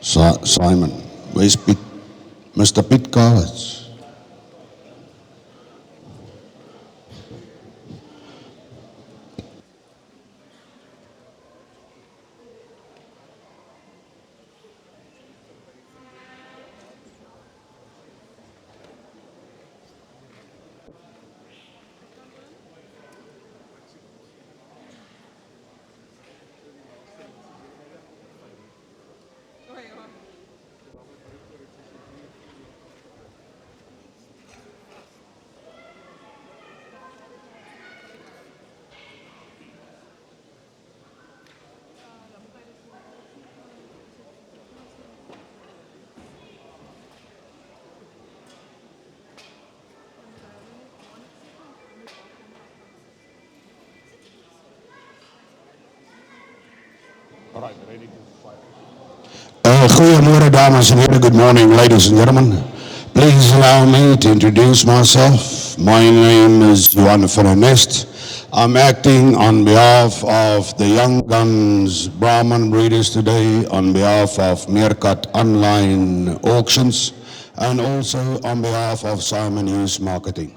Simon. Where's Pete? Mr. Pete Collins. Goeiemôre dames en heren, good morning ladies and gentlemen. Please allow me to introduce myself. My name is Johan van der Nest. I'm acting on behalf of the Young Guns Brahman breeders today, on behalf of Meerkat Online Auctions, and also on behalf of Simon Hughes Marketing.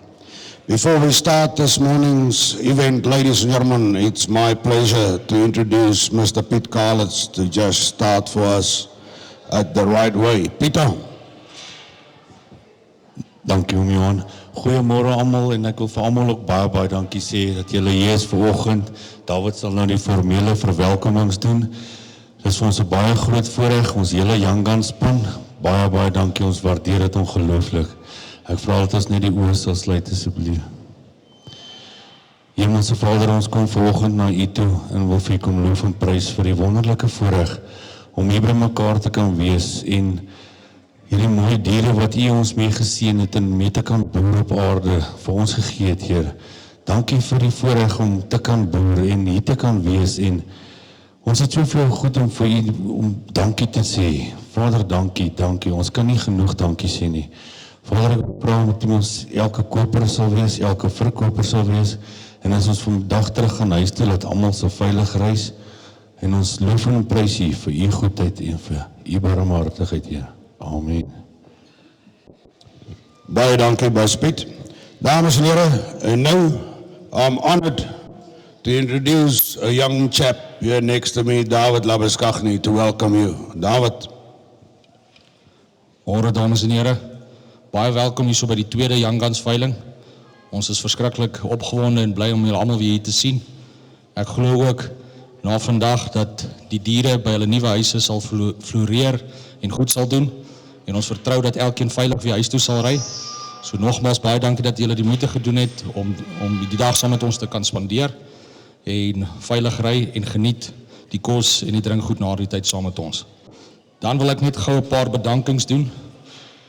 Before we start this morning's event, ladies and gentlemen, it's my pleasure to introduce Mr. Pete Collins to just start for us at the right way. Pieter. Dankie oom Johan. Goeiemôre almal en ek wil vir almal ook baie dankie sê dat julle hier is vanoggend. David sal nou die formele verwelkomings doen. Dis vir ons 'n baie groot voorreg, ons hele Young Guns span. Baie dankie, ons waardeer dit ongelooflik. Ek vra dat ons net die oë sal sluit asseblief. Hemelse Vader, ons kom vanoggend na U toe en wil vir U kom loof en prys vir die wonderlike voorreg om hier by mekaar te kan wees en hierdie mooie diere wat U ons mee geseën het en mee te kan boer op aarde vir ons gegee het, Heer. Dankie vir die voorreg om te kan boer en hier te kan wees en ons het soveel goed om vir U om dankie te sê. Vader, dankie. Ons kan nie genoeg dankie sê nie. Vader, ek praat met ons elke koper sal wees, elke verkoper sal wees en as ons vandag terug gaan huis toe, dat almal sal veilig reis en ons loof en prys U vir U goedheid en vir U barmhartigheid, Heer. Amen. Baie dankie, Bas Piet. Dames en heren, and now I'm honored to introduce a young chap here next to me, David Labeskagni, to welcome you. David. Môre dames en heren, baie welkom hier so by die tweede Young Guns veiling. Ons is verskriklik opgewonde en bly om julle almal weer hier te sien. Ek glo ook na vandag dat die diere by hulle nuwe huise sal floreer en goed sal doen. En ons vertrou dat elkeen veilig weer huis toe sal ry. So nogmaals baie dankie dat julle die moeite gedoen het om die dag saam met ons te kan spandeer en veilig ry en geniet die kos en die drinkgoed na die tyd saam met ons. Dan wil ek net gou 'n paar bedankings doen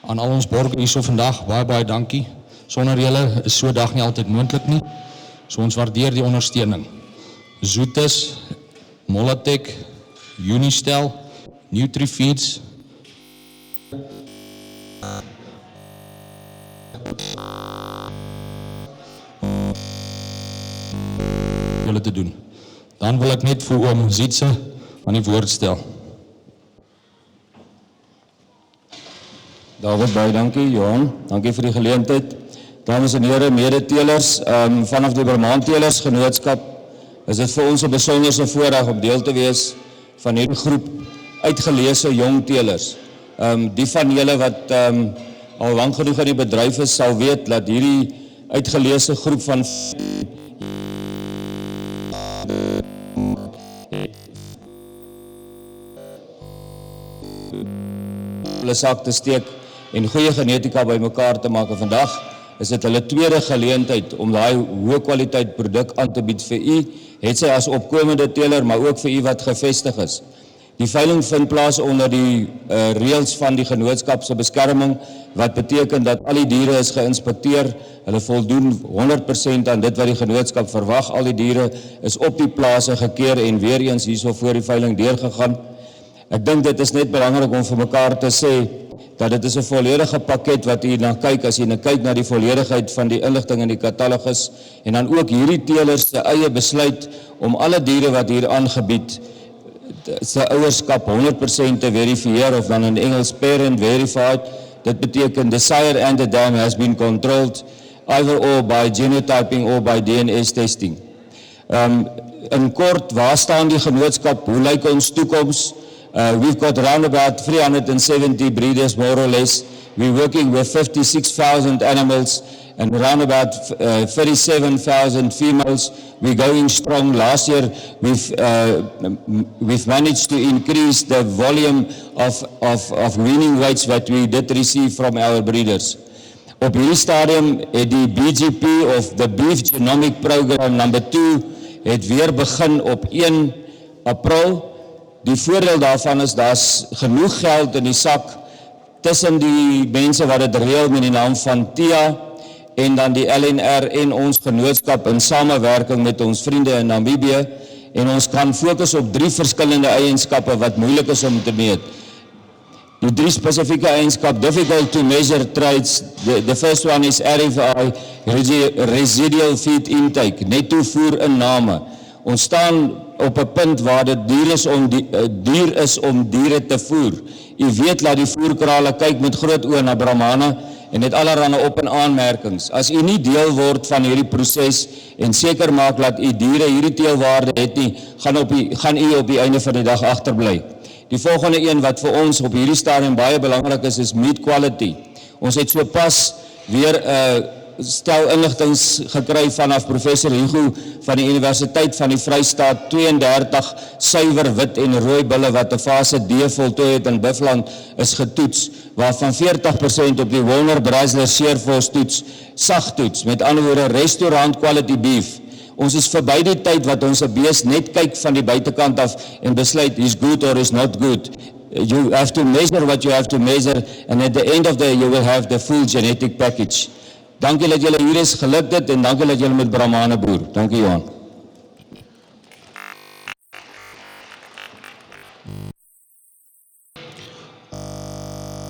aan al ons borgers hierso vandag. Baie dankie. Sonder julle is so 'n dag nie altyd moontlik nie. So ons waardeer die ondersteuning. Zoetis, Molatech, Unistel, Nutrifeeds, julle te doen. Dan wil ek net vir oom Zietse aan die woord stel. David, baie dankie, Johan. Dankie vir die geleentheid. Dames en heren, medetelers, vanaf die Brahman-telers genootskap is dit vir ons 'n besonderse voorreg om deel te wees van hierdie groep uitgeleese jong telers. Die van julle wat al lang genoeg in die bedryf is, sal weet dat hierdie uitgeleese groep van hulle sak te steek en goeie genetika by mekaar te maak. En vandag is dit hulle tweede geleentheid om daai hoë kwaliteit produk aan te bied vir u, het sy as opkomende teler, maar ook vir u wat gevestig is. Die veiling vind plaas onder die reëls van die genootskap se beskerming, wat beteken dat al die diere is geïnspekteer, hulle voldoen 100% aan dit wat die genootskap verwag, al die diere is op die plase gekeer en weer eens hierso voor die veiling deurgegaan. Ek dink dit is net belangrik om vir mekaar te sê, dat dit is 'n volledige pakket wat jy na kyk, as jy na kyk na die volledigheid van die inligting in die katalogus, en dan ook hierdie telers se eie besluit om alle diere wat hier aangebied se ouerskap 100% te verifieer of dan in Engels parent verified. Dit beteken the sire and the dam has been controlled either or by genotyping or by DNS testing. In kort, waar staan die genootskap? Hoe lyk ons toekoms? We've got around about 370 breeders more or less. We're working with 56,000 animals and around about 37,000 females. We're going strong. Last year, we've managed to increase the volume of weaning weights that we did receive from our breeders. Op hierdie stadium het die BGP of the Beef Genomic Program number 2 het weer begin op 1 April. Die voordeel daarvan is daar's genoeg geld in die sak tussen die mense wat dit reël met die naam van TIA en dan die LNR en ons genootskap in samewerking met ons vriende in Namibië en ons kan fokus op 3 verskillende eienskappe wat moeilik is om te meet. Die 3 spesifieke eienskap, difficult to measure traits. The first one is RFI, residual feed intake, netto voerinname. Ons staan op 'n punt waar dit duur is om diere te voer. U weet dat die voerkrale kyk met groot oë na Brahmane en het allerhande op- en aanmerkings. As u nie deel word van hierdie proses en seker maak dat u diere hierdie teelwaarde het nie, gaan u op die einde van die dag agterbly. Die volgende een wat vir ons op hierdie stadium baie belangrik is meat quality. Ons het sopas weer stel inligtings gekry vanaf professor Hugo van die Universiteit van die Vrystaat, 32 suiwer wit en rooi bulle wat 'n fase D voltooi het in Buffalo is getoets, waarvan 40% op die Warner Brazler Shearforce toets, sag toets, met ander woorde restaurant quality beef. Ons is verby die tyd wat ons 'n bees net kyk van die buitekant af en besluit is good or is not good. You have to measure what you have to measure and at the end of the day you will have the full genetic package. Dankie dat julle hier is, geluk dit en dankie dat julle met Brahmane boer. Dankie Johan.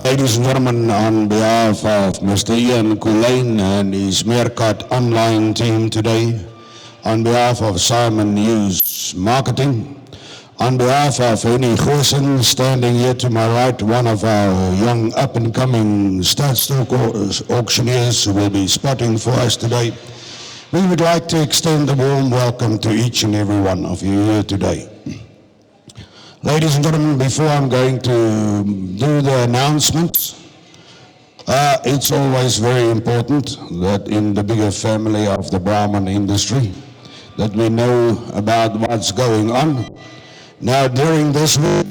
Ladies and gentlemen, on behalf of Mr. Ian Kulain and his Meerkat online team today, on behalf of Simon News Marketing, on behalf of Eni Goosen, standing here to my right, one of our young up-and-coming stock auctioneers who will be spotting for us today, we would like to extend a warm welcome to each and every one of you here today. Ladies and gentlemen, before I'm going to do the announcements, it's always very important that in the bigger family of the Brahman industry, that we know about what's going on. Now, during this week,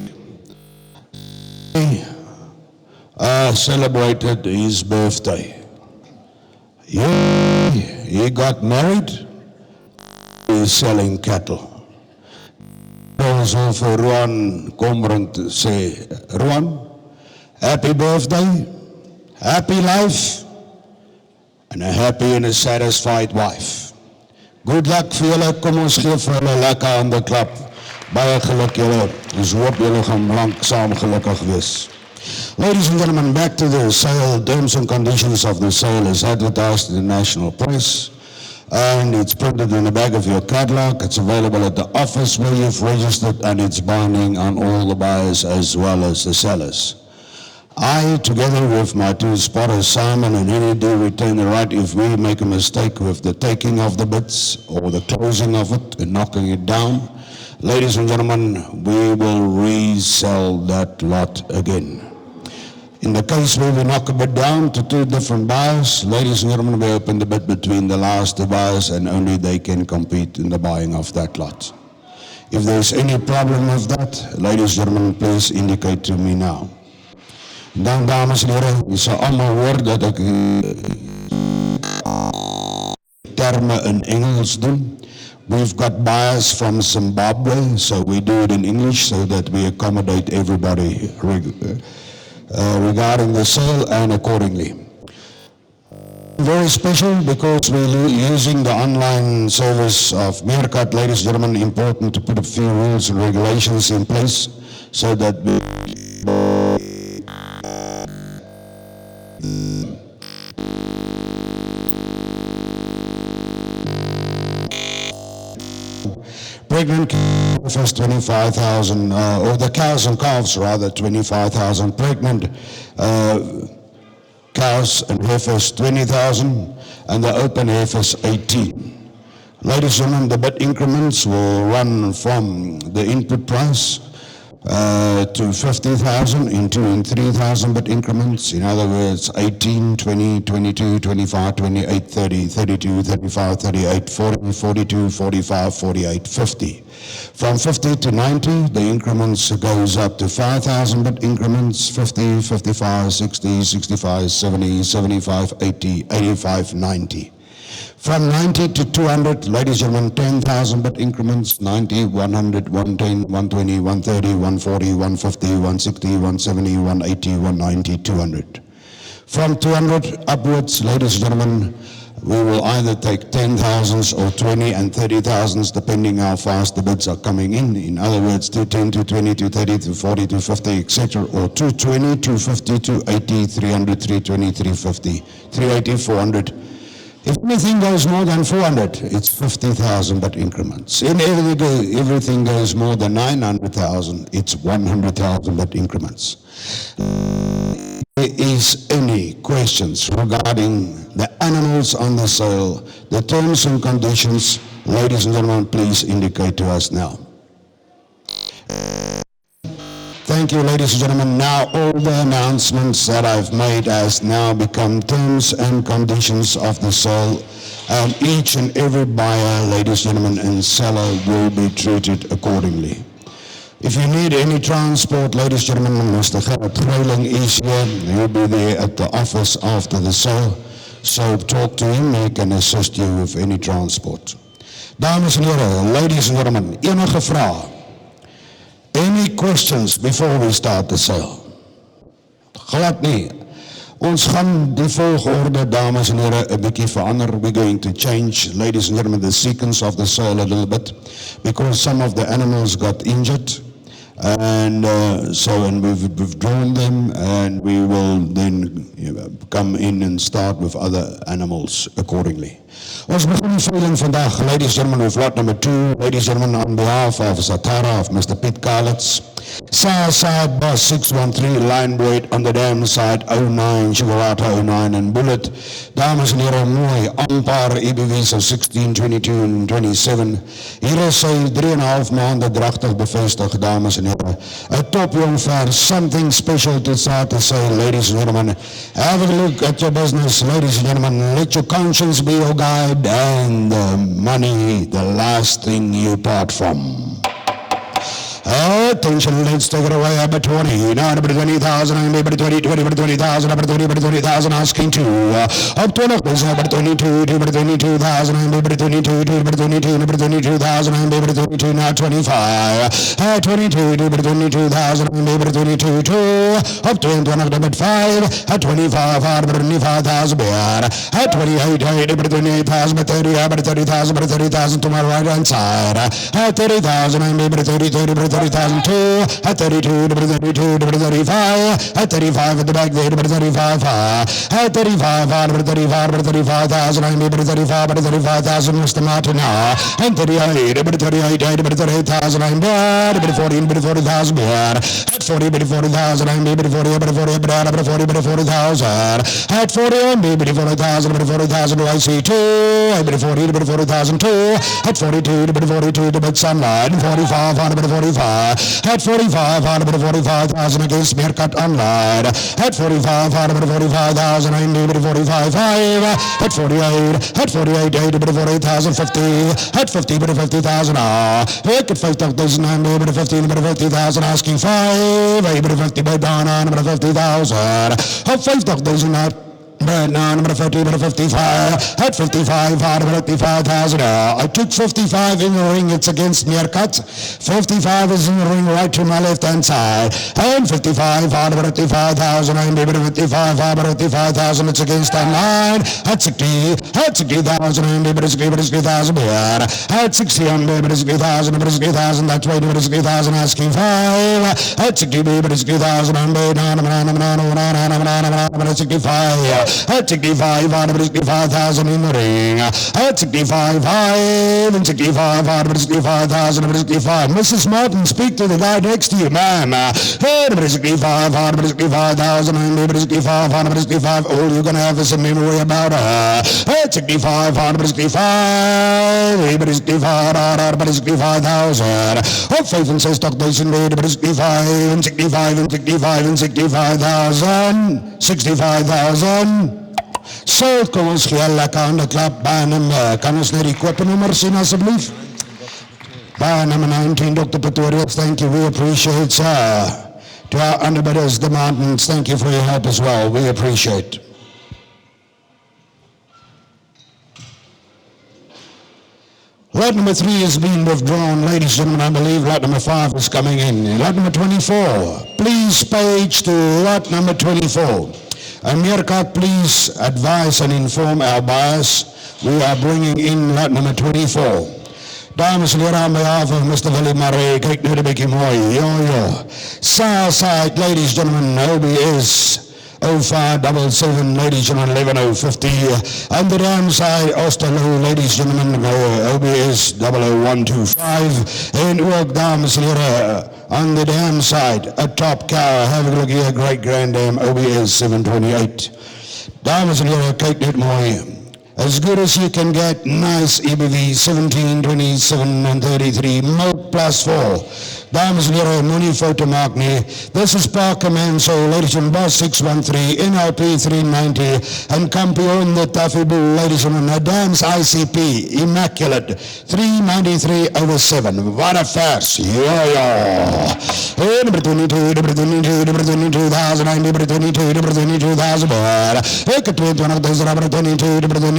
he celebrated his birthday. He got married, he's selling cattle. Also for Ruan Komrand to say, Ruan, happy birthday, happy life, and a happy and a satisfied wife. Good luck vir julle, kom ons gee vir julle lekker aan die klap. Baie geluk julle, ons hoop julle gaan lank saam gelukkig wees. Ladies and gentlemen, back to the sale, terms and conditions of the sale is advertised in the national press. And it's printed in the back of your catalog. It's available at the office where you've registered and it's binding on all the buyers as well as the sellers. I, together with my 2 spotters, Simon and Henry, do retain the right if we make a mistake with the taking of the bids or the closing of it and knocking it down. Ladies and gentlemen, we will resell that lot again. In the case where we knock a bid down to 2 different buyers, ladies and gentlemen, we open the bid between the last 2 buyers and only they can compete in the buying of that lot. If there's any problem with that, ladies and gentlemen, please indicate to me now. Dan, dames en heren, je zal allemaal horen dat ik termen in Engels doen. We've got buyers from Zimbabwe, so we do it in English so that we accommodate everybody regarding the sale and accordingly. Very special because we're using the online service of Meerkat, ladies and gentlemen, important to put a few rules and regulations in place so that we pregnant heifers 25,000, or the cows and calves rather, 25,000. Pregnant cows and heifers 20,000, and the open heifers 18. Ladies and gentlemen, the bid increments will run from the input price to 50,000 in 2 and 3,000 bid increments. In other words, 18, 20, 22, 25, 28, 30, 32, 35, 38, 40, 42, 45, 48, 50. From 50 to 90, the increments goes up to 5,000 bid increments, 50, 55, 60, 65, 70, 75, 80, 85, 90. From 90 to 200, ladies and gentlemen, 10,000 bid increments, 90, 100, 110, 120, 130, 140, 150, 160, 170, 180, 190, 200. From 200 upwards, ladies and gentlemen, we will either take 10,000s or 20 and 30,000s, depending how fast the bids are coming in. In other words, 210, 220, 230, 240, 250, etc. Or 220, 250, 280, 300, 320, 350, 380, 400. If anything goes more than 400, it's 50,000 bid increments. If everything goes more than 900,000, it's 100,000 bid increments. There is any questions regarding the animals on the sale, the terms and conditions, ladies and gentlemen, please indicate to us now. Thank you, ladies and gentlemen. Now all the announcements that I've made has now become terms and conditions of the sale, and each and every buyer, ladies and gentlemen, and seller will be treated accordingly. If you need any transport, ladies and gentlemen, Mr. Gerrit Freiling is here. He'll be there at the office after the sale. So talk to him, he can assist you with any transport. Dames en heren, ladies and gentlemen, enige vrae? Any questions before we start the sale? Glad nie. Ons gaan die volgorde, dames en heren, 'n bietjie verander. We're going to change, ladies and gentlemen, the sequence of the sale a little bit, because some of the animals got injured, and and we've withdrawn them, and we will then come in and start with other animals accordingly. Ons begin die veiling vandag, ladies and gentlemen, with lot number 2, ladies and gentlemen, on behalf of Zatara, of Mr. Piet Kalitz, side bus 613, line weight on the dam side 09, Chihuahua 09 and Bullet. Dames en heren, mooi, Ampar, EBW's of 16, 22 and 27. Hier is sy 3,5 maanden drachtig bevestig, dames en heren. A top young fair, something special to start to say, ladies and gentlemen. Have a look at your business, ladies and gentlemen. Let your conscience be your guide, and money, the last thing you part from. Attention, let's take it away. Number 20, now number 20,000, number 20, 20,000, number 20,000, asking to up 20, number 22, number 22,000, number 22, number 22, number 22,000, number 22, now 25, 22, number 22,000, number 22, up to number 5, 25, number 25,000, at 28, number 28,000, 30, number 30,000, number 30,000 to my right hand side, at 30,000, number 30, 30,002, at 32, number 32, number 35, at 35 at the back there, number 35, at 35, number 35, number 35,000, number 35, number 35,000, Mr. Martin, and 38, number 38, number 38,000, number 40, number 40,000, at 40, number 40,000, number 40, number 40, number 40, number 40,000, at 40, number 40,000, number 40,000, I see 2, number 40, number 40,000, 2, at 42, number 42, number sunlight, 45, number 45, at 45, number 45,000 against Meerkat online, at 45, number 45,000, number 45, 5, at 48, at 48, number 48,000, 50, at 50, number 50,000, at 50,000, number 50, number 50,000, asking 5, number 50, by Donna, number 50,000, at 50,000, number 50, number 55, at 55, number 55,000. I took 55 in the ring, it's against Meerkat. 55 is in the ring right to my left hand side. And 55, number 55,000, and number 55, number 55,000, it's against that line. At 60, at 60,000, and number 60,000 here. At 60, and number 60,000, number 60,000, that's why number 60,000 asking 5. At 60, number 60,000, and number 65. At 65, 65,000 in the ring. At 65, and 65, 65,000, 65. Mrs. Martin, speak to the guy next to you, ma'am. At 65, 65,000, and 65, 65. All you're going to have is a memory about her. At 65, 65, 65,000. Of faith and says stocktation made 65 and 65 and 65 and 65,000. 65,000. So kom ons gee lekker aan die klap. Baie nummer, kan ons net die koopnummer sien asseblief? Baie nummer 19, Dr. Pretorius, thank you, we appreciate, sir. To our underbidders, the Martins, thank you for your help as well, we appreciate. Lot number 3 is being withdrawn, ladies and gentlemen. I believe lot number 5 is coming in. Lot number 24. Please page to lot number 24. Meerkat, please advise and inform our buyers. We are bringing in lot number 24. Dames en heren, on behalf of Mr. Willie Murray, kyk nou 'n bietjie mooi. Southside, ladies and gentlemen, OBS 0577, ladies and gentlemen, 11050. On the dam side, Osterlo, ladies and gentlemen, OBS 00125. And ook, dames en heren, on the dam side, a top cow, have a look here, great grand dam, OBS 728. Dames en heren, kyk net mooi. As good as you can get, nice EBV 17, 27 and 33, milk plus 4. Dames en heren, moenie foto maak nie. This is Parker Manso, ladies and boss 613, NLP 390, and Campion the Taffy Bull, ladies and gentlemen, Dams ICP, Immaculate 393/7. What a farce. Number 22, number 22, number 22,000, number 22, number 22,000.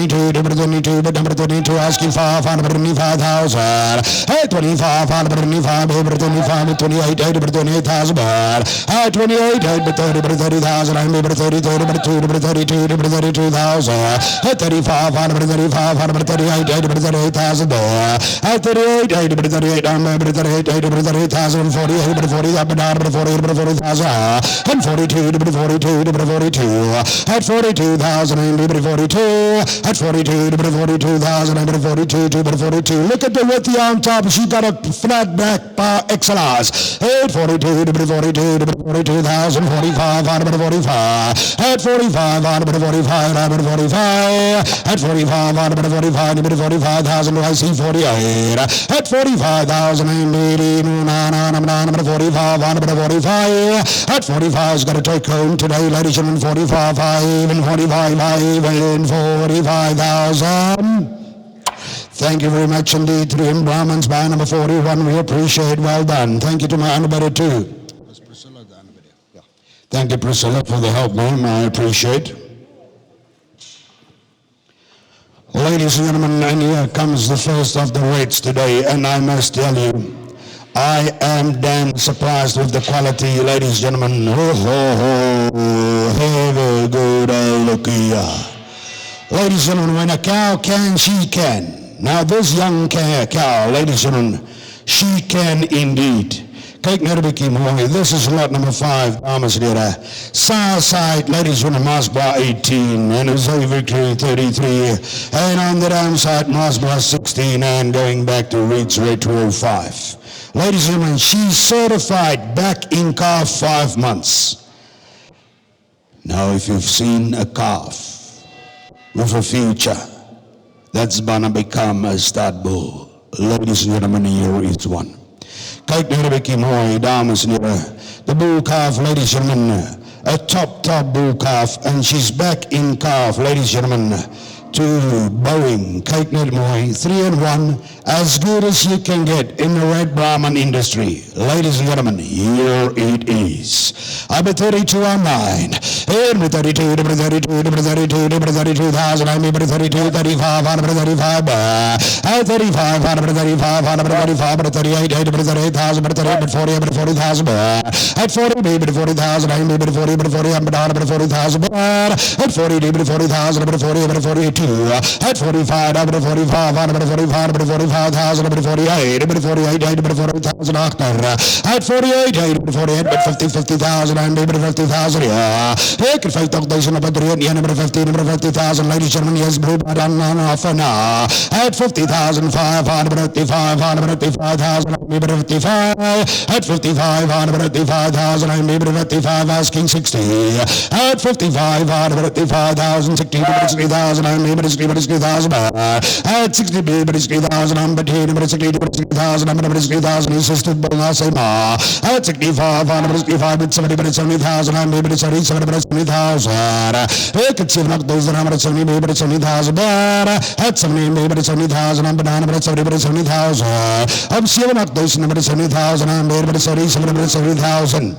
Number 22, but number 22 asking for 525,000. 25, 525, number 25, 28, number 28,000. 28, number 30, number 30,000, number 32, number 2, number 32, number 32,000. 35, number 35, number 38, number 38,000. 38, number 38, number 38, number 38,000. 48, number 40, number 40, number 40,000. And 42, number 42, number 42. At 42,000, number 42. At 42, number 42,000, number 42, number 42. Look at the width on top. She got a flat back par excellence. 842, number 42, number 42,000, 45, number 45. At 45, number 45, number 45. At 45, number 45, number 45,000, I see 48. At 45,000, number 45, number 45. At 45 is going to take home today, ladies and gentlemen, 45, 5 and 45, 5 and 45,000. Thank you very much indeed to the Brahmins by number 41. We appreciate. Well done. Thank you to my underbidder too. Thank you, Priscilla, for the help, ma'am. I appreciate. Ladies and gentlemen, and here comes the first of the rates today, and I must tell you, I am damn surprised with the quality, ladies and gentlemen. Have a good look here. Ladies and gentlemen, when a cow can, she can. Now this young cow, ladies and gentlemen, she can indeed. Kyk net 'n bietjie mooi. This is lot number 5, dames en heren. Southside, ladies and gentlemen, Masba 18, and Jose Victory 33. And on the downside, Masba 16, and going back to Reed's Rate 205. Ladies and gentlemen, she's certified back in calf 5 months. Now if you've seen a calf with a future, that's gonna become a stud bull. Ladies and gentlemen, here is one. Kyk net 'n bietjie mooi, dames en heren. The bull calf, ladies and gentlemen, a top bull calf, and she's back in calf, ladies and gentlemen, to Boeing. Kyk net mooi, 3-1, as good as you can get in the red Brahman industry. Ladies and gentlemen, here it is. Number 32 on mine. Number 32, number 32, number 32, number 32,000, number 32, 35, number 35, 35, number 35, number 35, number 38, number 38,000, number 38, number 40, number 40,000, at 40, number 40,000, number 40, number 40, number 40,000, at 40, number 40,000, number 40, number 40,000, number 40, number 42. 42, at 45, number 45, number 45, number 45,000, number 48, number 48, number 48,000 at 48, number 48, but 50,000, and number 50,000, yeah. Ik heb 50,000 number 3, number 50, number 50,000, ladies and gentlemen, yes, blue, but I'm off now. At 50,000, 555, 555,000, number 55, at 55, 555,000, I'm number 55, asking 60, at 55, 555,000, 60,000, I'm number 60,000, at 60,000, I'm between number 60,000, I'm number 60,000, insisted by Nasima, at 65, 565, but 70,000, I'm number 70,000, I could see those number 70,000, at 70,000, I'm banana, but 70,000, I'm seeing up those number 70,000, I'm number 70,000.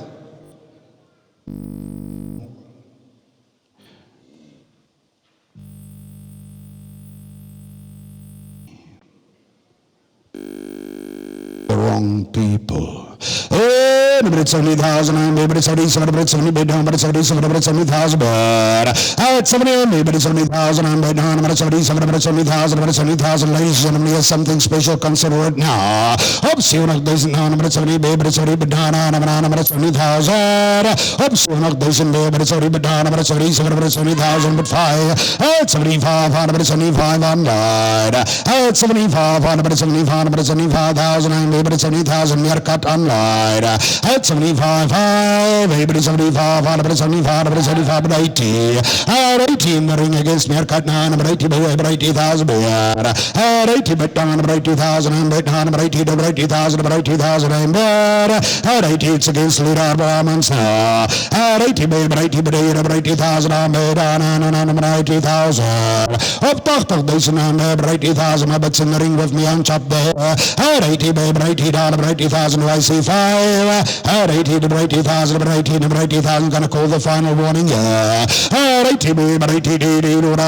The wrong people. Oh, number 70,000, I'm number 70,000, but number 70,000, but at 70, number 70,000, I'm number 70,000, ladies and gentlemen, something special consider it now. Up soon, number 70, but 70, but number 70,000. Up soon, number 70, but number 70,000, but 5. At 75, number 75, at 75, number 75,000, I'm number 70,000, we are cut online. At 75, 75, 75, but 80. At 80 in the ring against me, are cut 9, number 80, but 80,000. At 80, but number 80,000, I'm bet number 80, number 80,000, number 80,000, I'm bet. At 80, it's against Leader Brahmans now. At 80, but 80, but number 80,000, I'm bet number 80,000. Up top, there's number 80,000, my bet's in the ring with me on top there. At 80, but 80, number 80,000, I see 5. At 80, number 80,000, number 80, number 80,000, gonna call the final warning, yeah. At 80, but 80,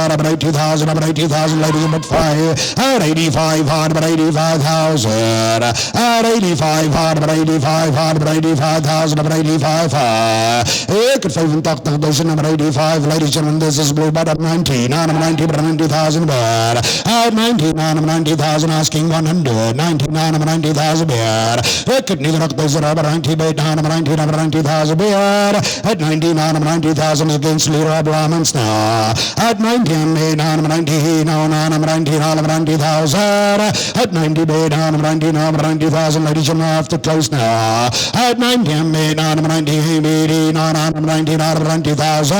number 80,000, number 80,000, ladies, but 5. At 85, number 85,000. At 85, number 85, number 85,000, number 85. Ik heb 85,000, number 85, ladies and gentlemen, this is blue, but at 90, number 90, but 90,000, but at 90, number 90,000, asking 100, 99, number 90,000, but ik heb niet nog deze number 90, but number 90, number 90,000, but at 99, number 90,000 against Leroy Brahmans now. At 90, number 90, no, number 90, number 90,000. At 90, number 90, number 90,000, ladies and gentlemen, have to close now. At 90, number 90, number 90, number 90,000.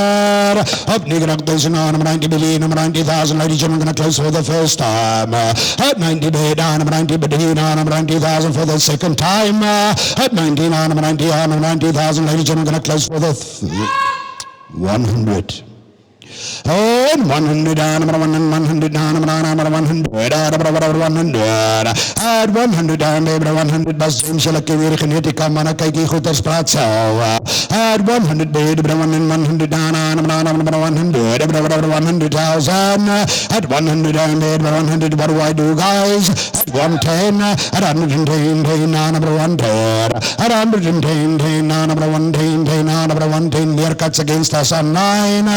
Up Nigger, number 90 billion, number 90,000, ladies and gentlemen, going to close for the first time. At 90, number 90 billion, number 90,000 for the second time. At 90, number 90, number 90,000, ladies and gentlemen, going to close for the 100. And 100, number 100, number 100, at 100, number 100, bas James lekker weer geniet, kan maar kijken goed als praat zo. At 100, number 100, number 100, number 100,000. At 100, number 100, what do I do, guys? At 110, at 110, number 110, at 110, number 110, number 110, near cuts against us on 9.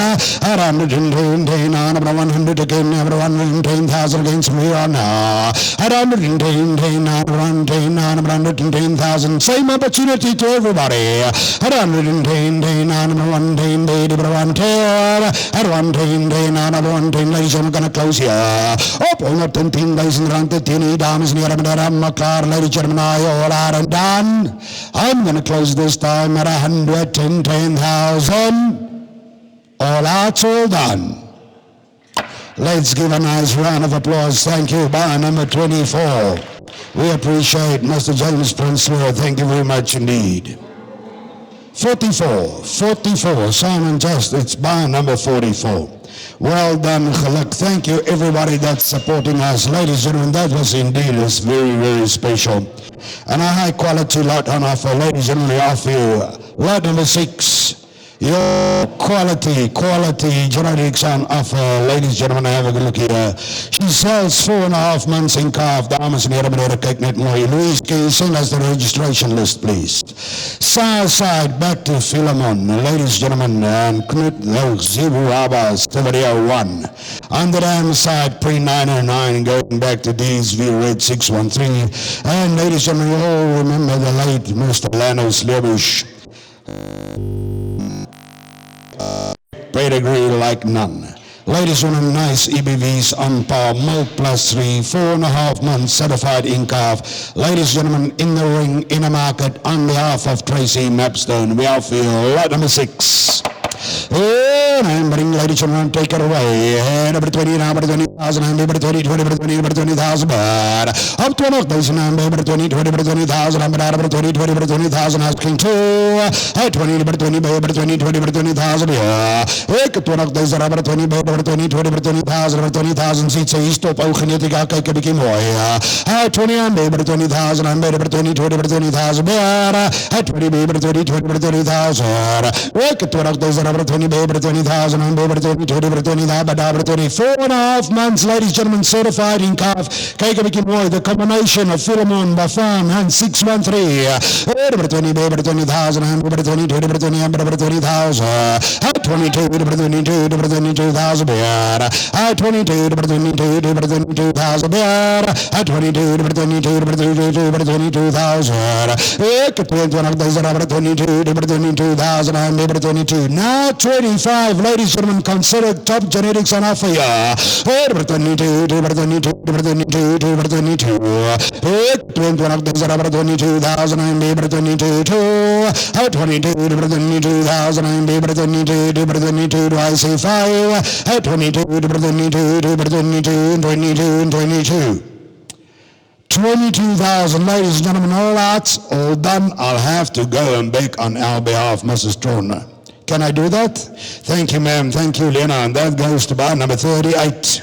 At 110, number 100 again, number 110,000 against me on now. At 110, number 110, number 110,000, same opportunity to everybody. At 110, number 110, number 110, at 110, number 110, ladies, I'm gonna close here. Op 110, ladies and gentlemen, dames en heren, elkaar, ladies and gentlemen, all are and done. I'm gonna close this time at 110,000. All out's all done. Let's give a nice round of applause. Thank you, bar number 24. We appreciate Mr. James Prinsley. Thank you very much indeed. 44, Simon Just, it's bar number 44. Well done, Khalak. Thank you, everybody that's supporting us. Ladies and gentlemen, that was indeed very, very special. And a high quality lot on offer. Ladies and gentlemen, we offer you lot number 6. Your quality genetics on offer. Ladies and gentlemen, have a good look here. She sells 4.5 months in calf. Dames en heren, meneer, kyk net mooi. Louise, can you send us the registration list, please? Southside, back to Philemon. Ladies and gentlemen, and Knut Zibuaba, 701. On the dam side, pre-909, going back to Deesville, Red 613. And ladies and gentlemen, you all remember the late Mr. Lanos Lebush. Pedigree like none. Ladies and gentlemen, nice EBVs on par, milk plus 3, 4.5 months certified in calf. Ladies and gentlemen, in the ring, in the market, on behalf of Tracy Mapstone, we offer you lot number 6. And I'm bringing ladies and gentlemen, take it away. Number 20, number 20,000, and number 20, 20, 20, number 20,000, but up to enough, there's number 20, 20, 20,000, number 20, 20, 20,000, asking 2, 20, number 20, number 20, 20, 20,000, yeah. Ek het 20, there's number 20, number 20, 20, 20,000, number 20,000, ziet ze hier stop, ook genetica, kijk een beetje mooi, ja. 20, number 20,000, and number 20, 20, 20,000, but 20, number 20, 20, 20,000, ek het 20, there's number 20, number 20,000, and number 20, 20, 20,000, but number 20, 4.5 months, ladies and gentlemen, certified in calf. Kijk een beetje mooi, the combination of Philemon, Bafan, and 613. Number 20, number 20,000, and number 20, 20, 20, number 20,000. 22, number 22, number 22,000, I 22, number 22, number 22,000, 22, number 22, number 22, number 22,000. Ik heb 22, deze number 22, number 22,000, and number 22. Now 25, ladies and gentlemen, considered top genetics on offer, yeah. Number 22, number 22, number 22, number 22. Ik 22, deze number 22,000, and number 22, 22, number 22,000, and number 22, number 22, do I say 5? 22, number 22, number 22, 22, 22. 22,000, ladies and gentlemen, all out, all done. I'll have to go and beg on our behalf, Mrs. Trona. Can I do that? Thank you, ma'am. Thank you, Lena. And that goes to bar number 38.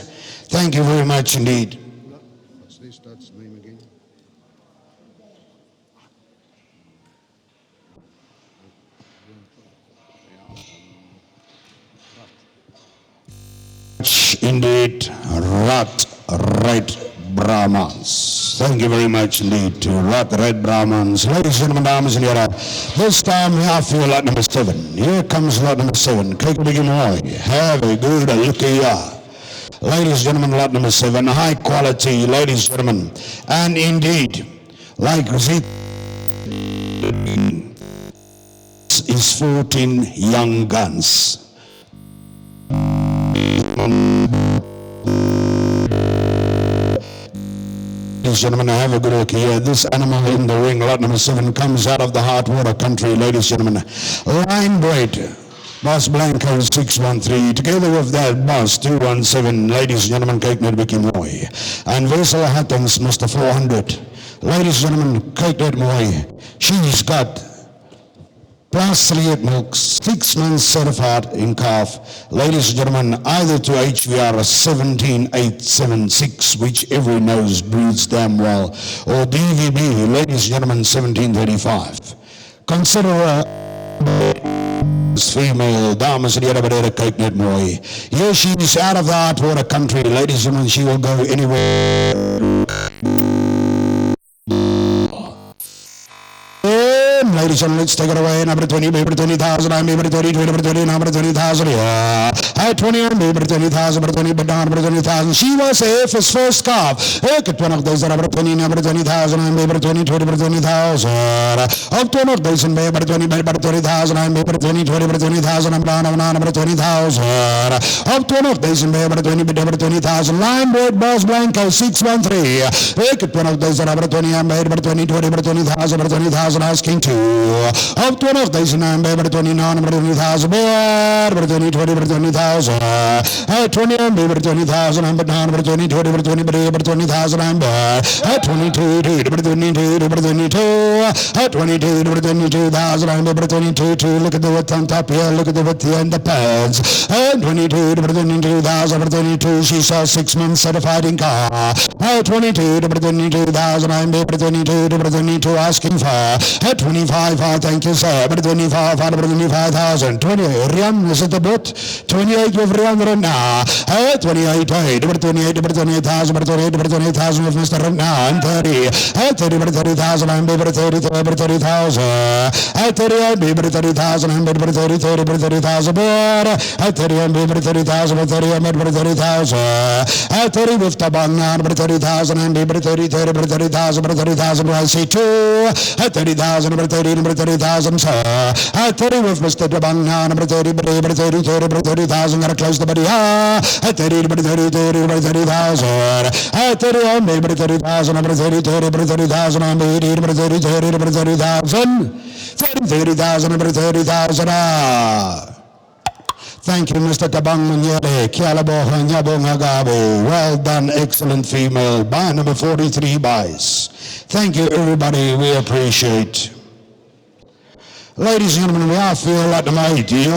Thank you very much indeed. What's this? That's the name again. Indeed, Red Brahmans. Thank you very much indeed to Red Brahmans. Ladies and gentlemen, dames and heren, this time we have for lot number 7. Here comes lot number 7. Kijk een beetje mooi. Have a good look here. Ladies and gentlemen, lot number 7. High quality, ladies and gentlemen. And indeed, like Zit is 14 young guns. Ladies and gentlemen, have a good look here. This animal in the ring, lot number 7, comes out of the hot water country, ladies and gentlemen. Line bread, Boss Blanco 613, together with that Boss 217, ladies and gentlemen, kyk net bietjie mooi. And Wessel Hattings, Mr. 400. Ladies and gentlemen, kyk net mooi. She's got plus 3 at milk, 6 months certified in calf. Ladies and gentlemen, either to HVR 17876, which every nose breeds damn well, or DVB, ladies and gentlemen, 1735. Consider a female, dames en heren, beneden, kyk net mooi. Here she is out of the hot water country, ladies and gentlemen, she will go anywhere. Ladies and gentlemen, let's take it away. Number 20, number 20,000, I'm number 20, number 20, number 20,000, yeah. I 20, number 20,000, number 20, but down, number 20,000. She was AF's first calf. Ik het 20 days, number 20, number 20,000, I'm number 20, 20, 20,000. Up 20 days, number 20, number 20,000, I'm number 20, 20, 20,000, I'm down, number 20,000. Up 20 days, number 20, number 20,000, line board, Boss Blanco, 613. Ik het 20 days, number 20, I'm number 20, 20, 20,000, number 20,000, asking 2. Up 20 days, number 29, number 20,000, number 20, 20, 20,000. 20, number 20,000, number 9, number 20, 20, 20, number 20,000, number 22, number 22, number 22, 22, number 22,000, number 22, look at the width on top here, look at the width here and the pads. 22, number 22,000, number 22, she saw 6 months certified in car. 22, number 22,000, number 22, number 22, asking for 25. 25, thank you, sir. Number 25, number 25,000. 20, Rian, is it the boat? 28 with Rian Rana. 28, number 28, number 28,000, number 28, number 28,000 with Mr. Rana. And 30, 30, number 30,000, I'm number 30, number 30,000. 30, I'm number 30,000, I'm number 30, 30, number 30,000 more. 30, I'm number 30,000, 30, I'm number 30,000. 30 with Tabana, number 30,000, I'm number 30, 30, number 30,000, number 30,000, I see 2. 30,000, number 30, number 30,000, sir. 30 with Mr. Tabana, number 30, number 30, 30, number 30,000, gotta close the body. 30, number 30, 30, number 30,000. 30, I'm number 30,000, number 30, 30, number 30,000, I'm 80, number 30, 30, number 30,000. 30, 30,000, number 30,000. Thank you, Mr. Tabang Manyere, Kialaboha Nyabongagabo. Well done, excellent female. By number 43 buys. Thank you, everybody. We appreciate. Ladies and gentlemen, we are feel at the might. Yo,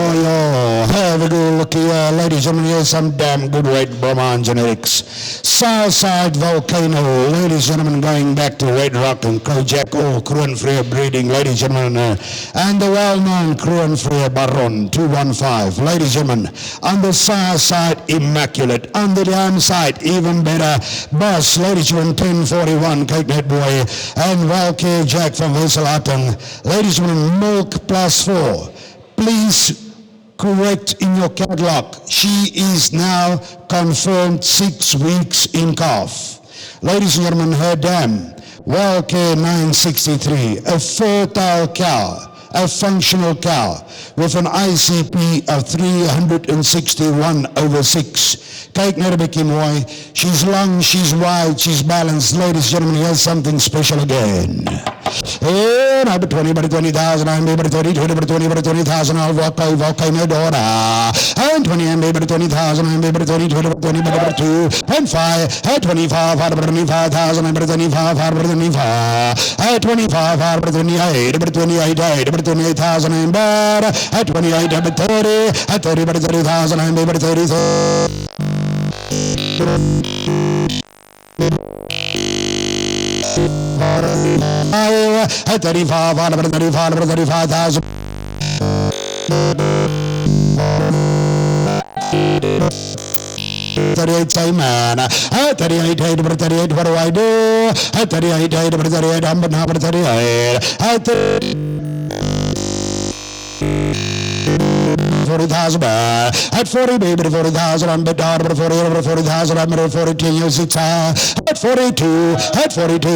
have a good look here. Ladies and gentlemen, here's some damn good Red Brahman genetics. Southside Volcano. Ladies and gentlemen, going back to Red Rock and Kojak, all Kruenfree breeding. Ladies and gentlemen, and the well-known Kruenfree Baron 215. Ladies and gentlemen, on the south side, Immaculate. On the damn side, even better. Boss, ladies and gentlemen, 1041, Cape Net Boy, and Valkyrie Jack from Wesselatten. Ladies and gentlemen, Milk +4. Please correct in your catalog. She is now confirmed 6 weeks in calf. Ladies and gentlemen, her dam, Wildcare 963, a fertile cow, a functional cow with an ICP of 361/6. Kyk na 'n bietjie mooi. She's long, she's wide, she's balanced. Ladies and gentlemen, here's something special again. And number 20, number 20,000, I'm number 30, 20, number 20, number 20,000, I'll walk Medora. And 20, I'm number 20,000, I'm number 30, 20, number 20, number 2, and 5, and 25, number 25,000, number 25, number 25, and 25, number 28, number 28, number 28,000, I'm bad, at 28, number 30, at 30, number 30,000, I'm number 30, 35, number 35, number 35,000. 38, same man. 38, number 38, what do I do? 38, number 38, I'm number 38. 40,000 at 40, baby, 40,000, I'm bit down, number 40, number 40,000, I'm number 42, you 6 at 42,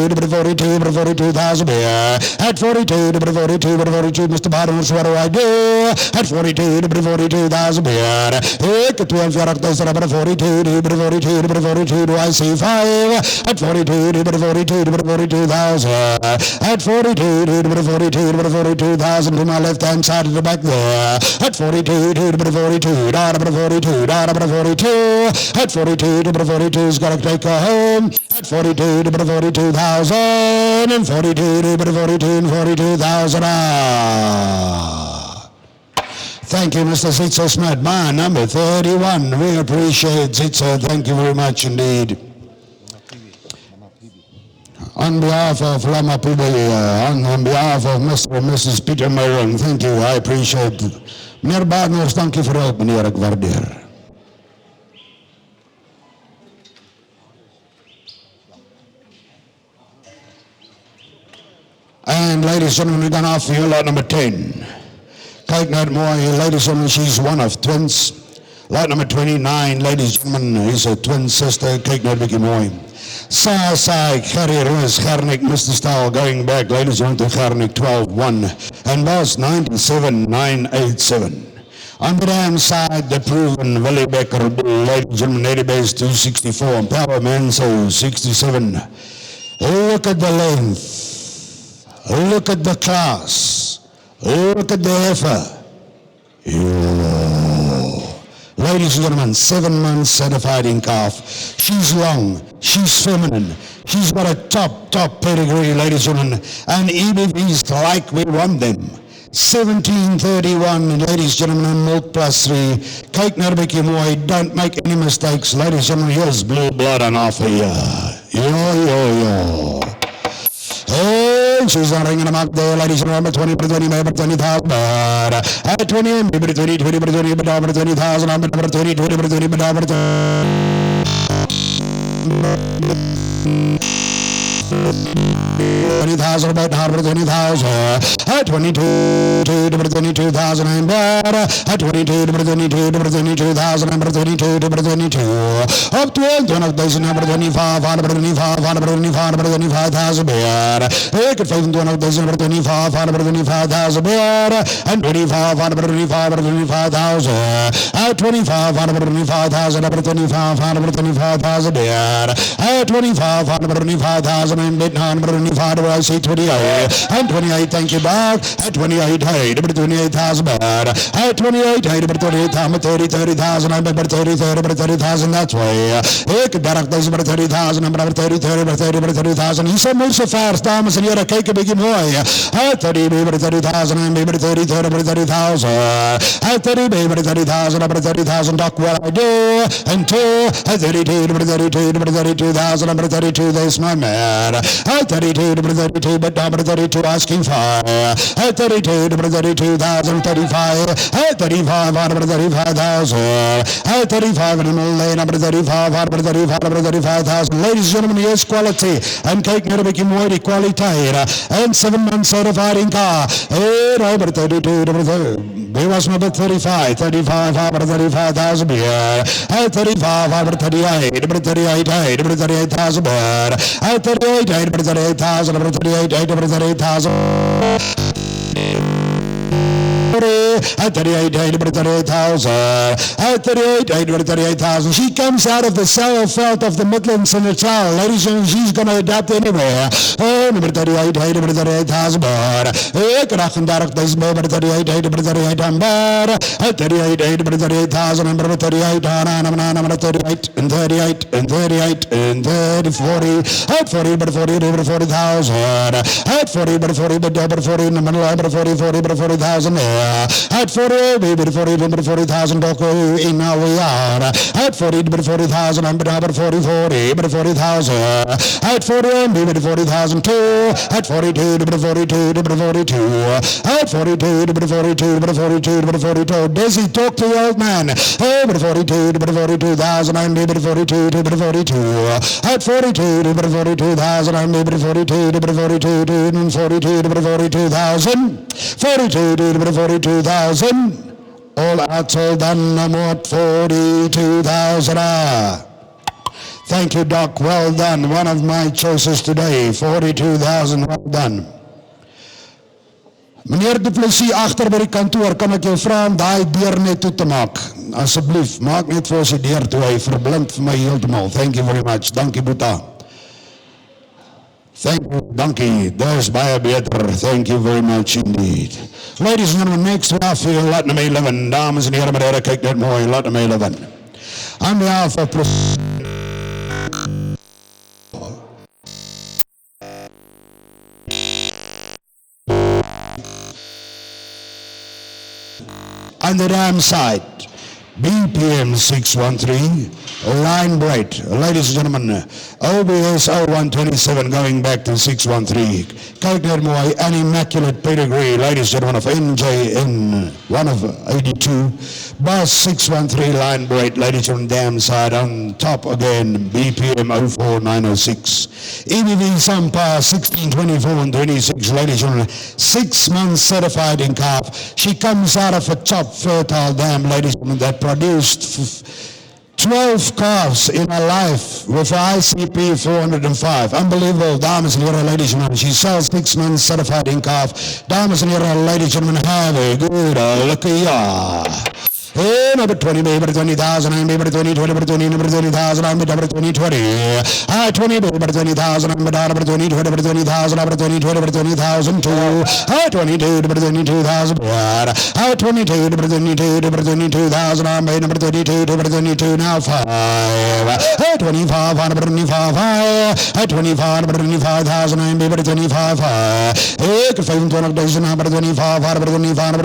number 42, number 42,000 at 42, number 42, number 42, Mr. Bottoms, what do I do? At 42, number 42,000 Ek 12 characters, number 42, number 42, number 42, do I see 5? At 42, number 42, number 42,000 at 42, number 42, number 42,000 to my left hand side of the back there. At 42, number 42, number 42, number 42, at 42, number 42 is gonna take her home. At 42, number 42,000, and 42, number 42, and 42,000. Thank you, Mr. Zitzo Smith. My number 31. We appreciate Zitzo. Thank you very much indeed. On behalf of Lama Pubeli, on behalf of Mr. and Mrs. Peter Myron, thank you. I appreciate it. Meneer Barners, dank je voor hulp, meneer, ik waardeer. And ladies and gentlemen, we're going to offer you lot number 10. Kijk naar het mooie, ladies and gentlemen, she's one of twins. Lot number 29, ladies and gentlemen, is a twin sister. Kijk naar het beetje mooi. Saasai, Gerrie Roos, Gernik, Mr. Staal, going back, ladies and gentlemen, to Gernik 12-1. And boss 97-987. On the damn side, the proven Willie Becker bull, ladies and gentlemen, 80 base 264, and Power Manso 67. Look at the length. Look at the class. Look at the effort. Ladies and gentlemen, 7 months certified in calf. She's long, she's feminine, she's got a top pedigree, ladies and gentlemen, and EBVs like we want them. 1731, ladies and gentlemen, milk +3. Kyk naar 'n bietjie mooi, don't make any mistakes, ladies and gentlemen, here's blue blood on offer here. Yo. Hey, she's not ringing them out there, ladies and gentlemen, 20 for 20, maybe 20,000, but at 20, maybe 20, 20 for 20, but over 20,000, I'm over 20, 20 for 20, but over 20,000, about over 20,000, at 22, 22,000, I'm better, at 22, 22,000, I'm 22, 22, up to 1,000, number 25, 125, 125, 25,000 better, take it 5,000, number 25, 125,000 better, and 25, 125, 25,000, at 25, 125,000, number 25, 125,000 better, at 25, 125,000, and 125, I say 28, and 28, thank you, back, at 28, hey, number 28,000 better, at 28, hey, number 28,000, 30,000, I'm number 30,000, that's way, ik berg deze maar 30,000, nummer 30,000. Hier zijn mensen vers, dames en heren, kijk een beetje mooi. 30,000, en maybe 30,000. 30,000, nummer 30,000, doc what I do. And 32,000, number 32, there's my man. 32, but number 32 asking for. 32,000, 35, 35, number 35,000. 35 in the lane, number 35, number 35,000. Ladies and gentlemen, here's quality. En kijk naar een beetje mooi die kwaliteit. En 7 months certified in car. Number 32, he was number 35, 35,000 beer. 35, number 38, number 38, number 38,000 beer. 38, number 38,000, number 38, number 38,000. At 38,000. She comes out of the Selfveld of the Midlands in a child. Ladies and gentlemen, she's going to adapt anywhere. Oh, number 38, number 38,000 bar. Ik raak een dark deze number 38, number 38 bar. 38, number 38,000, number 38, number 38, and 38, and 38, and 30, 40. At 40, but 40, number 40,000. At 40, but 40, but number 40, number 40, 40, but 40,000. At 40, baby, 40, number 40,000, in now we are. At 40, number 40,000, I'm number 40, 40, but 40,000. At 40, baby, 40,000 too. At 42, number 42, number 42. At 42, number 42, number 42, number 42. Desi, talk to the old man. Hey, number 42, number 42,000, I'm number 42, number 42. At 42, number 42,000, I'm number 42, number 42, number 42, number 42,000. 42, number 42,000. All out, all done, no more 42,000. Thank you, Doc. Well done. One of my choices today. 42,000. Well done. Meneer Du Plessis, agter by die kantoor, kan ek jou vra om daai deur net toe te maak? Asseblief, maak net vir ons die deur toe. Hy verblind vir my heeltemal. Thank you very much. Dankie, Boeta. Thank you, donkey. There's baie beter. Thank you very much indeed. Ladies and gentlemen, next we have here, laat my leven. Dames en heren, meneer, kijk dit mooi, laat my leven. On behalf of on the dam side, BPM 613, line bright. Ladies and gentlemen, OBS 0127 going back to 613. Kijk naar mooi, an immaculate pedigree, ladies and gentlemen, of NJN, one of 82. Bus 613, line bright, ladies and gentlemen, dam side on top again, BPM 04906. EBV Sampa 1624 and 26, ladies and gentlemen, 6 months certified in calf. She comes out of a top fertile dam, ladies and gentlemen, that produced 12 calves in her life with ICP 405. Unbelievable, dames and heren, ladies and gentlemen. She sells 6 months certified in calf. Dames and heren, ladies and gentlemen, have a good look at ya. Hey, number 20, baby, 20,000, I'm baby, 20, number 20,000, I'm number 20. I 20, baby, 20,000, I'm number 20, number 20,000, number 20,000 too. I 22, number 22,000, I 22, number 22,000, I'm number 22, number 22, now 5. I 25, number 25, I 25, number 25,000, I'm baby, 25, I 25,000, number 25, number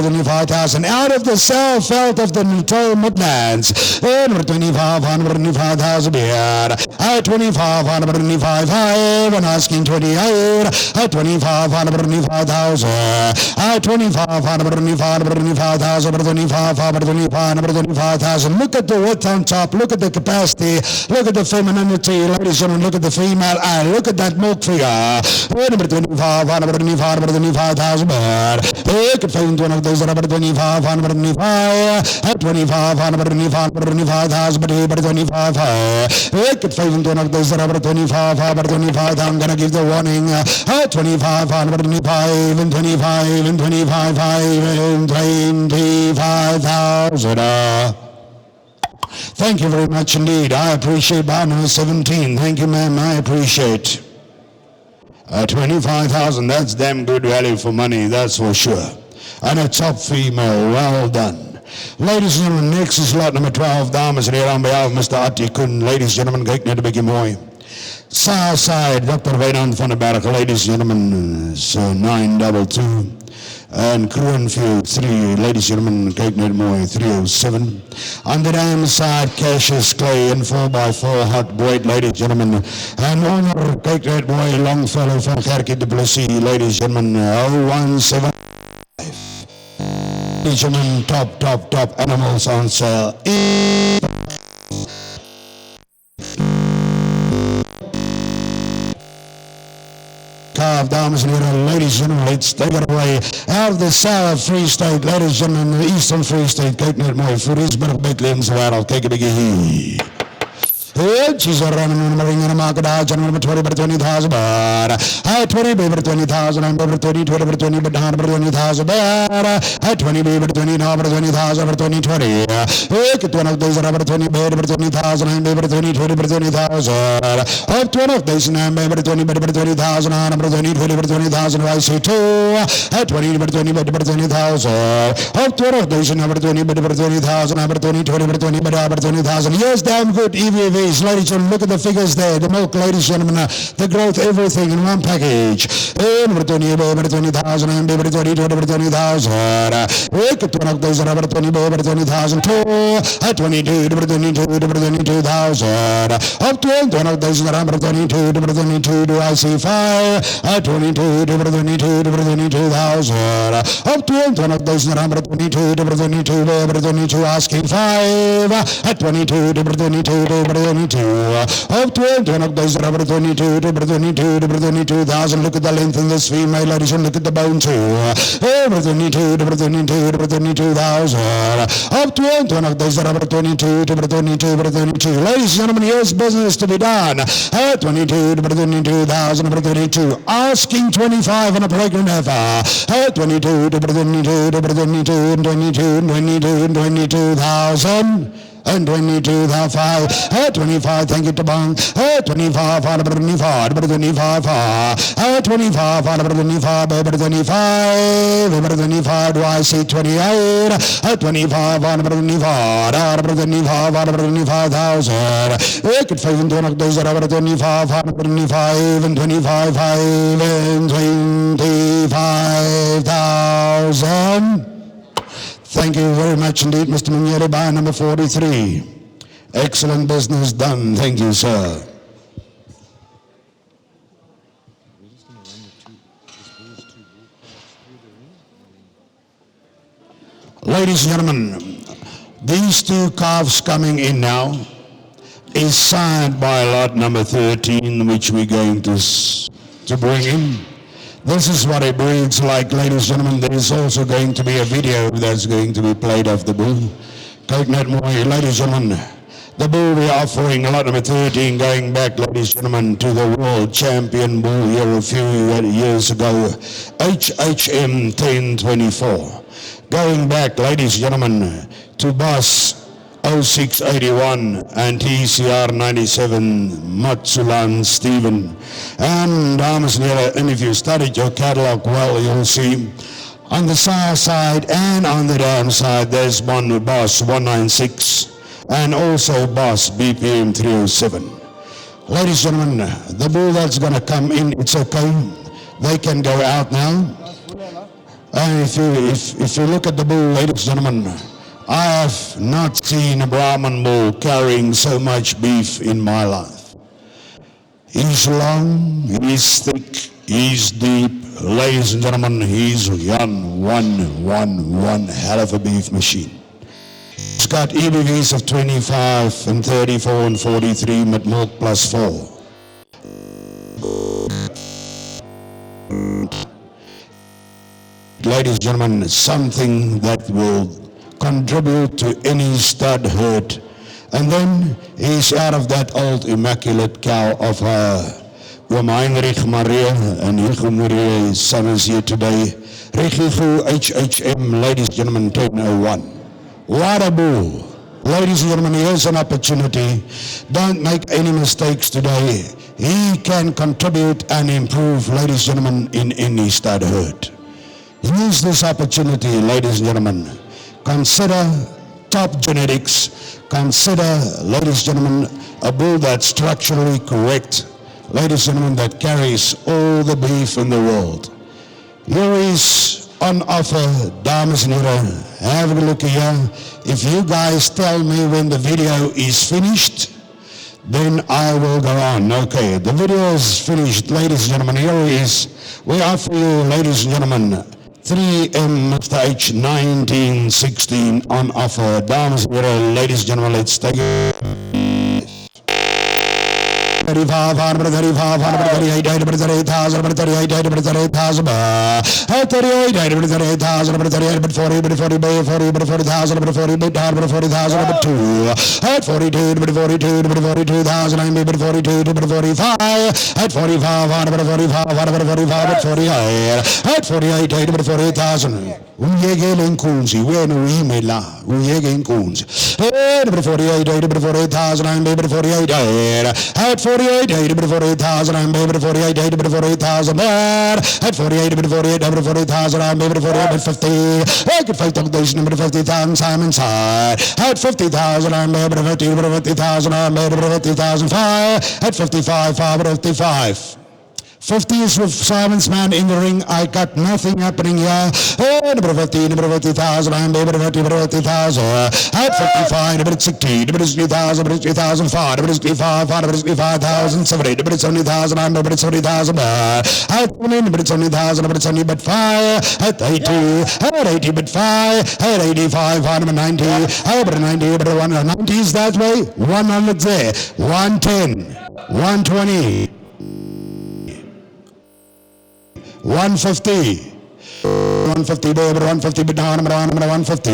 25,000, out of the Selfveld of the Eastern Toll Midlands. Number 25, 125,000 beer. At 25, 125,500, and asking 28. At 25, 125,000. At 25, 125,000, number 25, number 25, number 25,000. Look at the width on top. Look at the capacity. Look at the femininity, ladies and gentlemen. Look at the female eye. Look at that milk figure. Number 25, number 25, number 25,000 beer. You could find one of those number 25, number 25. At 25, number 25, number 25,000, number 25. You could find one of those number 25, number 25. I'm gonna give the warning. At 25, number 25, and 25, and 25, and 25,000. Thank you very much indeed. I appreciate bar number 17. Thank you, ma'am. I appreciate. 25,000. That's damn good value for money. That's for sure. And a top female. Well done. Ladies and gentlemen, next is lot number 12. Dames en heren, on behalf of Mr. Atti Kun. Ladies and gentlemen, kyk net 'n bietjie mooi. Southside, Dr. Wynand van der Berg. Ladies and gentlemen, so 922. And Kroonfield 3, ladies and gentlemen, kyk net mooi, 307. On the dam side, Cassius Clay in 4x4 hot Boyd, ladies and gentlemen. And honor, kyk net mooi, Longfellow van Gerkie de Plessis, ladies and gentlemen, 017. Ladies and gentlemen, top animals on sale. Dames and heren, ladies and gentlemen, let's take it away. Out of the South Free State, ladies and gentlemen, the Eastern Free State, kyk net mooi, Fredericksburg, Bethlehem se wêreld, kyk 'n bietjie hier. She's a running in the ring in a market out, number 20 over 20,000 bar. At 20 over 20,000, I'm over 20, 20 over 20, but not over 20,000 bar. At 20 over 20, now over 20,000 over 2020. At 1 of days over 20, over 20,000, I'm over 20, 20 over 20,000. Up 12 of days, I'm over 20, but over 20,000, I'm over 20, 20 over 20,000, I see 2. At 20 over 20, but over 20,000. Up 12 days, I'm over 20, but over 20,000, I'm over 20, 20 over 20, but over 20,000. Yes, damn good, EVV. Ladies and gentlemen, look at the figures there. The milk, ladies and gentlemen, the growth, everything in one package. Over 20, over 20,000, and over 20, over 20,000. Look at 1 of those over 20, over 20,000. 2 at 22, over 22, over 22,000. Up to 1 of those over 22, over 22, do I see 5 at 22, over 22, over 22,000. Up to 1 of those over 22, over 22, over 22, asking 5 at 22, over 22, over 22. Up to 1 of those over 22, over 22, over 22,000. Look at the length in this female, ladies, and look at the bone too. Over 22, over 22, over 22,000. Up to 1 of those over 22, over 22, over 22. Ladies and gentlemen, here's business to be done. At 22, over 22,000, over 22. Asking 25 on a pregnant heifer. At 22, over 22, over 22, 22, 22, 22,000. And 22,500, 25, thank you to Bang, 25, over 25, over 25, 25, over 25, over 25, over 25, do I see 28, 25, over 25, over 25, over 25,000, we could 5 and 2 of those over 25, over 25, and 25, 5, and 25,000. Thank you very much indeed, Mr. Munyere, by number 43. Excellent business done. Thank you, sir. Ladies and gentlemen, these 2 calves coming in now is signed by lot number 13, which we're going to bring in. This is what it breeds like, ladies and gentlemen. There is also going to be a video that's going to be played of the bull. Kyk net mooi, ladies and gentlemen. The bull we are offering, lot number 13, going back, ladies and gentlemen, to the world champion bull here a few years ago, HHM 1024. Going back, ladies and gentlemen, to Boss 0681 and TCR 97, Matsulan Stephen. And dames and heren, and if you studied your catalog well, you'll see on the south side and on the dam side, there's one Boss 196 and also Boss BPM 307. Ladies and gentlemen, the bull that's going to come in, it's okay. They can go out now. And if you look at the bull, ladies and gentlemen, I have not seen a Brahman bull carrying so much beef in my life. He's long, he's thick, he's deep. Ladies and gentlemen, he's one hell of a beef machine. He's got EBVs of 25 and 34 and 43 with milk plus 4. Ladies and gentlemen, something that will contribute to any stud herd. And then he's out of that old immaculate cow of Heinrich Maria, and Hugo Maria, his son is here today. Regigo HHM, ladies and gentlemen, 1001. What a bull. Ladies and gentlemen, here's an opportunity. Don't make any mistakes today. He can contribute and improve, ladies and gentlemen, in any stud herd. Use this opportunity, ladies and gentlemen. Consider top genetics. Consider, ladies and gentlemen, a bull that's structurally correct. Ladies and gentlemen, that carries all the beef in the world. Here is on offer, dames and heren. Have a look here. If you guys tell me when the video is finished, then I will go on. Okay, the video is finished, ladies and gentlemen. Here is, we offer you, ladies and gentlemen, 3M Mr. H 1916 on offer. Dames and heren, ladies and gentlemen, let's take it. 35, 38,000, 38,000, 38,000, 38,000, 40,000, 40,000, 42,000, I'm 42, 45, at 45, 45, 48, 48,000. Uyegelen kunzi, wenu imela, uyegen kunzi. 48,000, I'm 48, at 48, 48,000, I'm 48, 48,000, at 48, 40,000, I'm 48, 50, I could fight temptation, 50,000, Simon side, at 50,000, I'm 50,000, I'm 50,000, at 55, 55. 50 is with Simon's man in the ring. I got nothing happening here. Number 50, number 50,000. I'm number 50,000. At 55, number 60, number 60,000, number 60,005, number 65, number 65,000, 70, number 70,000. I'm number 70,000. At 70, number 70,000, number 70, but 5. At 80, at 80, but 5. At 85, number 90. At 90, number 190 is that way. 100 there. 110, 120. 150. 150, baby, 150, but down, 150.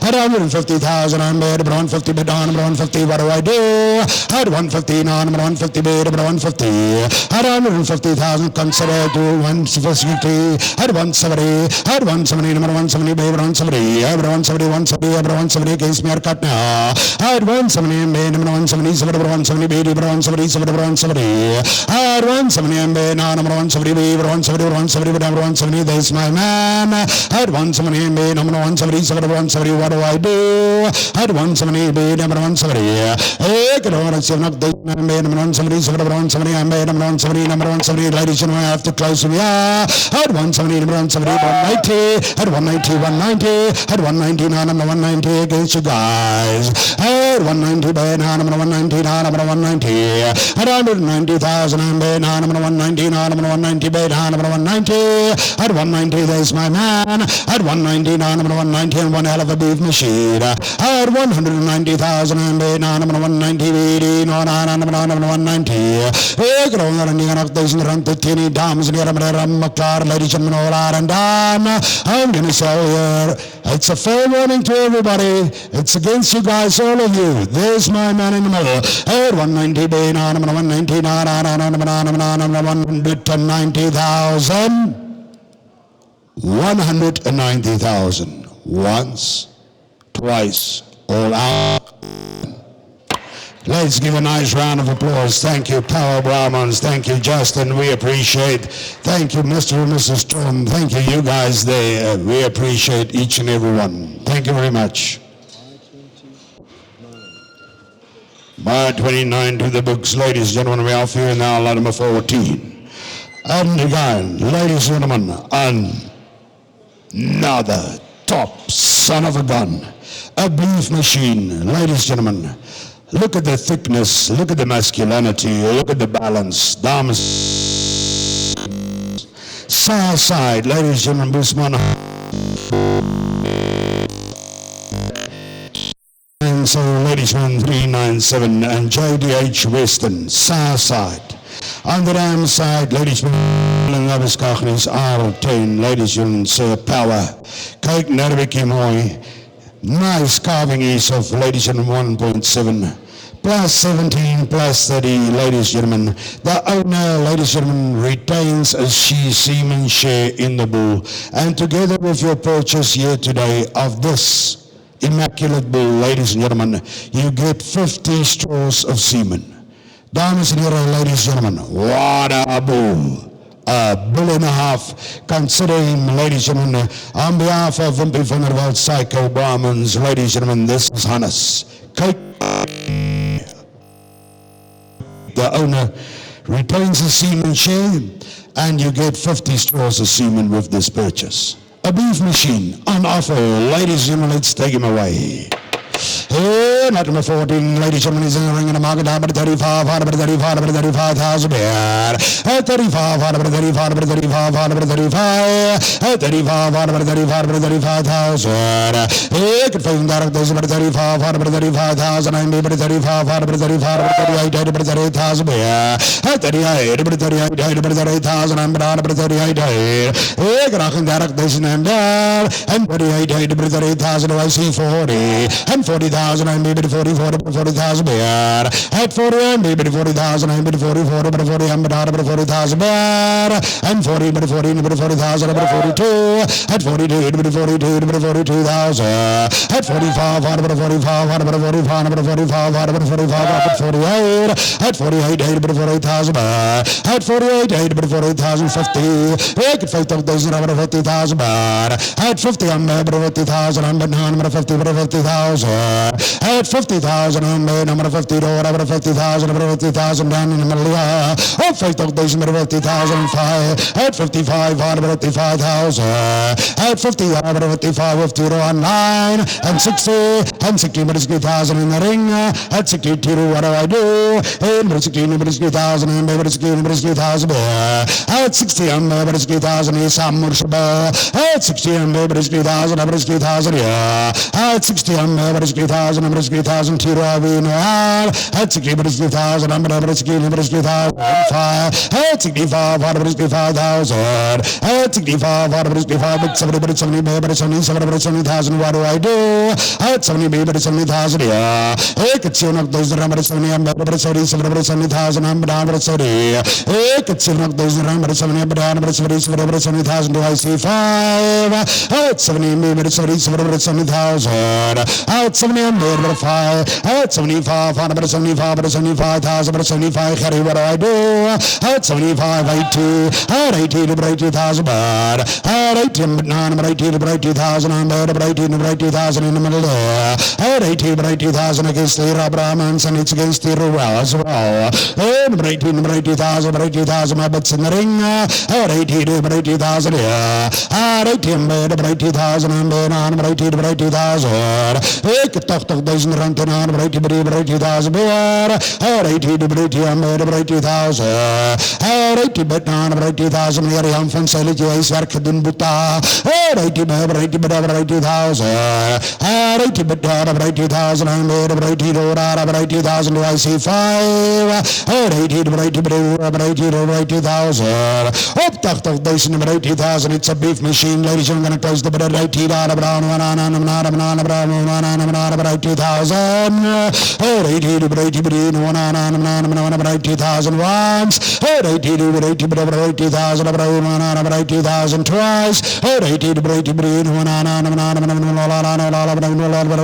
At 150,000, I'm baby, 150, but down, 150. What do I do? At 150, now, 150, baby, 150. At 150,000, consider to 150. At 170, at 170, number 170, baby, 170. Every 170, 170, every 170 against me, cut now. At 170, baby, number 170, 170, baby, 170, 170. At 170, baby, now, number 170, baby, 170, 170, but number 170, there's my man. At 170, baby, number 170, 170, what do I do? At 170, baby, number 170. Hey, good on, it's not the number 170, 170, I'm number 170, number 170, ladies and gentlemen, I have to close him, yeah. At 170, number 170, 190, at 190, 190, at 190, now number 190 against you guys. At 190, baby, now number 190, now number 190. At 190,000, I'm baby, now number 190, now number 190, baby, now number 190. At 190, there's my man. At 190, now number 190, and one hell of a beef machine. At 190,000, and now number 190, no, number 190. Hey, get on and you're not dancing around the teeny dames and you're a car, ladies and gentlemen, all out and down. I'm gonna say here, it's a fair warning to everybody. It's against you guys, all of you. There's my man in the middle. At 190, now number 190, now number 190,000. 190,000. Once, twice, all out. Let's give a nice round of applause. Thank you, Power Brahmans. Thank you, Justin. We appreciate. Thank you, Mr. and Mrs. Storm. Thank you, you guys there. We appreciate each and every one. Thank you very much. Bar 29 to the books. Ladies and gentlemen, we are here now, lot number 14. And again, ladies and gentlemen, another top son of a gun. A beef machine, ladies and gentlemen. Look at the thickness, look at the masculinity, look at the balance. Dames. Far side, ladies and gentlemen, Busman. And so, ladies and gentlemen, 397 and JDH Western, Far side. On the dam side, ladies and gentlemen, Labiskachnis R10, ladies and gentlemen, power. Kyk na 'n bietjie mooi. Nice carving is of ladies and 1.7 plus 17 plus 30, ladies and gentlemen. The owner, ladies and gentlemen, retains a semen share in the bull. And together with your purchase here today of this immaculate bull, ladies and gentlemen, you get 50 straws of semen. Dames and heren, ladies and gentlemen, what a bull. A bull and a half. Consider him, ladies and gentlemen, on behalf of Wimpy van der Walt Psycho Brahmins, ladies and gentlemen, this is Hannes. The owner retains the semen share, and you get 50 straws of semen with this purchase. A beef machine on offer, ladies and gentlemen, let's take him away. Hey, not number 14, ladies and gentlemen, is in the ring in the market, number 35, 35,000 beer. 35, 35, 35,000. Hey, could find direct those about 35, 35,000, and maybe 35, 38,000 beer. 38,000, and 38,000. Hey, could direct those and 38,000, I see 40, and 40,000, and maybe 40,000 beer. At 40, and maybe 40,000, and maybe 40, but 40, and 40,000 beer. And 40, but 40, but 40,000, but 42. At 42, but 42, but 42,000. At 45, but 45, but 45, but 45, but 45, but 48. At 48, but 48,000. At 48, but 48,000, 50. I could 50,000, but 50,000. At 50, I'm 50,000, I'm 50, but 50,000. At 50,000, I'm 50, over 50,000, over 50,000 down in the middle. At 50,000, 50,000, 5. At 55, 55,000. At 50, 55, 50, 9. And 60, and 60,000 in the ring. At 62, what do I do? And 60,000, and 60,000. At 60, I'm 60,000, is Sam Murshaba. At 60, I'm 60,000, I'm 60,000, yeah. At 60, I'm 60,000, I'm 60,000, Tiravin. At 60,000, I'm 60,000, 5. At 65, 65,000. At 65, 65, 70,000, what do I do? At 70,000, yeah. I could see enough those number 70, I'm 70,000, I'm down 70. I could see enough those number 70, I'm down 70,000, do I see 5? At 70, maybe 70,000. At 70, I'm 5. At 75, 75,000, 75, Harry, what do I do? At 75, 80. At 80 to 80,000 baht. At 80, but 9, but 80 to 80,000, I'm better, but 80 to 80,000 in the middle there. At 80 to 80,000 against the Brahmins, and it's against the Rural as well. And 80 to 80,000, but 80,000, my bets in the ring. At 80 to 80,000, yeah. At 80, I'm better, but 80,000, I'm better, but 80 to 80,000. I could talk to those in the run to 9, but 80 to 80,000 beer. At 80 to 80, I'm better, but 80,000. At 80, but 9, but 80,000, here I am from Saligi, I swear, Kadun Buta. At 80, but 80, but 80,000. At 80, but 80,000, I'm better, but 80 to 80,000, do I see 5? At 80 to 80, but 80 to 80,000. Up, talk to those in the 80,000, it's a beef machine, ladies, I'm going to close the bed at 80, brown, 80,000. At 80 to 80, but 80,000 once. At 80 to 80, but 80,000, but 80,000 twice. At 80 to 80, but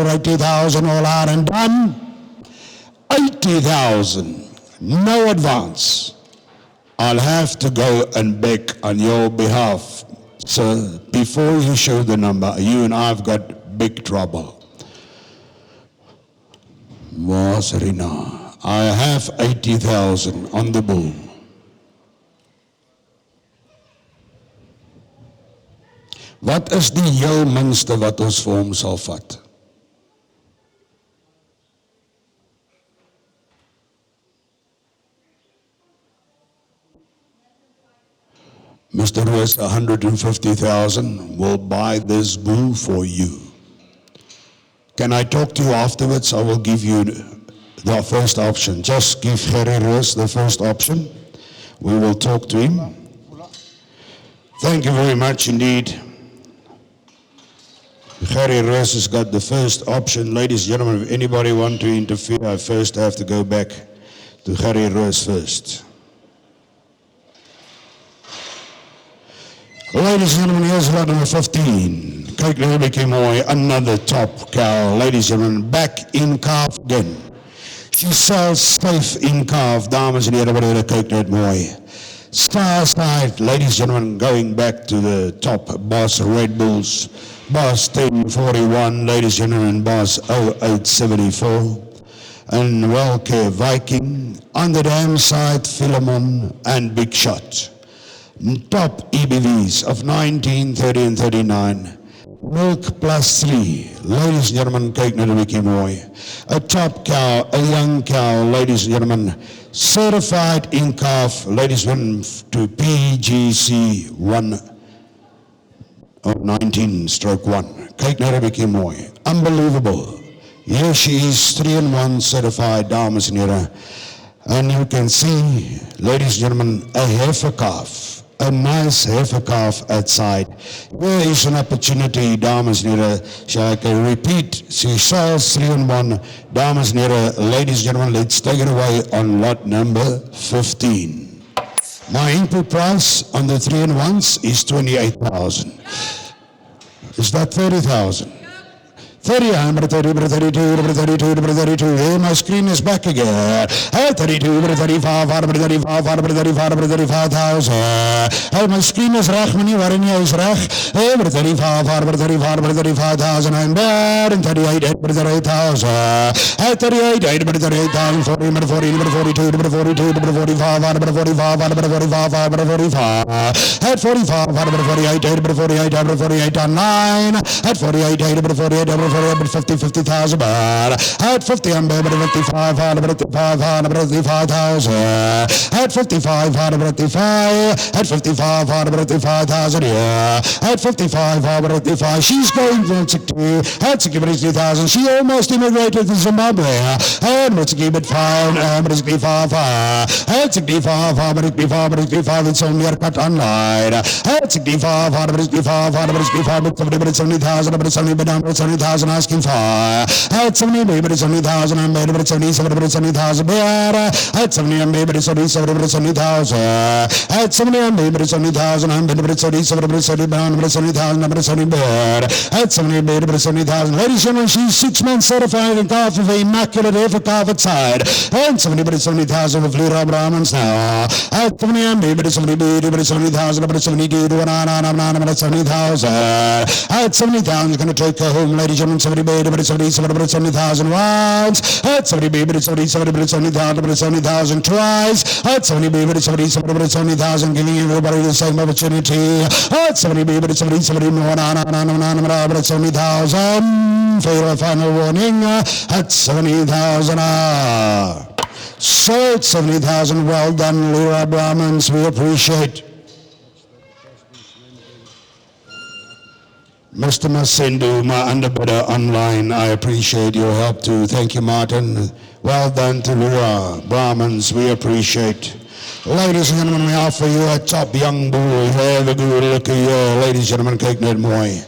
80,000, all out and done. 80,000, no advance. I'll have to go and beg on your behalf. So before you show the number, you and I have got big trouble. Wasrina, I have 80,000 on the bull. Wat is die heel minste wat ons vir hom sal vat? Mr. Roos, 150,000 will buy this bull for you. Can I talk to you afterwards? I will give you the first option. Just give Gerry Roos the first option. We will talk to him. Thank you very much indeed. Gerry Roos has got the first option. Ladies and gentlemen, if anybody want to interfere, I first have to go back to Gerry Roos first. Ladies and gentlemen, here's lot number 15. Kyk nou 'n bietjie mooi, another top cow. Ladies and gentlemen, back in calf again. She sells safe in calf. Dames en heren, wat julle kyk net mooi. Star side, ladies and gentlemen, going back to the top, Boss Red Bulls, Boss 1041, ladies and gentlemen, Boss 0874, and Wellcare Viking, on the dam side, Philemon and Big Shot. Top EBVs of 19, 30 and 39. Milk plus 3. Ladies and gentlemen, kyk na die bietjie mooi. A top cow, a young cow, ladies and gentlemen, certified in calf, ladies and gentlemen, to PGC 1 or 19/1. Kyk na die bietjie mooi. Unbelievable. Here she is, 3-in-1 certified, dames en heren. And you can see, ladies and gentlemen, a heifer calf. A nice heifer calf outside. There is an opportunity, dames and heren. Shall I can repeat? She sells 3-in-1. Dames and heren, ladies and gentlemen, let's take it away on lot number 15. My input price on the 3-in-1s is 28,000. Is that 30,000? 30, number 30, number 32, number 32, number 32. Hey, my screen is back again. Hey, 32, number 35, number 35, number 35, number 35,000. Hey, my screen is reg, meneer, waarin jy is reg. Hey, number 35, number 35, number 35,000. I'm bad. And 38, number 38,000. Hey, 38, number 38,000. 40, number 40, number 42, number 42, number 45, number 45, number 45, number 45. At 45, number 48, number 48, number 48 on 9. At 48, number 48, number 50,000 baht. At 50, I'm number 55, number 55, number 55,000. At 55, number 55. At 55, number 55,000 here. At 55, number 55. She's going to 60. At 60,000. She almost immigrated to Zimbabwe. And let's keep it fine. But it's 55. At 65, number 65, number 65. It's only a cut online. At 65, number 65, number 65. But 70,000, number 70,000. Asking for at 70, maybe it's 70,000, and maybe it's 70,000 better. At 70, and maybe it's 70,000. At 70, and maybe it's 70,000, and maybe it's 70,000, number 70 better. At 70, maybe it's 70,000. Ladies and gentlemen, she's 6 months certified in calf of immaculate heifer calf outside. And 70, but it's 70,000 with Leroy Brahmans now. At 70, and maybe it's 70,000, but it's 70,000, but it's 70,000. At 70,000, you're going to take her home, ladies and gentlemen. 70 baby, but it's 70,000 once. At 70 baby, but it's 70,000, but it's 70,000 twice. At 70 baby, but it's 70,000, giving everybody the same opportunity. At 70 baby, but it's 70,000, but it's 70,000. For your final warning, at 70,000. So it's 70,000. Well done, Leroy Brahmans. We appreciate. Mr. Masendu, my underbidder online, I appreciate your help too. Thank you, Martin. Well done to Leroy Brahmans, we appreciate. Ladies and gentlemen, we offer you a top young bull. Have a good look at you. Ladies and gentlemen, kyk net mooi.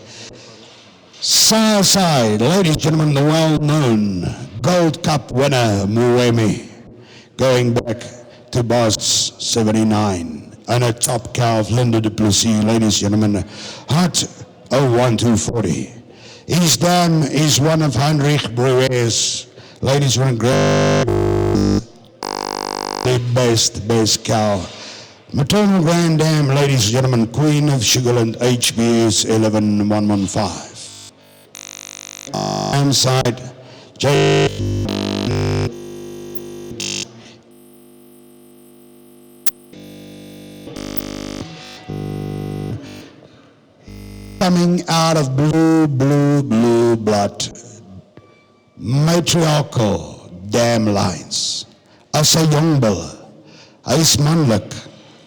Southside, ladies and gentlemen, the well-known Gold Cup winner, Muwemi, going back to Boss 79. And a top cow of Linda du Plessis, ladies and gentlemen, hot 01240. His dam is one of Heinrich Brewer's, ladies and gentlemen, the best cow. Maternal Grand Dam, ladies and gentlemen, Queen of Sugarland, HBS 11115. Side, coming out of blue blood, matriarchal dam lines. As a young bull, hy is manlik,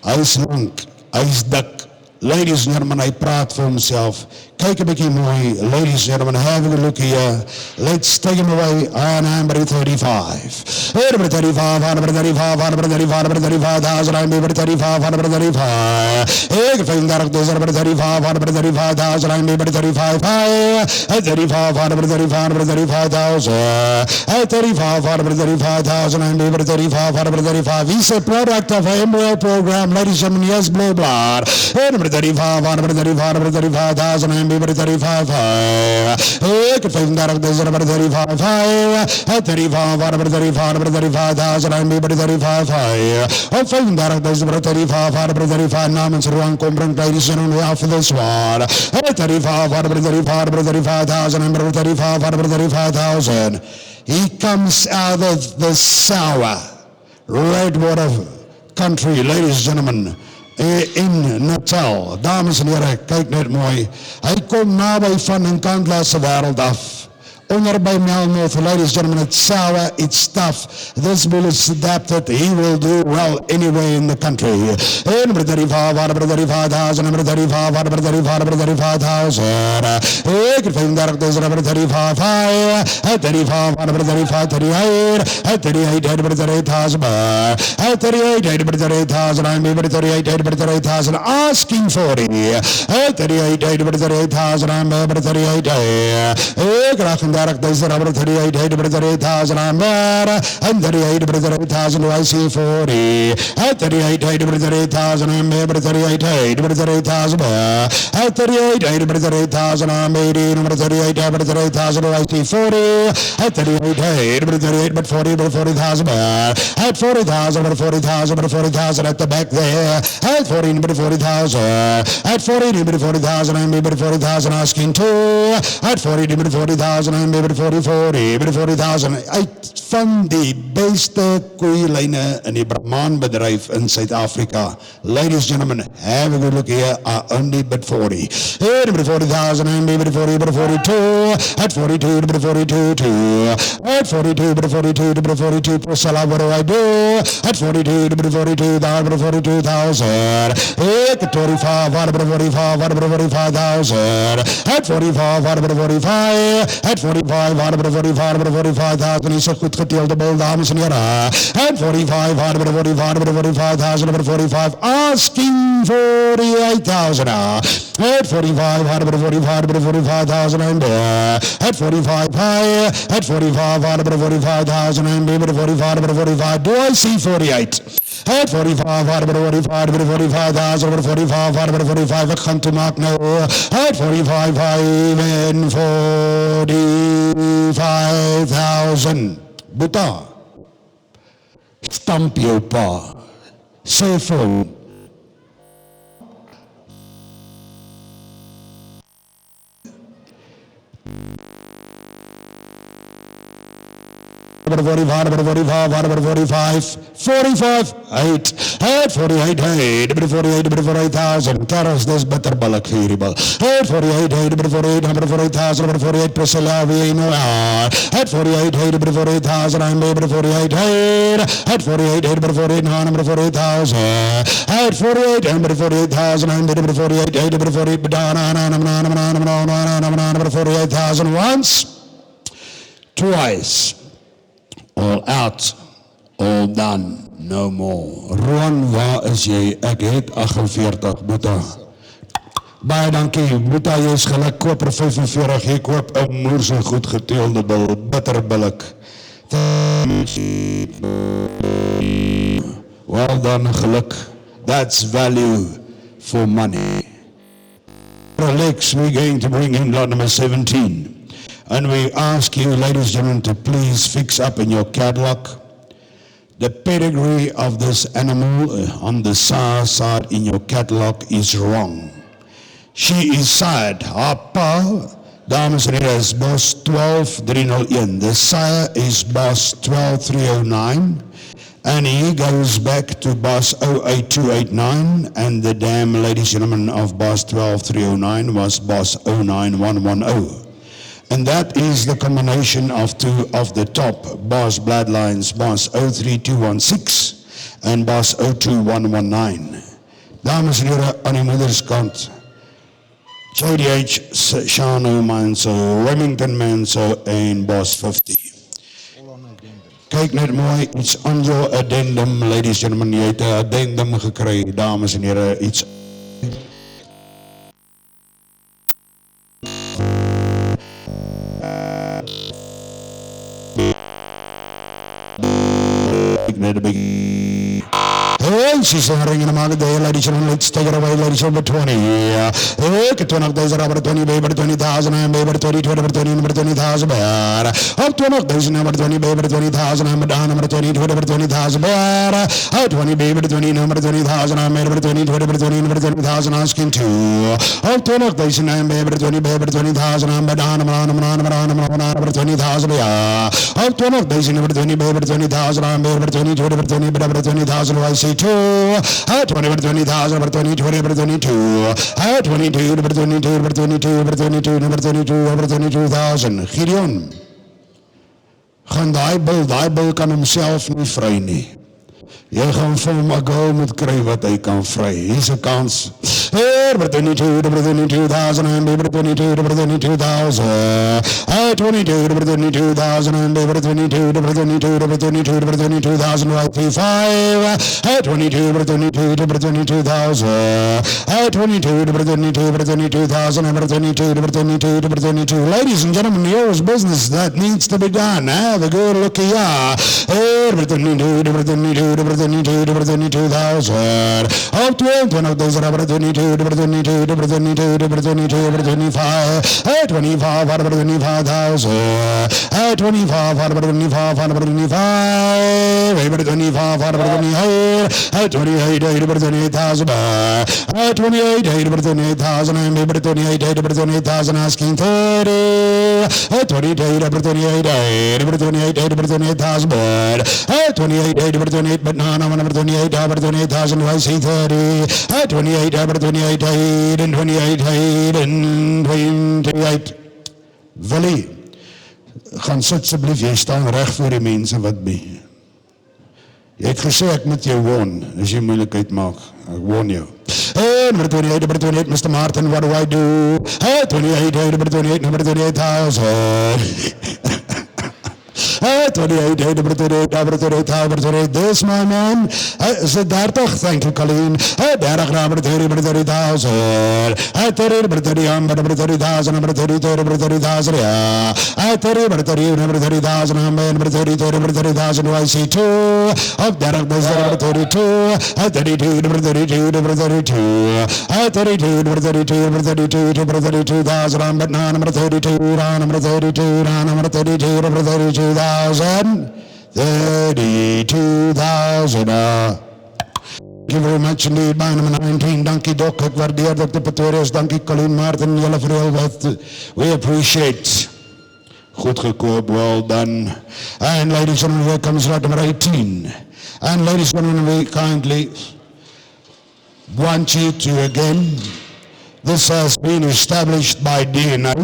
hy is lank, hy is dik, Ladies and gentlemen, hy praat vir homself. Kyk 'n bietjie mooi. Ladies and gentlemen, have a look here. Let's take him away on number 35. Number 35, number 35, number 35, number 35,000, number 35, number 35. Ek vind daar dus number 35, number 35,000, number 35, 35, number 35, number 35,000, 35, number 35,000, number 35, number 35. He's a product of an embryo program, ladies and gentlemen, yes, blood. Number 35, number 35, number 35,000, number 35, ek vind daar dus number 35, 35, number 35, number 35,000, number 35, ek vind daar dus number 35, number 35, namens Ruan Kombrink, ladies and gentlemen, after this one, 35, number 35, number 35,000, number 35, number 35,000. He comes out of the sour Redwater country, ladies and gentlemen, in Natal. Dames en heren, kyk net mooi. Hy kom naby van 'n kantlasse wêreld af. Onder by Melnorth, ladies and gentlemen, it's sour, it's tough. This bull is adapted. He will do well anywhere in the country. Number 35, number 35,000, number 35, number 35, number 35,000. Ek vind daar dus number 35, 35, number 35, 38, 38, number 38,000, 38, number 38,000, I'm number 38, number 38,000, asking for it. 38, number 38,000, I'm number 38. Ek raak Direct days number 38, 38,000 I'm there, and 38, 38,000 do I see 40, 38, 38,000 I'm there, 38, 38,000 at 38, 38,000 I'm 80, number 38, 38,000 do I see 40, at 38, 38, but 40, but 40,000 at 40,000, but 40,000, but 40,000 at the back there, at 40, but 40,000, at 40, but 40,000 I'm but 40,000 asking 2, at 40, but 40,000 I'm maybe 40,000 uit van die beste koeilyne in die Brahman-bedryf in Suid-Afrika. Ladies and gentlemen, have a good look here. I only bid 40. Maybe 40,000 and maybe 40, but 42. At 42, but 42, 2. At 42, but 42, but 42. Prosala, what do I do? At 42, but 42, but 42,000. At 45, but 45, but 45,000. At 45, but 45. At 45, but 45, but 45,000 is 'n goed geteelde bil, dames en here. At 45, but 45, but 45,000, but 45, asking 48,000. At 45, but 45, but 45,000 and at 45, at 45, but 45,000 and but 45, but 45. Do I see 48? At 45, but 45, but 45,000, but 45, but 45. Ek gaan toe maak nou. At 45, and 45,000. Buta. Stamp jou pa. Sê vir hom. But 45, but 45, but 45, 45, 8, at 48, 8, but 48, but 48,000. Carols, this better bullock variable. At 48, 8, but 48, but 48,000, but 48, Priscilla, we know. At 48, 8, but 48,000, I'm able 48, 8, at 48, 8, but 48, number 48,000. At 48, but 48,000, I'm able 48, 8, but 48, but number 48,000 once, twice. All out, all done, no more. Ruan, waar is jy? Ek het 48, Boeta. Baie dankie, Boeta, jy is gelijk, koop er 45, jy koop 'n moers en goed geteelde bil, bitterbillik. Well done, geluk. That's value for money. Alex, we're going to bring in lot number 17. And we ask you, ladies and gentlemen, to please fix up in your catalog the pedigree of this animal on the side in your catalog is wrong. She is sired, haar pa, dames en heren, is Bos 12301. The sire is Bos 12309. And he goes back to Bos 08289, and the dam, ladies and gentlemen, of Bos 12309 was Bos 09110. And that is the combination of two of the top Bos bloodlines, Bos 03216 and Bos 02119. Dames en heren, aan die moederskant. JDH, Shano Manso, Remington Manso en Boss 50. Kyk net mooi, it's on your addendum, ladies and gentlemen. Jy het 'n addendum gekry, dames en heren, iets. Net 'n bietjie. Hey, she's ringing them out of there, ladies and gentlemen. Let's take it away, ladies and gentlemen. 20. Hey, 20 days are about 20, baby, 20,000, and baby, 20, 20, number 20,000, bad. Up 20 days, number 20, baby, 20,000, and down number 20, 20,000, bad. Up 20, baby, 20, number 20,000, and baby, 20, number 20,000, asking two. Up 20 days, and baby, 20, 20,000, and down number 20,000, yeah. Up 20 days, number 20, baby, 20,000, and baby, 20, 20,000, I see two. 20 over 20,000 over 20, 20 over 22. 22 over 22 over 22 over 22 over 22 over 22,000. Gideon, gaan daai bil kan homself nie vry nie. Jy gaan vir hom 'n goal moet kry wat hy kan vry. Hier's 'n kans. Over 22 over 22,000 and over 22 over 22,000. 22 over 22,000 and over 22 over 22 over 22 over 22,000 right 35. 22 over 22 over 22,000. 22 over 22 over 22,000 over 22 over 22 over 22. Ladies and gentlemen, yours business that needs to be done. Have a good look here. Over 22 over 22 over 22 over 22,000. Up 20 of those are over 22 over 22 over 22 over 22 over 25. 25 out of 25,000. 25 out of 25 out of 25. Over 25 out of 28. 28 over 28,000. 28 over 28,000 and over 28 over 28,000 asking 30. 28 over 28 over 28 over 28,000. 28 over 28 but no over 28 over 28,000 I see 30. 28 over 28 and 28 and 28. Willie, gaan sit asseblief, jy staan reg voor die mense wat be. Jy het gesê ek moet jou woon, as jy moeilikheid maak. Ek woon jou. Number 28, number 28, Mr. Martin, what do I do? 28, number 28, number 28,000. 28, number 28, number 28, this my man. Is it 30? Thank you, Colleen. 30, number 30, number 30,000. 30, number 30, number 30,000, number 30, number 30,000, yeah. 30, number 30, number 30,000, number 30, number 30,000, do I see two? Up there, number 32. 32, number 32, number 32. 32, number 32, number 32, number 32,000, number 32, number 32, number 32, number 32,000. 32,000. Thank you very much indeed, by number 19. Dankie Doc, ek waardeer Dr. Pretorius, dankie Colleen Martin, julle vir heel wat we appreciate. Goed gekoop, well done. And ladies and gentlemen, here comes lot number 18. And ladies and gentlemen, we kindly want you to again, this has been established by DNA.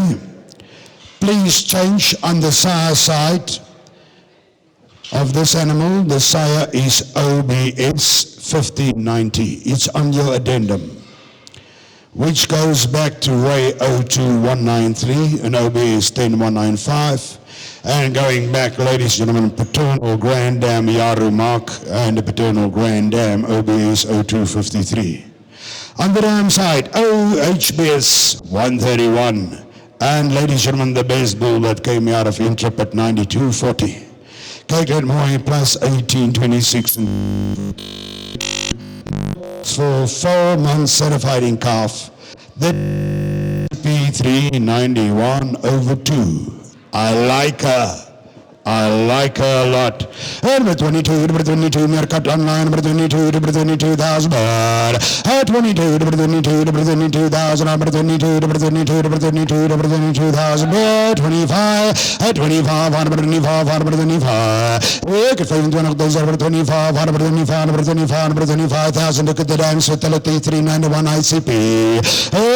Please change on the sire side of this animal. The sire is OBS 1590. It's on your addendum, which goes back to Ray 02193 and OBS 10195. And going back, ladies and gentlemen, paternal grand dam Yaru Mark and the paternal grand dam OBS 0253. On the dam side, OHBS 131. And ladies and gentlemen, the best bull that came out of Intrepid 9240. Kyk net mooi, plus 1826 for 4 months certified in calf. The P391 over 2. I like her a lot. Number 22, number 22, Mercat online, number 22, number 22,000 baht. 22, number 22, number 22,000, number 22, number 22, number 22, number 22,000 baht. 25, 25, number 25, number 25. Ik heb 25 days over 25, number 25, number 25, number 25,000. Look at the dance fatality 391 ICP.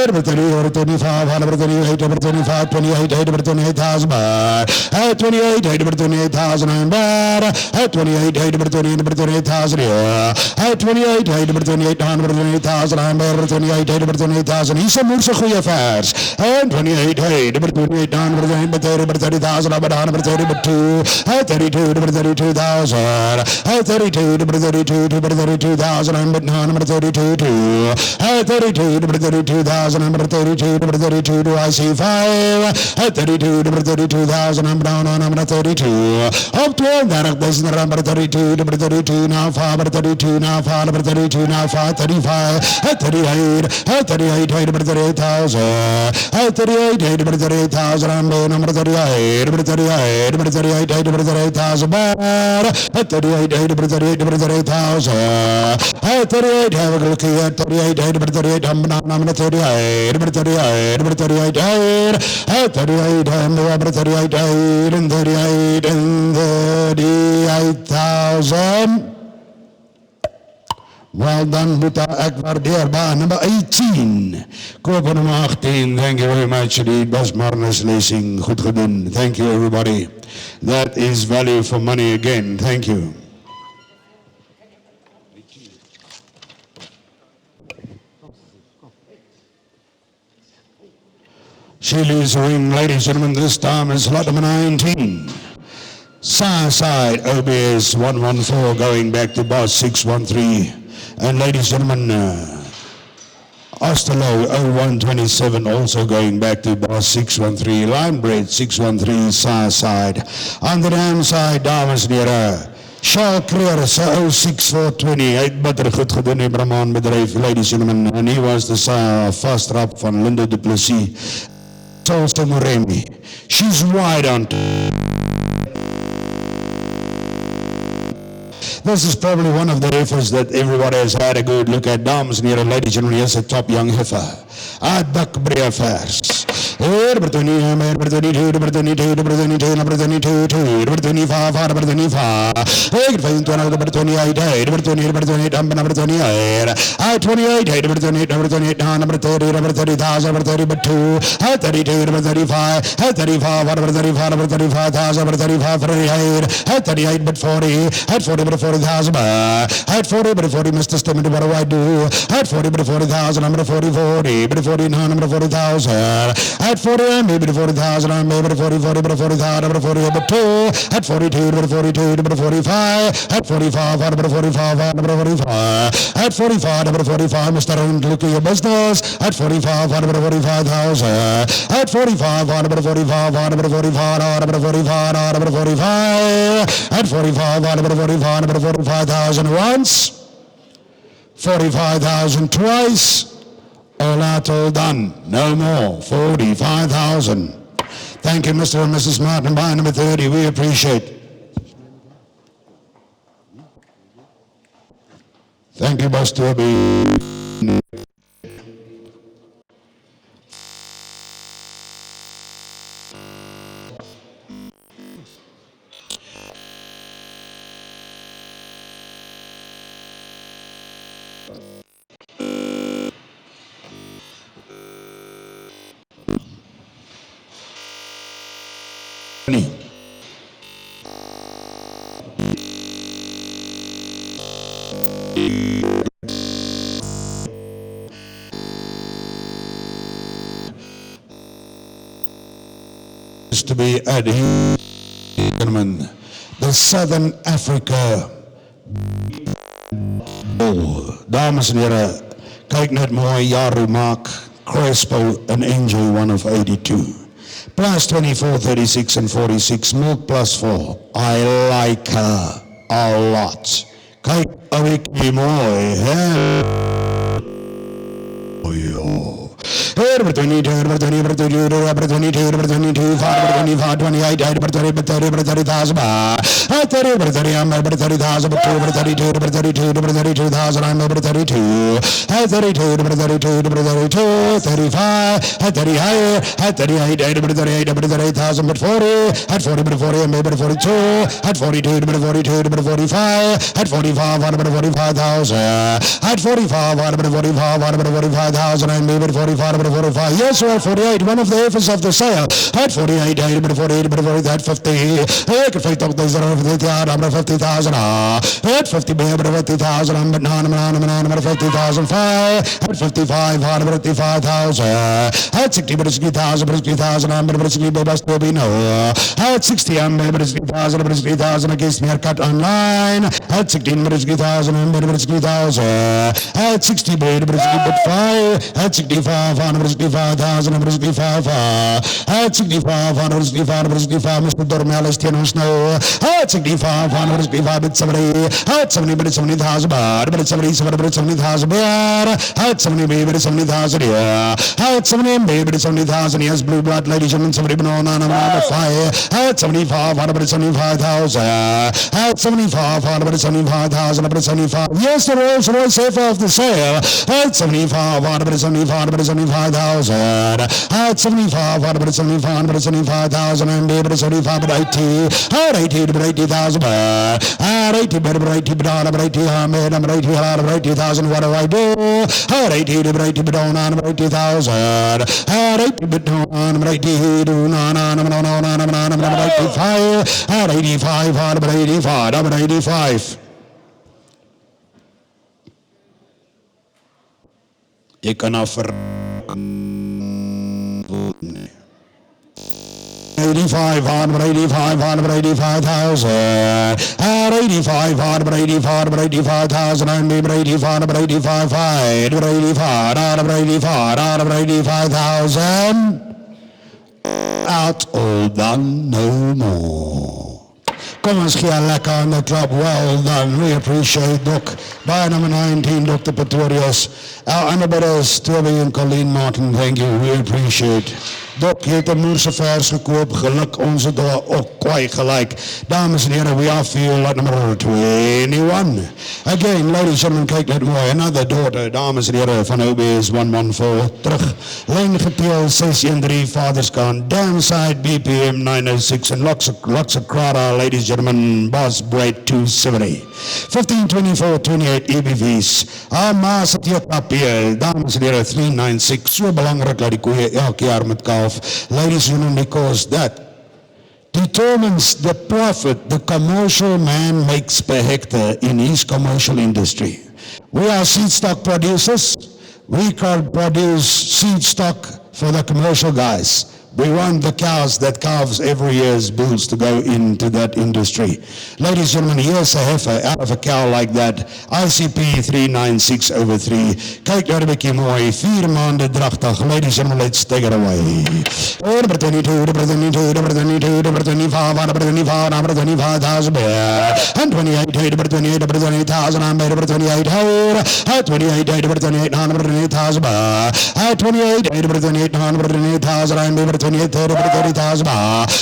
Number 30, over 25, number 28, over 25, 28, over 28,000 baht. 28, over number 28,000, I'm bad. At 28, hey, number 28, number 28,000, yeah. At 28, hey, number 28, number 28,000, I'm bad. Number 28, hey, number 28,000. Hier is 'n moerse goeie vers. And 28, hey, number 28, number 28, number 30,000, I'm bad. Number 32, at 32, number 32,000. At 32, number 32, number 32,000, I'm bad. Number 32, at 32, number 32,000, number 32, number 32, do I see 5? At 32, number 32,000, I'm down on number 32. Up 12, that is number 32, number 32, now 5, number 32, now 5, number 32, now 5, 35, at 38, at 38, number 38,000, at 38, number 38,000, I'm down number 38, number 38, number 38, number 38,000, bad, at 38, number 38, number 38,000, at 38, have a look here, 38, number 38, I'm down number 38, number 38, number 38, at 38, number 38, and 38, and 38,000. Well done, Buta Akbar Dearba, number 18. Koop nummer 18, thank you very much. Die Bas Marnus lezing, goed gedaan. Thank you everybody. That is value for money again. Thank you. She leaves the ring, ladies and gentlemen. This time is lot number 19. Side OBS 114 going back to Boss 613. And ladies and gentlemen, Osterlo 0127 also going back to Boss 613. Linebread 613 side. On the dam side, dames en heren. Shaw Creer se ou 6420, hy het bitter goed gedoen in Brahman bedryf, ladies and gentlemen, and he was the fast trap van Linda Du Plessis. Also Moremi, she's wide on. This is probably one of the heifers that everybody has had a good look at. Dames and heren, ladies and gentlemen, here's a top young heifer. Dakbreë vers. Number 22, number 22, number 22, number 22, number 22, number 25, number 25. Number 28, number 28, number 28, number 28. 28, number 28, number 28, number 30, number 30,000, number 30, number 2. 32, number 35, 35, number 35, number 35,000, number 35, 38, 38, but 40, 40, but 40,000. 40, but 40, Mr. Stimmy, what do I do? 40, but 40,000, number 40, 40, but 49, number 40,000. At 40, maybe 40,000, maybe 40, 40, but 40,000, number 40, but 2. At 42, number 42, number 45. At 45, number 45, number 45. At 45, number 45, Mr. Round, look at your business. At 45, number 45,000. At 45, number 45, number 45, number 45, number 45. At 45, number 45, number 45,000 once. 45,000 twice. All out, all done. No more. 45,000. Thank you, Mr. and Mrs. Martin. By number 30, we appreciate. Thank you, Boss Toby. To be added, gentlemen, the Southern Africa Bull. Dames en heren, kyk net mooi, Jaru maak Crespo an Angel one of 82. Plus 24, 36 and 46, milk plus 4. I like her a lot. Kyk, ouekie mooi, hè? Oh, ja. Number 22, number 20, number 22, number 22, number 22, 5, number 25, 28, number 30, number 30, number 30,000, 30, number 30, number 30,000, number 32, number 32, number 32,000, I'm number 32, 32, number 32, number 32, 35, 30 higher, 38, number 38, number 38,000, but 40, at 40, number 40, number 42, at 42, number 42, number 45, at 45, number 45,000, at 45, number 45, number 45,000, and maybe 45, number but 45. Yes, well, 48. One of the efforts of the sale. At 48, 80, but 48, but 48, at 50. Ik heb 50,000 jaar, maar 50,000. At 50, but 50,000. I'm but 50,000. At 55, 155,000. At 60, but 60,000, but 60,000. I'm but 60, but must be no. At 60, I'm but 60,000, but 60,000 against me cut online. At 16, but 60,000, I'm but 60,000. At 60, but 5. At 65, 165,000, but 65. At 65, 165, but 65. Mr. Dormelis, Tiano Snow. At 65, 165, but 70. At 70, but 70,000 baht. But 70, but 70,000 baht. At 70, but 70,000 here. At 70, but 70,000. Yes, blue blood, ladies and gentlemen, 70, but 5. At 75, 175,000. At 75, 175,000, but 75. Yes, the Rolls Royce off the sale. At 75, 175, but 75,000. At 75, 175, but 75,000, and but 75, but 80. At 80, but 80,000. At 80, but 80, but 80, but 80,000. What do I do? At 80, but 80, but 80,000. At 80, but 80, but 85. At 85, but 85, but 85. Ik kan nou ver... 85, 185,000. At 85, 185,000, and 85, 85,000. Out all done, no more. Kom ons gee lekker aan de klap. Well done. We appreciate Doc. By number 19, Dr. Pretorius. Our underbidders, Toby and Colleen Martin, thank you. We appreciate. Doc, jy het 'n moerse vers gekoop. Geluk, ons het daar ook kwaai gelijk. Dames en heren, we are for lot number 21. Again, ladies and gentlemen, kyk net mooi. Another daughter, dames en heren, van OBS 114. Terug. Lijn geteel 613, Vaderskant. Downside BPM 906. And lots of Crowder, ladies and gentlemen, Boss Bright 270. 15, 24, 28 EBV's. Maas het hier kapeel. Dames en heren, 396. So belangrijk dat die koeie elke jaar met kalf. Ladies and gentlemen, because that determines the profit the commercial man makes per hectare in his commercial industry. We are seed stock producers. We can produce seed stock for the commercial guys. We want the cows that calves every year's bulls to go into that industry. Ladies and gentlemen, here's a heifer out of a cow like that. ICP 396/3. Kyk daar 'n bietjie mooi. 4 maande dragtig. Ladies and gentlemen, let's take it away. Number 22, number 22, number 22, number 25, number 25, number 25,000. And 28, number 28, number 28,000. I'm number 28. At 28, number 28, number 28,000. At 28, number 28, number 28,000. I'm number 28, 30,000.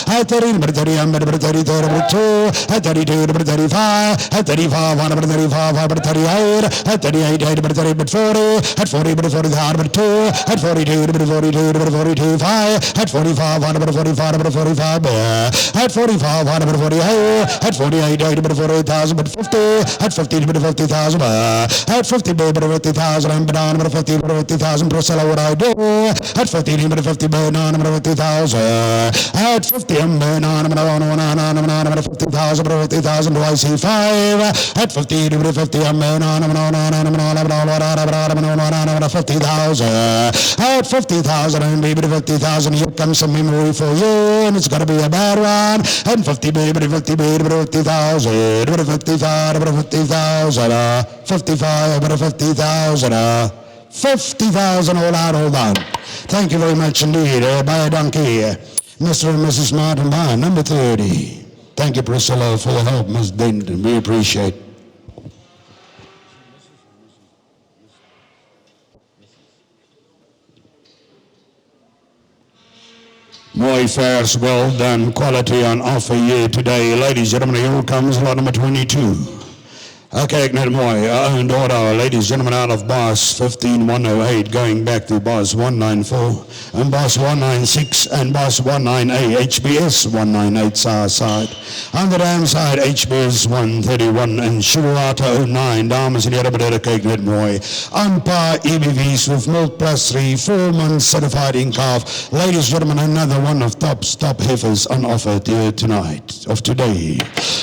At 30, number 30, I'm number 30, 32. At 32, number 35. At 35, number 35, number 38. At 38, number 30, number 40. At 40, number 40, number 2. At 42, number 42, number 42, 5. At 45, number 45, number 45. At 45, number 48. At 48, number 48,000, but 50. At 50, number 50,000. At 50, number 50,000, I'm down, number 50, number 50,000. Priscilla, what I do? At 50, number 50, number 50,000. At 50, number 50,000, 50,000. Do I see 5? At 50, number 50, 50,000. At 50,000, and baby 50,000. Here comes some memory for you, and it's gonna be a bad one. And 50, baby 50, baby 50,000. 55, 50,000. 55, 50,000. 50,000, hold on. Thank you very much indeed. Buy a donkey. Mr. and Mrs. Martin, buy number 30. Thank you, Priscilla, for your help, Ms. Denton. We appreciate. Mooi fares, well done, quality on offer here today. Ladies and gentlemen, here comes lot number 22. Okay, net mooi. Own order, ladies and gentlemen, out of bus 15108, going back to bus 194, and bus 196, and bus 198, HBS 198 side. On the dam side, HBS 131, and Shuruata 09, dames en heren, bedoel kyk net mooi. Ampa EBV's with milk plus 3, 4 months certified in calf. Ladies and gentlemen, another one of top heifers on offer here tonight, of today.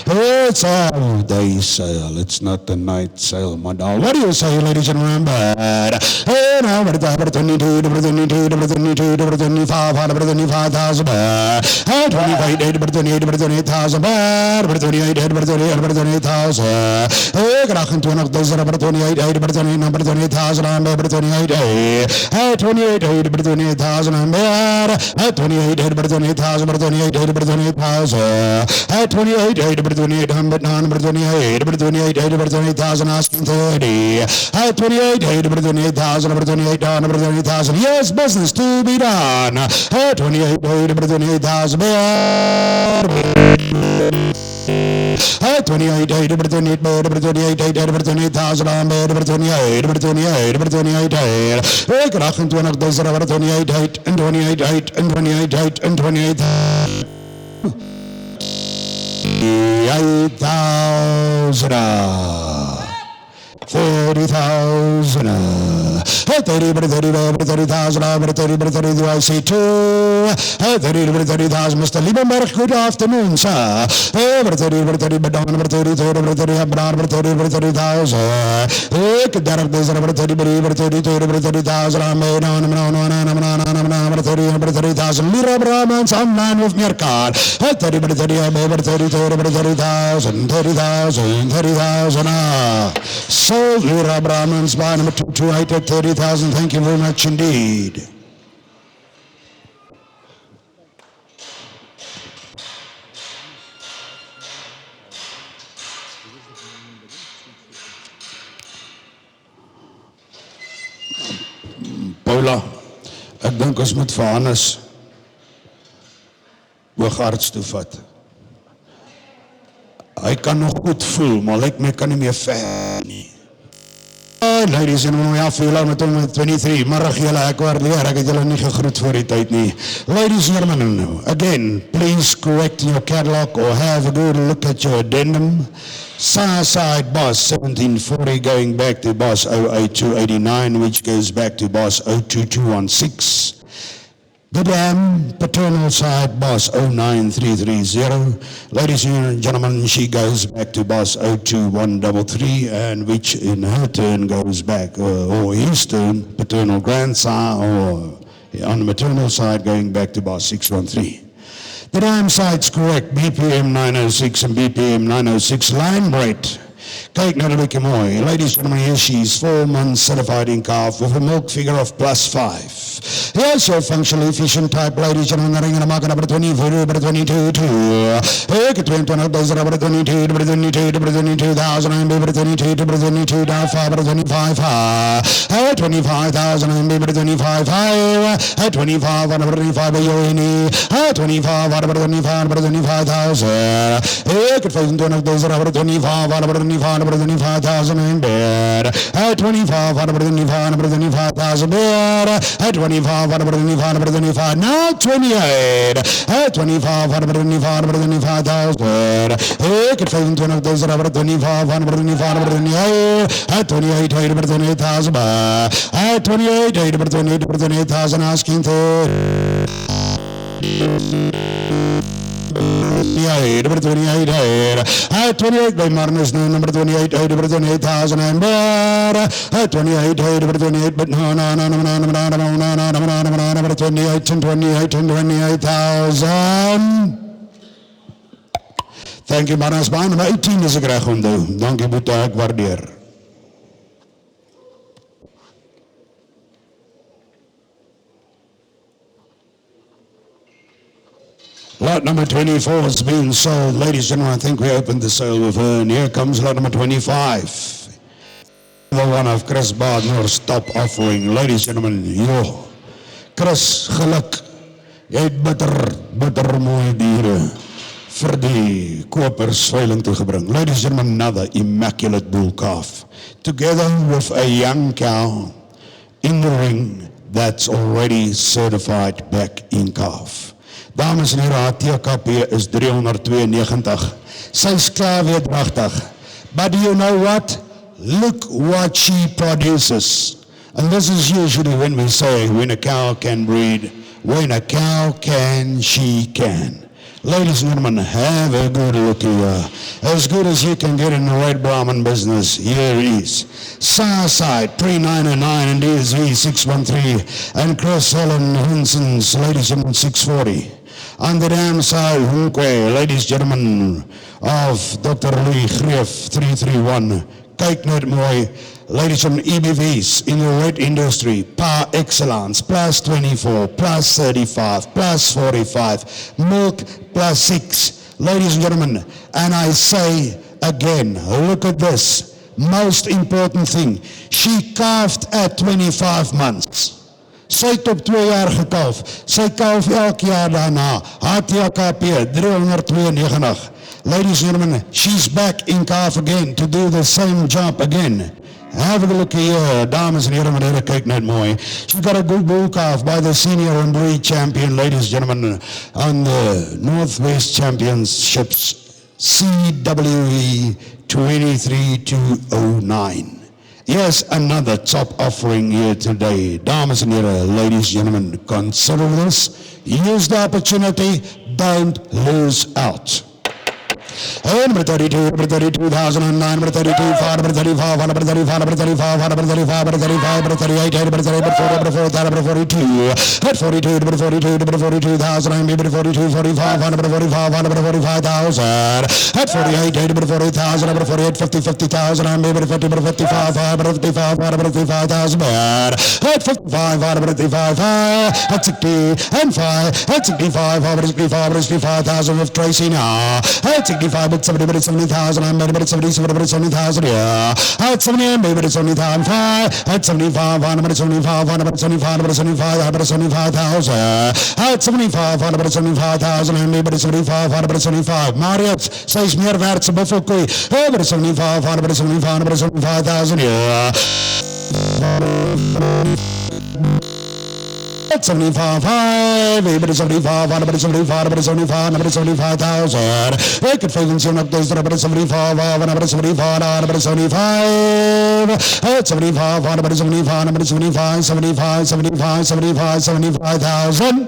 It's all day sale. It's not the night sale, my doll. What do you say, ladies and gentlemen? Hey, now, but 22, 25,000. 28,000. Hey, graag 20,000, 28,000, number 28,000, number 28, hey, 28,000, number 28,000, 28,000, number 28,000, asking 30, 28,000, number 28,000, yes, business to be done, 28,000, 30,000. 30,000. Do I see two? 30,000. Mr. Liebenberg, good afternoon, sir. 30,000. 30,000. Lira Brahmans online with Mirkar. 30,000. So Lira Brahmans by number 228 at 30,000. Thank you very much indeed. Paula, ek dink ons moet vir Hannes hoogarts toe vat. Hy kan nog goed voel, maar lyk my kan nie meer ver nie. Ladies and gentlemen, we have feel met 23. Middag julle, ek waardeer, ek het julle nie gegroet voor die tyd nie. Ladies and gentlemen, again, please correct your catalog or have a good look at your addendum. Side bus 1740 going back to bus 08289, which goes back to bus 02216. The dam paternal side bus 09330. Ladies and gentlemen, she goes back to bus 02133, and which in her turn goes back, or his turn, paternal grandson, or on the maternal side going back to bus 613. The dam side's correct, BPM 906 and BPM 906, line rate. Kyk na die bietjie mooi. Ladies and gentlemen, here she's 4 months certified in calf with a milk figure of +5. Here's your functionally efficient type, ladies and gentlemen, ring in the market number 24, number 22, 2. Hey, 22,000, number 22, number 22, number 22,000, number 22, number 22, down 5, number 25, 5. 25,000, number 25, 5. 25, number 25, Yoini. 25, number 25, number 25,000. Hey, 25,000, number 25, number 25, number 25,000 in bed. 25, number 25, number 25,000 bed. 25, number 25, number 25, now 28. 25, number 25, number 25,000. 25,000, number 25, number 25, number 28. 28, number 28,000. 28, number 28, number 28,000, asking to. Number 28, 28 by Marnus, number 28, number 28,000 and better. 28, number 28, but no, number 28 and 28 and 28,000. Thank you, Marnus. Number 18 is a graag onthou. Dankie, Boeta, ek waardeer. Lot number 24 has been sold. Ladies and gentlemen, I think we opened the sale with her. And here comes lot number 25. The one of Chris Bardner's top offering. Ladies and gentlemen, yo. Chris, geluk. Jy het bitter mooi diere. vir die kopersveiling toegebring. Ladies and gentlemen, another immaculate bull calf, together with a young cow in the ring that's already certified back in calf. Dames en heren, haar TKP is 392. Sy's klaar weer dragtig. But do you know what? Look what she produces. And this is usually when we say, when a cow can breed, when a cow can, she can. Ladies and gentlemen, have a good look here. As good as you can get in the Red Brahman business, here is Southside 399 and DSV 613 and Chris Helen Hunson's, ladies and gentlemen, 640. On the damn side, Hunkwe, ladies and gentlemen, of Dr. Louis Greef 331. Kyk net mooi, ladies and EBVs in the red industry, par excellence, plus 24, plus 35, plus 45, milk plus 6. Ladies and gentlemen, and I say again, look at this, most important thing, she calved at 25 months. Sy het op 2 jaar gekalf, sy kalf elke jaar daarna, HTKP 392. Ladies and gentlemen, she's back in calf again to do the same job again. Have a look here, dames en heren, meneer, kyk net mooi. She's got a good bull calf by the senior and breed champion, ladies and gentlemen, on the Northwest Championships CWE 23209. Yes, another top offering here today. Dames and heren, ladies and gentlemen, consider this. Use the opportunity, don't lose out. Number 32, number 32,009, number 32, 5, number 35, number 35, number 35, number 35, number 35, number 38, number 38, number 40, number 40, number 42, at 42, number 42, number 42,000, number 42, 45, number 45, number 45,000, at 48, number 40,000, number 48, 50, 50,000, number 50, number 55, number 55, number 55,000, at 55, number 55, at 60, and 5, at 65, number 65, 65,000 with Tracy now, at 65, but 70, 70,000, I'm maybe 70, 70,000, yeah. At 70, maybe 70,000, at 75, I'm 75, I'm 75, I'm 75, I'm 75,000, at 75, I'm 75,000, and maybe 75, I'm 75. Marius says meer werd se buffelkoei, I'm 75, I'm 75, I'm 75,000, yeah. At 75, 75, 75, 75,000. I could find in up those number 75, number 75, number 75. At 75, number 75, number 75, 75, 75, 75, 75,000.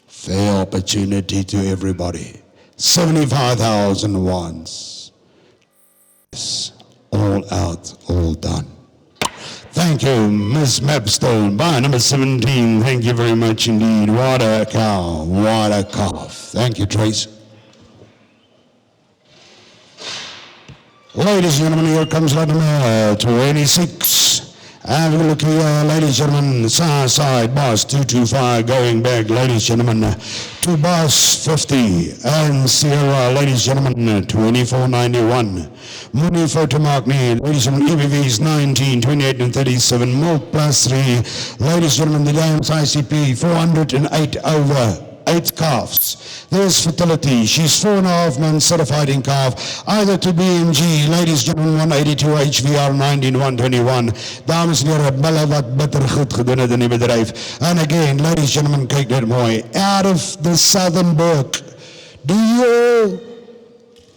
Fair opportunity to everybody. 75,000 once. Yes, all out, all done. Thank you, Miss Mapstone. By number 17, thank you very much indeed. What a cow, what a calf. Thank you, Trace. Ladies and gentlemen, here comes lot number 26. Have a look here, ladies and gentlemen, side boss 225 going back, ladies and gentlemen, to boss 50 and Sierra, ladies and gentlemen, 2491. Mooney Photomark Me, ladies and gentlemen, EBVs 19, 28 and 37, Milk plus 3, ladies and gentlemen, the Dams ICP 408 over 8 calves. There's fertility. She's 4.5 months certified in calf, either to BMG, ladies and gentlemen, 182 HVR 19121. Dames en heren, balle wat bitter goed gedoen het in die bedrijf. And again, ladies and gentlemen, kyk dit mooi. Out of the Southern Burg.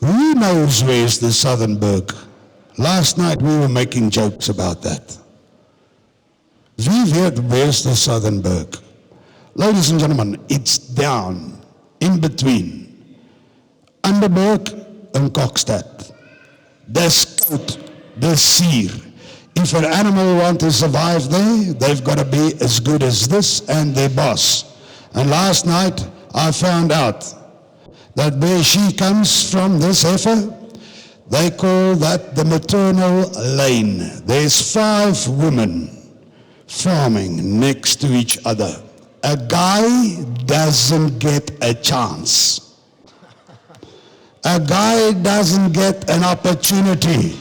Who knows where's the Southern Burg? Last night we were making jokes about that. Wie weet where's the Southern Burg? Ladies and gentlemen, it's down, in between, Underberg and Kokstad. Dis koud, dis suur. If an animal wants to survive there, they've got to be as good as this and their boss. And last night, I found out that where she comes from, this heifer, they call that the maternal lane. There's 5 women farming next to each other. A guy doesn't get a chance. A guy doesn't get an opportunity.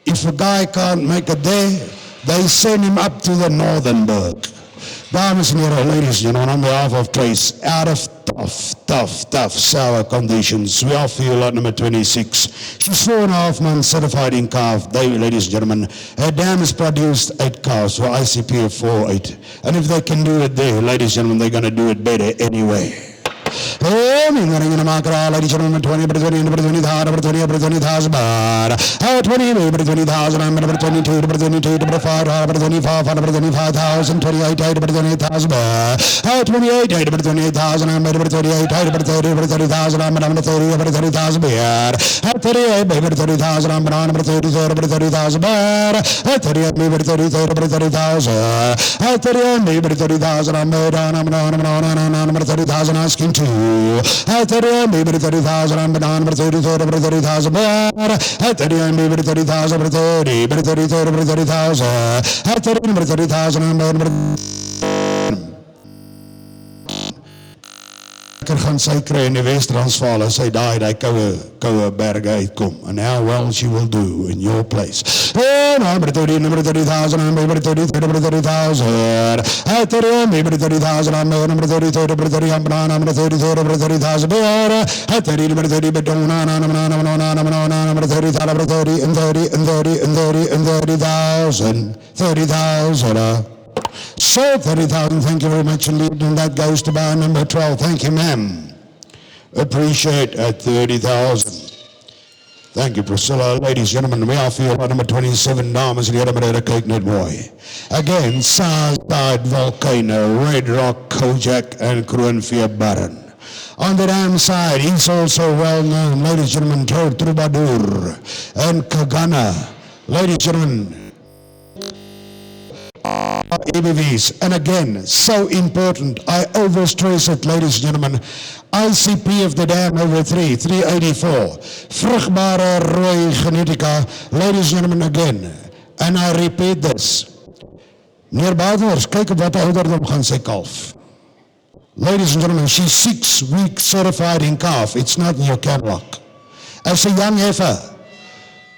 If a guy can't make it there, they send him up to the Northern Burg. Dames en heren, ladies and gentlemen, on behalf of Trace, out of tough, sour conditions. We offer you lot number 26. She's 4.5 months certified in calf. Ladies and gentlemen, her dam has produced 8 calves for ICP of 4.8. And if they can do it there, ladies and gentlemen, they're going to do it better anyway. Ladies and gentlemen, 20, 20,000, 20,000 baht. 20, 20,000, number 22, 22, 25, 25, 25,000, 28, 28,000 baht. 28, 28,000, number 38, 30,000, number 30,000 baht. 38, 30,000, number 30,000 baht. 38, 30,000. 38, 30,000, number 30,000 asking to. I tell you, maybe 30,000, I'm down for 30,000 baht. I tell you, maybe 30,000 for 30, but 30,000 for 30,000. I tell you, 30,000, I'm down for gaan sy kry in die Wes-Transvaal as sy daai koue berge uitkom. And how well she will do in your place. Number 30,000, number 30,000. I tell you, maybe 30,000, I'm number 30, 30, 30, I'm number 30, 30, 30,000. I tell you, number 30, but don't number 30, 30, and 30, and 30, and 30, and 30,000. 30,000. So 30,000, thank you very much indeed, and that goes to bar number 12. Thank you, ma'am. Appreciate at 30,000. Thank you, Priscilla. Ladies and gentlemen, we offer you number 27, dames en heren, meneer, kyk net mooi. Again, Southside Volcano, Red Rock, Kojak, and Kroonvee Barren. On the dam side, he's also well known, ladies and gentlemen, Troubadour and Kagana. Ladies and gentlemen, EBVs. And again, so important, I overstress it, ladies and gentlemen, ICP of the dam over 384, vrugbare rooi genetica, ladies and gentlemen, again, and I repeat this, meneer Baders, kyk op wat ouderdom gaan sy kalf. Ladies and gentlemen, she's 6 weeks certified in calf, it's not in your catalog. As a young heifer,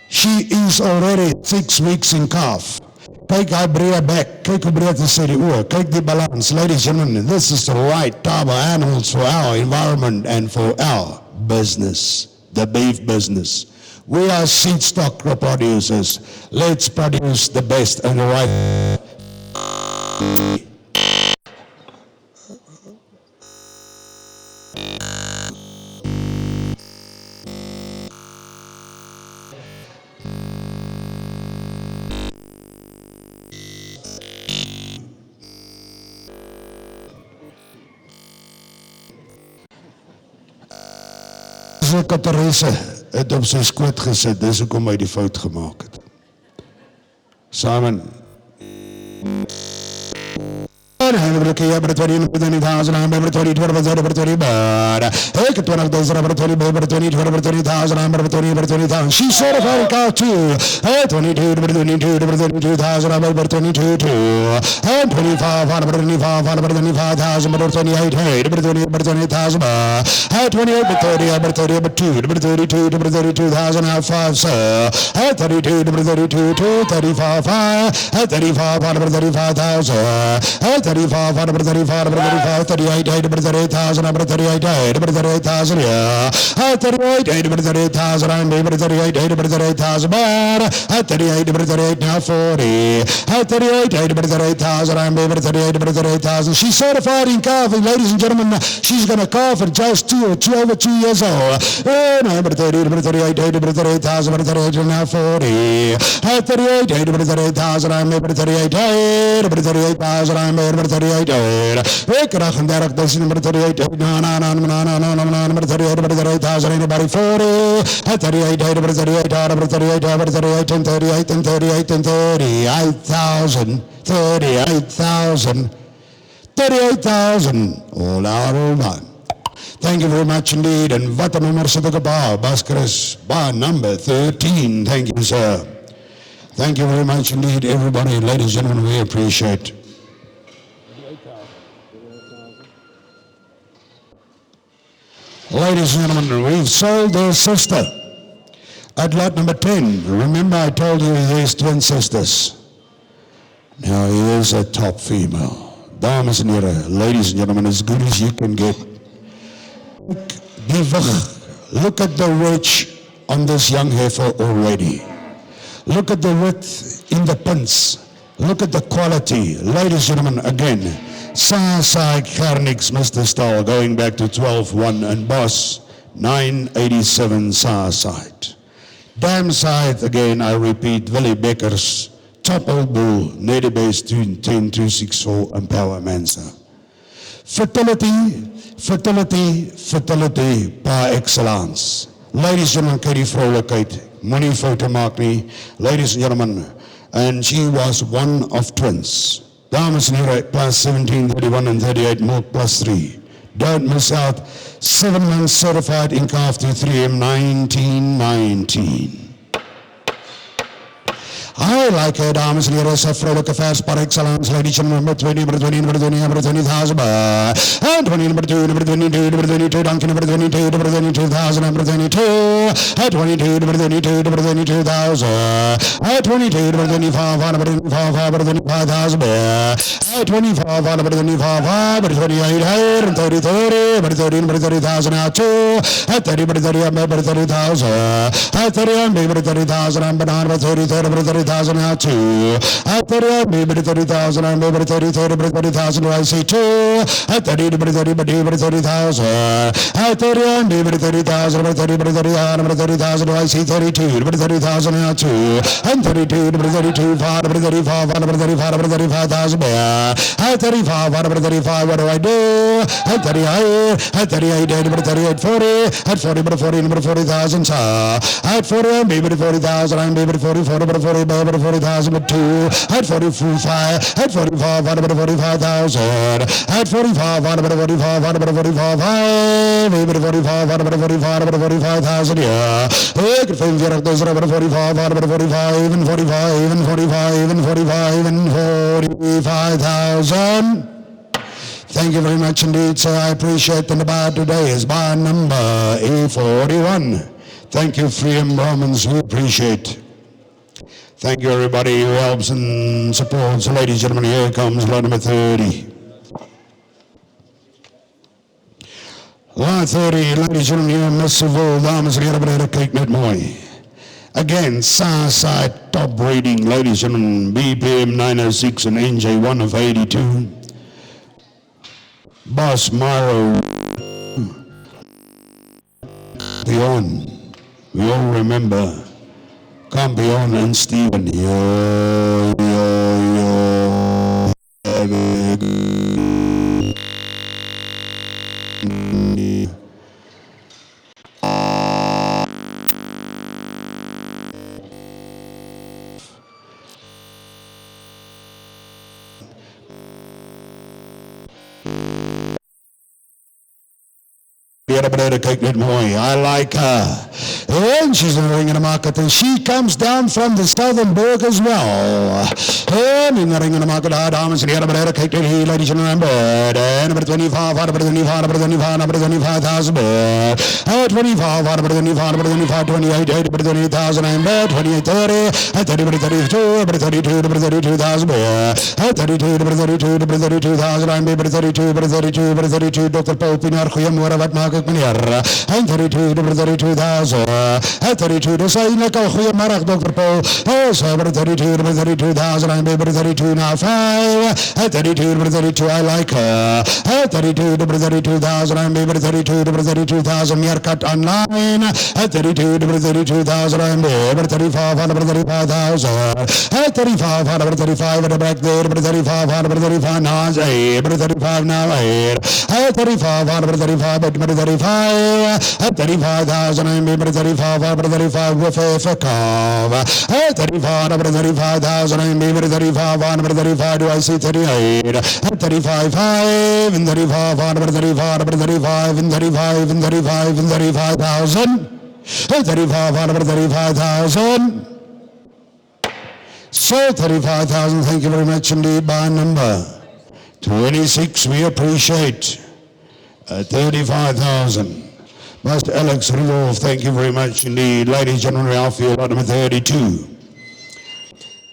she is already 6 weeks in calf. Kyk haar breë bek, kyk hoe breed is sy die oor, kyk die balans. Ladies and gentlemen, this is the right type of animals for our environment and for our business, the beef business. We are seed stock producers. Let's produce the best and the right. Katerese het op sy skoot gesit, dis hoekom hy die fout gemaak het. Simon. Ek het 20,000 number 20 baht. Ek het 20,000 number 20 number 20,000 number 20,000. She's certified in calf too. 22 number 22,000 number 22 too. 25 number 25 number 25,000 number 28 number 20,000 baht. 28 number 30 number 30 number 2 number 32 number 32,000 out 5 sir. 32 number 32 to 35 35 number 35,000. 35, number 35, number 35, 38, number 38,000, number 38, number 38,000, yeah. 38, number 38,000, I'm number 38, number 38,000, but 38, number 38, now 40. 38, number 38,000, I'm number 38, number 38,000. She's certified in calving, ladies and gentlemen. She's going to calf at just over 2 years old. Number 30, number 38, number 38,000, number 38, now 40. 38, number 38,000, I'm number 38, number 38,000, I'm number 38. Ek rag en derg, dis nummer 38. No, nummer 38, nummer 38,000, anybody 40. 38, nummer 38, number 38, number 38, and 38, and 38, and 38,000. 38,000. 38,000. All out of one. Thank you very much indeed. And wat 'n nommer sit ek op haar? Baskris, bar number 13. Thank you, sir. Thank you very much indeed, everybody. Ladies and gentlemen, we appreciate. Ladies and gentlemen, we've sold their sister at lot number 10. Remember I told you there's twin sisters. Now here's a top female. Dames and heren, ladies and gentlemen, as good as you can get. Look at the ridge on this young heifer already. Look at the width in the pins. Look at the quality. Ladies and gentlemen, again, Saasai Karnix, Mr. Stahl, going back to 12-1 and boss, 987 Saasai. Dam side, again, I repeat, Willie Becker's Topple Bull, Native Base 10264 and Power Mansa. Fertility par excellence. Ladies and gentlemen, Katie vrolikheid, moenie foute maak nie. Ladies and gentlemen, and she was one of twins. Dames en heren, plus 17, 31 and 38, milk plus 3. Don't miss out. 7 months certified in calf to 3M 1919. I like her, dames en heren, sy vrolijke vers par excellence, ladies and gentlemen, number 20, number 20, number 20, number 20,000, and 20, number 2, number 22, number 22, Duncan, number 22, number 22,000, number 22, at 22, number 22, number 22,000, at 22, number 25, number 25, number 25,000, at 25, number 25, number 28, and 30, 30, number 30, number 30,000, out 2, at 30, number 30, number 30,000, at 30, number 30,000, number 30, 30, number 30,000 out 2, at 30, maybe 30,000, and maybe 30, 30, 30,000, I say 2, at 30, maybe 30, maybe 30,000, at 30, maybe 30,000, maybe 30, maybe 30,000, I see 32, maybe 30,000 out 2, and 32, maybe 32, 5, maybe 35, maybe 35, maybe 35,000, at 35, maybe 35, what do I do? At 38, maybe 38, 40, at 40, maybe 40, maybe 40,000, at 40, maybe 40,000, and maybe 40, 40, maybe 40, maybe 40,000, but 2, at 45, at 45, maybe 45,000, at 45, maybe 45, maybe 45, maybe 45, maybe 45, maybe 45,000, yeah. Hey, good things, yeah, those are 45, maybe 45, even 45, even 45, even 45, even 45,000. Thank you very much indeed, sir. I appreciate the bar today is bar number A41. Thank you, Freedom Brahmins. We appreciate. Thank you, everybody who helps and supports. Ladies and gentlemen, here comes lot number 30. Lot 30, ladies and gentlemen, here, Mr. Vol, dames en heren, meneer, kijk net mooi. Again, Saasai top rating, ladies and gentlemen, BPM 906 and NJ1 of 82. Boss Maro, Campion, we all remember Campion and Stephen. Yo. I like her. And she's in the ring in the market, and she comes down from the southern border as well. And in the ring in the market, dames and heren, ladies and gentlemen, number 25, number 25, number 25, number 25,000, 25, number 25, number 25, 28, number 28,000, and 28, 30, 30, number 32, number 32, number 32,000, 32, number 32, number 32,000, and number 32, number 32, number 32, Dr. Paul Pinar, goeiemôre, wat maak ek meneer? En 32, nummer 32,000. En 32, dis eindelijk al goeiemiddag, Dr. Paul. Number 32, nummer 32,000. En nummer 32 now 5. En 32, nummer 32, I like her. En 32, nummer 32,000. En nummer 32, nummer 32,000. Meerkat online. En 32, nummer 32,000. En nummer 35, nummer 35,000. En 35, nummer 35, in the back there. Nummer 35, nummer 35, now 8. Nummer 35, now 8. En 35, nummer 35, nummer 35, at 35,000, and number 35, number 35, with a curve. At 35, number 35,000, and number 35, number 35, do I see 38? At 35, 5, and 35, number 35, number 35, and 35, and 35, and 35,000. At 35, number 35,000. So 35,000, thank you very much indeed, by number 26, we appreciate. 35,000. Master Alex Revolve, thank you very much indeed. Ladies and gentlemen, outfield lot number 32.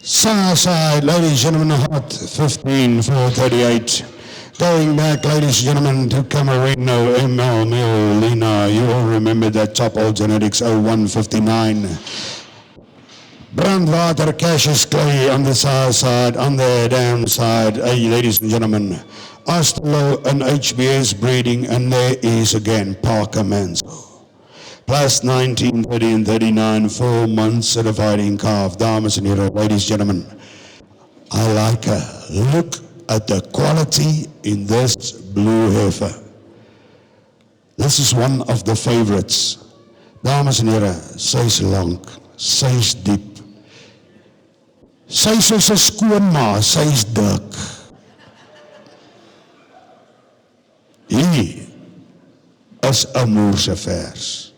Saasai, ladies and gentlemen, hot 15 for 38. Going back, ladies and gentlemen, to Camarino, ML, Mil, Lina, you all remember that top old genetics 0159. Brandwater, Cassius Clay on the south side, on the dam side. Hey, ladies and gentlemen, Osterlo and HBS breeding, and there is again Parker Manzo. Plus 19, 30 and 39, 4 months certified in calf. Dames and heren, ladies and gentlemen, I like her. Look at the quality in this blue heifer. This is one of the favorites. Dames en heren, sy is lank, sy is diep. Sy is soos 'n skoonma, sy is dik. Hier is 'n moerse vers.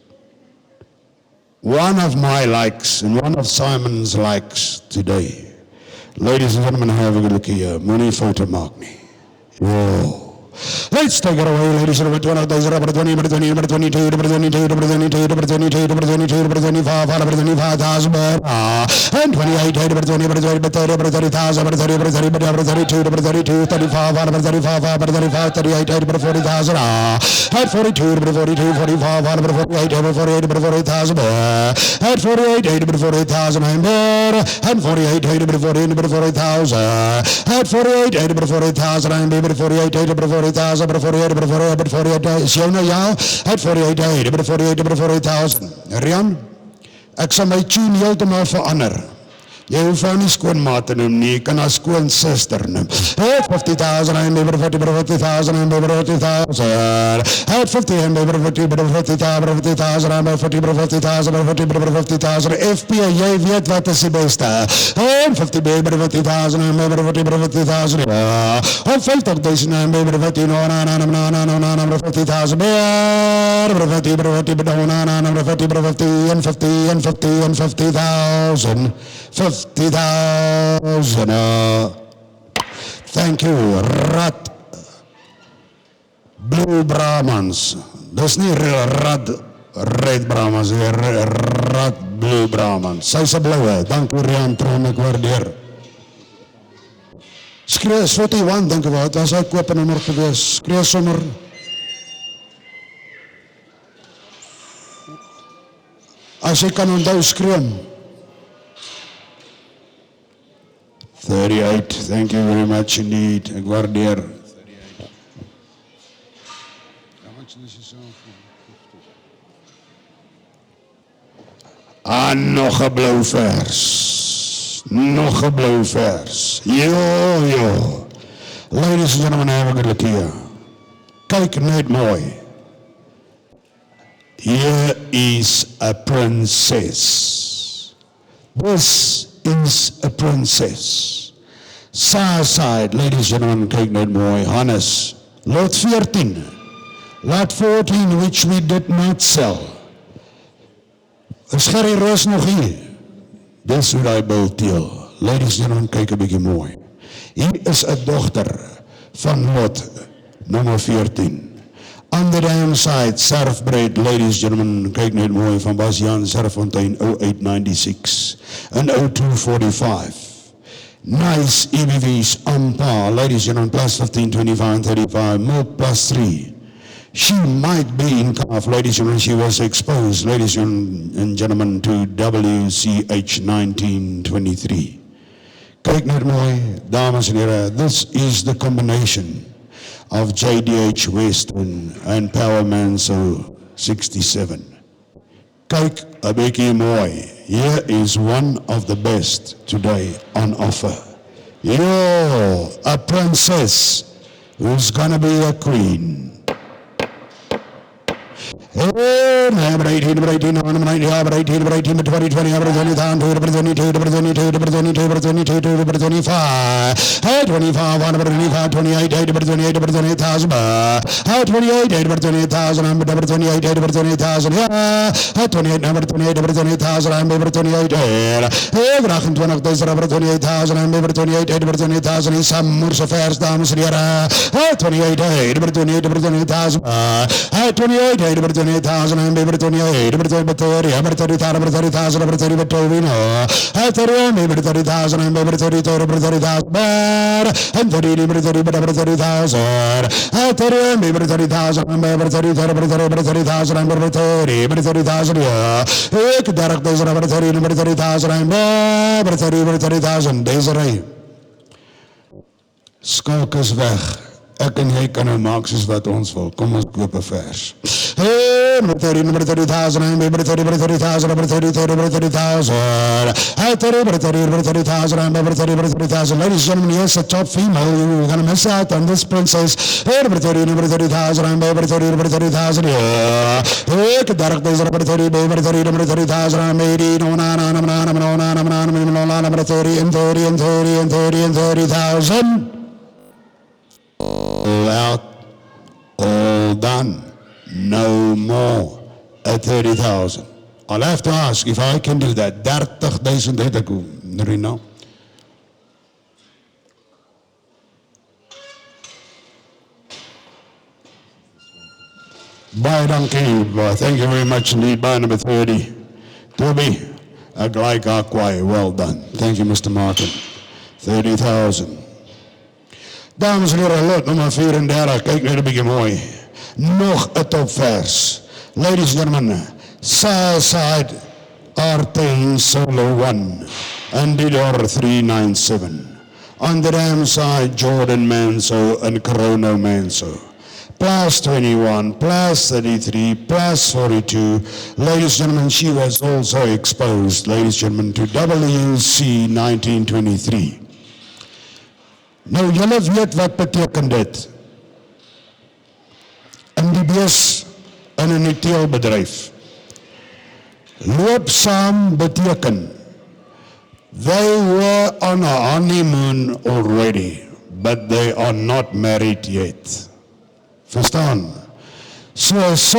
One of my likes and one of Simon's likes today. Ladies and gentlemen, have a good look here. Moenie foto maak nie. Whoa. Let's take it away, ladies and gentlemen. 20, number 20, number 20, number 22, number 22, number 22, number 22, number 22, number 25, number 25,000, and 28, number 20, number 20, number 30, number 30,000, number 30, number 30, number 32, number 32, 35, number 35, number 35, 38, number 40,000, at 42, number 42, 45, number 48, number 48, number 40,000, at 48, number 48,000, and 48, number 40, number 40,000, at 48, number 40,000, and number 48, number 40,000, number 48, number 48, number 48, is jou nou ja? At 48, number 48, number 40,000. Rian, ek sal my tune heeltemal verander. Jy hoef haar nie skoonma te noem nie, jy kan haar skoonsister noem. At 50,000, and number 40, number 50,000, and number 40,000. At 50, and number 40, number 50,000, number 50,000, and number 40, number 50,000, number 40, number 50,000. FP, jy weet wat is die beste. And 50, number 50,000, and number 40, number 50,000. Of 50,000, and number 50, number 50,000. Number 50, number 50, number 50, number 50, and 50, and 50, and 50,000. 50,000. Thank you, Rat Blue Brahmans. Dis nie Red Brahmans, Rat Blue Brahmans. Sy is 'n bloue. Dankie Rian Tron, ek waardeer. Skree 41, dink ek wat was hy koop 'n nommer gewees. Skree sommer. As jy kan onthou skreeu. 38, thank you very much indeed. Ek waardeer. 38. How much is yourself? Nog 'n blou vers. Nog 'n blou vers. Jo. Ladies and gentlemen, have a good look here. Kyk net mooi. Here is a princess. This is a princess. Southside, ladies and gentlemen, kyk net mooi. Hannes, lot 14. Lot 14, which we did not sell. Is Gerry Roos nog hier? Dis hoe die bil teel. Ladies and gentlemen, kyk 'n bietjie mooi. Hier is 'n dogter van lot nummer 14. On the dam side, Surfbred, ladies and gentlemen, kyk net mooi, van Bas-Jan Surffontein, 0896 and 0245. Nice EBV's on par, ladies and gentlemen, plus 15, 25 and 35, milk plus 3. She might be in calf, ladies and gentlemen, she was exposed, ladies and gentlemen, to WCH 1923. Kyk net mooi, dames en heren, this is the combination of JDH Western and Power Manso 67. Kyk 'n bietjie mooi. Here is one of the best today on offer. Yo, a princess who's gonna be a queen. Number 18, number 18, number 19, number 18, number 18, number 20, 20, number 20, number 22, number 22, number 22, number 22, number 25, 25, number 25, 28, number 28, number 28,000, 28, number 28,000, number 28, number 28,000, 28, number 28, number 28,000, number 28, 28,000, number 28,000, number 28, number 28,000, is some moerse vers, dames en heren, 28, number 28, number 28,000, 28, number 28, 28,000, I'm maybe 28, number 30, 30,000, number 30,000, number 30, but we know. 30, maybe 30,000, I'm maybe 30, number 30,000, but and 30, number 30, but number 30,000. 30, maybe 30,000, I'm maybe 30, number 30,000, I'm maybe 30, but 30,000, yeah. Ik direct deze nummer 30, nummer 30,000, I'm maybe 30, number 30,000, deze rij. Skalk is weg. Ek en jy kan nou maak soos wat ons wil. Kom ons koop 'n vers. Hey, number 30, number 30,000, I'm number 30, number 30,000, number 30, number 30,000. Hey, 30, number 30, number 30,000, I'm number 30, number 30,000. Ladies and gentlemen, yes, a top female. You're gonna miss out on this princess. Hey, number 30, number 30,000, I'm number 30, number 30,000. Yeah. Hey, direct deze number 30, number 30, number 30,000, I'm 80, no, no, no, no, no, no, no, no, no, no, no, no, number 30, and 30, and 30, and 30, and 30,000. All out, all done, no more at 30,000. I'll have to ask if I can do that. 30,000 het ek, Rino. Baie dankie, thank you very much indeed, by number 30. Toby, ek like Aquai, well done. Thank you, Mr. Martin. 30,000. Dames en heren, lot nummer 34, kyk net 'n bietjie mooi. Nog 'n topvers. Ladies and gentlemen, Southside Artain Solo 1, Andidor 397. On the dam side, Jordan Manso and Corona Manso. Plus 21, plus 33, plus 42. Ladies and gentlemen, she was also exposed, ladies and gentlemen, to WC 1923. Nou, julle weet wat beteken dit. In die bees in 'n teelbedryf. Loop saam beteken. They were on a honeymoon already, but they are not married yet. Verstaan? So sy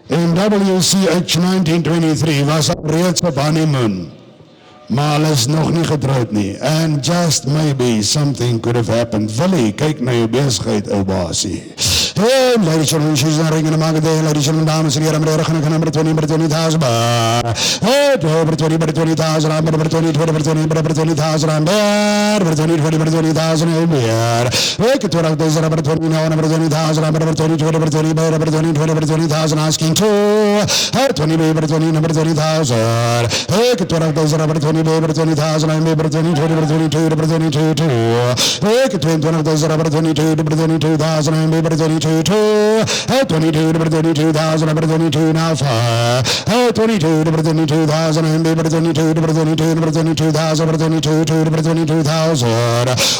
in WCH 1923 was reeds op honeymoon. Maar hulle is nog nie getrouwd nie. And just maybe something could have happened. Willie, kyk na jou besigheid, ou baasie. Hey, ladies and gentlemen, she's not ringing the market day. Ladies and gentlemen, dames en heren, meneer, gaan ek nummer 20, nummer 20,000. Hey, nummer 20, nummer 20,000. Nummer 20, nummer 20, nummer 20,000. Nummer 20, nummer 20,000. Hey, 20,000, nummer 20, nummer 20,000. Nummer 20, nummer 20, nummer 20, nummer 20,000. Asking to. Hey, 20, number 20, number 20,000. Hey, 20,000, number 20. Number 20,000, I'm number 22, number 22, number 22, hey, 20,000, number 22, number 22,000, I'm number 22, hey, 22, number 22,000, number 22, now 5, hey, 22, number 22,000, I'm number 22, number 22, number 22,000, number 22, number 22,000,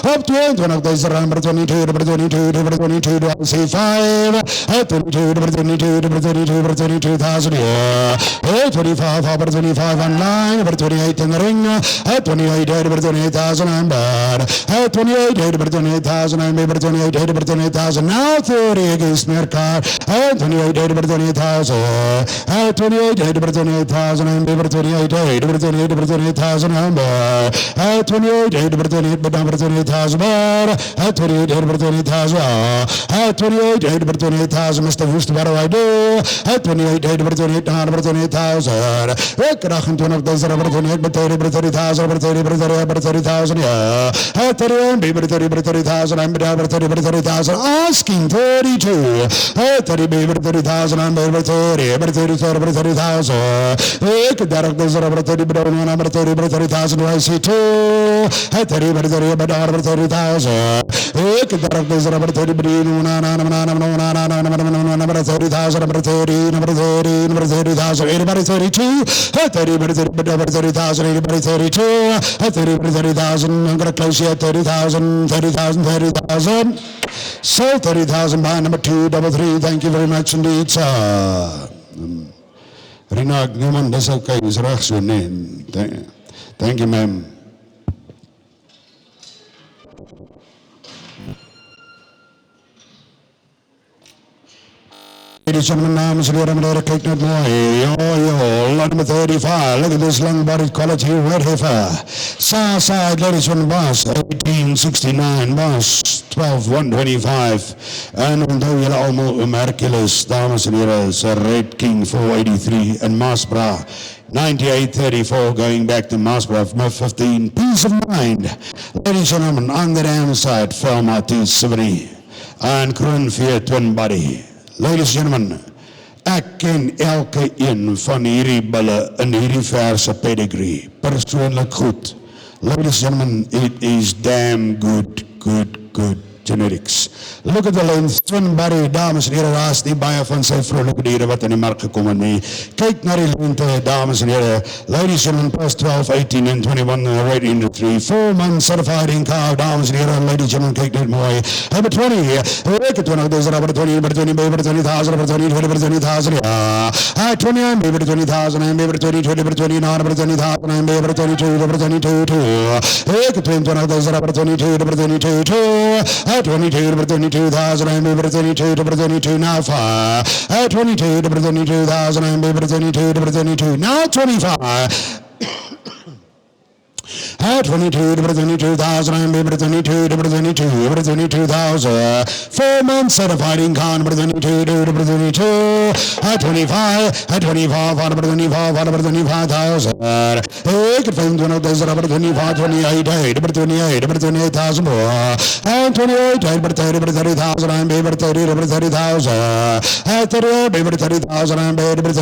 up to 20,000, number 22, number 22, number 22, I say 5, hey, 22, number 22, number 22, number 22,000, yeah, hey, 25, number 25 online, number 28 in the ring. 28, 28,000, I'm bad. 28, 28,000, I'm maybe 28, 28,000. Now 30 against Mercar. 28, 28,000. 28, 28,000, I'm maybe 28, 28,000, I'm bad. 28, 28, but number 28,000, bad. 28, 28,000. 28, 28,000, Mr. Wooster, what do I do? 28, 28,000. 28,000, but 30,000, over 30,000, yeah. 30,000, I'm over 30,000, asking 32. 30,000, I'm over 30, over 30,000. Ik direct deze over 30,000, over 30,000, I see 2. 30, over 30,000. Ik direct deze over 30,000, over 30,000, over 30, over 30, over 30,000. Everybody 32. 30, over 30,000, everybody 32. 30, over 30,000. I'm gonna close here 30,000, 30,000, 30,000. So 30,000 by number 233. Thank you very much indeed, sir. Rina, niemand, dis okay, is reg so, nee. Thank you, ma'am. Ladies and gentlemen, namens en heren, meneer, kijk net mooi. Lot number 35. Look at this long-bodied quality red heifer. Southside, ladies and gentlemen, boss, 1869, boss. 12-125. En onthou julle almal Hercules, dames en here, se Red King 483 en Masbra 98-34 going back to Masbra 15. Peace of Mind. Ladies and gentlemen, on the damn side, Felma 270 en Kroonveer Twin Buddy. Ladies and gentlemen, ek ken elke een van hierdie bulle in hierdie verse pedigree persoonlik goed. Ladies and gentlemen, it is damn good genetics. Look at the length, Twin Buddy, dames en heren, daar is nie baie van sy vrolijke diere wat in die markt gekomen nie. Kyk na die lengte, dames en heren, ladies and gentlemen, plus 12, 18 and 21, right into 3, 4 months certified in cow, dames en heren, ladies and gentlemen, kyk dit mooi. Number 20, ek het 20, dis number 20, number 20, number 20,000, number 20, 20,000, ja. 20, I'm baby 20,000, I'm baby 20, 20, number 20,000, I'm baby 22, number 22, 2. Ek het 20, dis number 22, number 22, 2. 22 to 22,000, I'm able to 22 to 22 now 5. 22 to 22,000, I'm able to 22 to 22 now 25. 22 to 22,000, I'm able to 22 to 22,000. 4 months certified in con, 22 to 22. 25, 25,000. Hey, could find one of those 25, 28,000 more. And 28, 30,000, I'm able to 30,000. 30, 30,000, I'm able to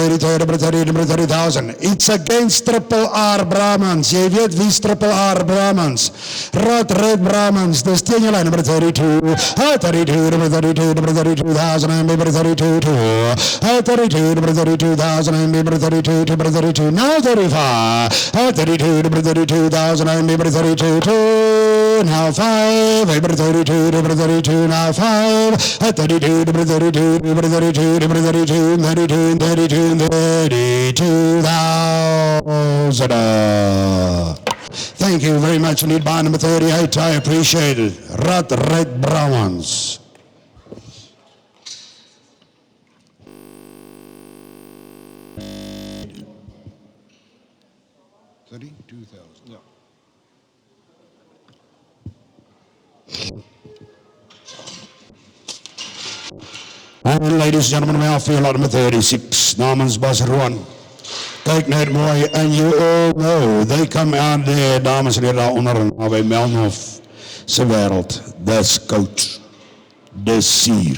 30,000. It's against Triple R Brahmans. Jy weet wie Triple R Brahmans, Red Brahmans, dis teen julle nummer 32, 32, nummer 32, nummer 32,000, I'm able to 32, 32, nummer 32,000, I'm able to 32, number 32, now 35, 32, number 32,000, I'm able to 32, now 5, able to 32, number 32, now 5, 32, number 32, number 32, number 32, 32, 32,000. Thank you very much. Lead by number 38. I appreciate it. Red Brahmans. $32,000. And ladies and gentlemen, may I feel lot number 36. Namens Bas Rowan. Kyk net mooi, and you all know, they come out there, dames en heren, onder en by Melnhof se wêreld. That's coach. Dis sier.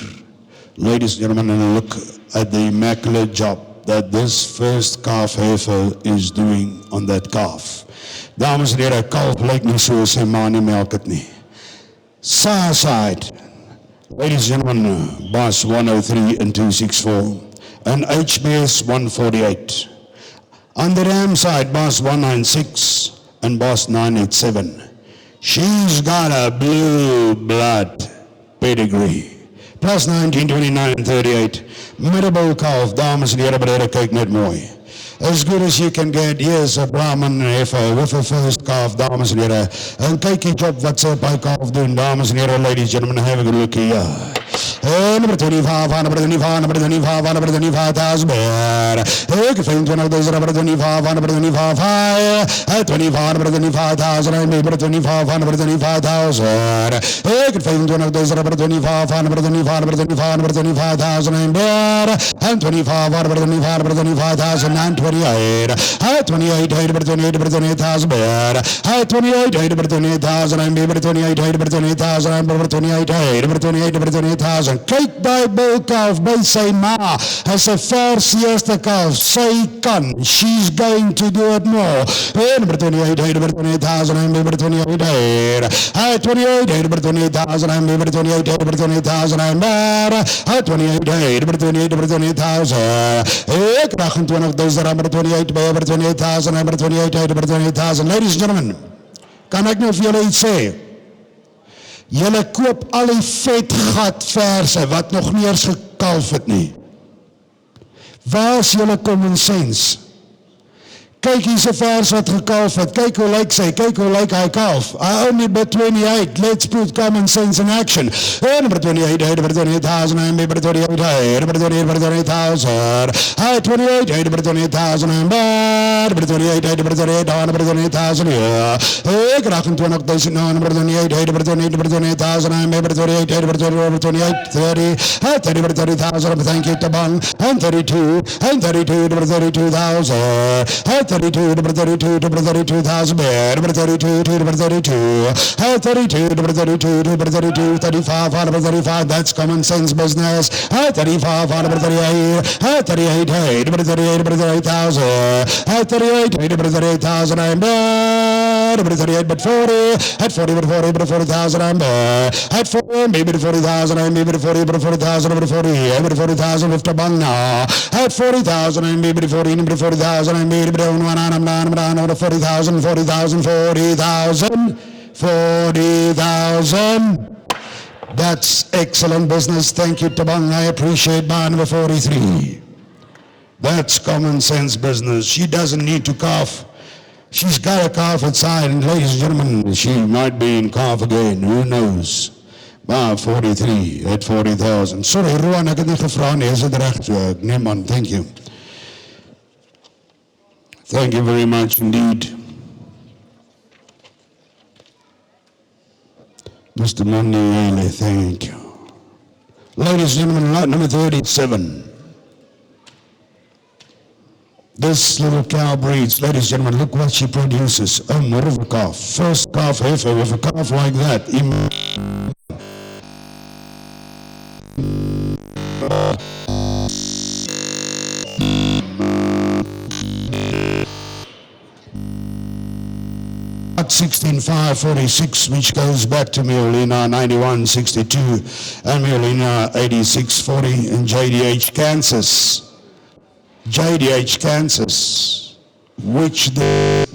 Ladies and gentlemen, and look at the immaculate job that this first calf heifer is doing on that calf. Dames en heren, kalf lyk nie so sy ma nie melk het nie. Side. Ladies and gentlemen, Bas 103 and 264, and HBS 148. On the ram side, Boss 196 and Boss 987. She's got a blue blood pedigree. Plus 19, 29, and 38. Middle calf, dames en heren, beneden, kyk net mooi. As good as you can get, here's a Brahman heifer with a first calf, dames en heren. En kyk die job wat sy op hy kalf doen, dames en heren, ladies and gentlemen, have a good look here. Number 25, number 25, number 25, number 25,000 bear. Hey, can find one of those number 25, number 25, 25, number 25,000, I'm able to 25, number 25,000. Hey, can find one of those number 25, number 25, number 25, number 25,000, I'm bear. And 25, number 25, number 25,000, and 28. 28, number 28, number 28,000 bear. 28, number 28,000, I'm able to 28, number 28,000, I'm able to 28, number 28, number 28,000. Kyk by bulkalf, by sy ma, as a vers eerste kalf, sy kan, she's going to do it more. Number 28, number 28,000, I'm able to 28, 28, number 28,000, I'm able to 28, number 28,000, I'm there, 28, number 28, number 28,000, ek 28,000, number 28, number 28,000, number 28, number 28,000, ladies and gentlemen, kan ek nou vir julle iets sê? Julle koop al die vetgat verse wat nog nie eens gekalf het nie. Waar is julle common sense? Kyk hier's 'n vers wat gekalf het. Kyk hoe lyk sy, kyk hoe lyk hy kalf. I only bet 28. Let's put common sense in action. Number 28, number 28,000, number 28, number 28, number 28,000. Hi 28, number 28,000, number 28, number 28, number 28,000. Hey, graag 20,000, number 28, number 28, number 28,000, number 28, number 28, 30, 30, number 30,000. Thank you, Tabang. And 32, number 32,000. 32, number 32, number 32,000, number 32, number 32, 32, number 32, number 32, 35, number 35, that's common sense business, 35, number 38, 38, number 38, number 38,000, 38, number 38,000, number 38, but 40, at 40, but 40, but 40,000, at 40, maybe 40,000, maybe 40, but 40,000, but 40, maybe 40,000, with the bang now, at 40,000, maybe 40, maybe 40,000, maybe 40,000, 40,000, 40,000, 40,000. That's excellent business. Thank you, Tabang. I appreciate bar number 43. That's common sense business. She doesn't need to cough. She's got a cough outside, and ladies and gentlemen, she might be in cough again. Who knows? Bar 43 at 40,000. Sorry, Rowan, ek het nie gevra nie. Is dit reg? So, nee man, thank you. Thank you very much indeed. Mr. Mondiale, thank you. Ladies and gentlemen, lot number 37. This little cow breeds, ladies and gentlemen, look what she produces. A more of a calf. First calf heifer with a calf like that. 16,546, which goes back to Miolina 9162 and Miolina 8640 in JDH, Kansas. JDH, Kansas, which the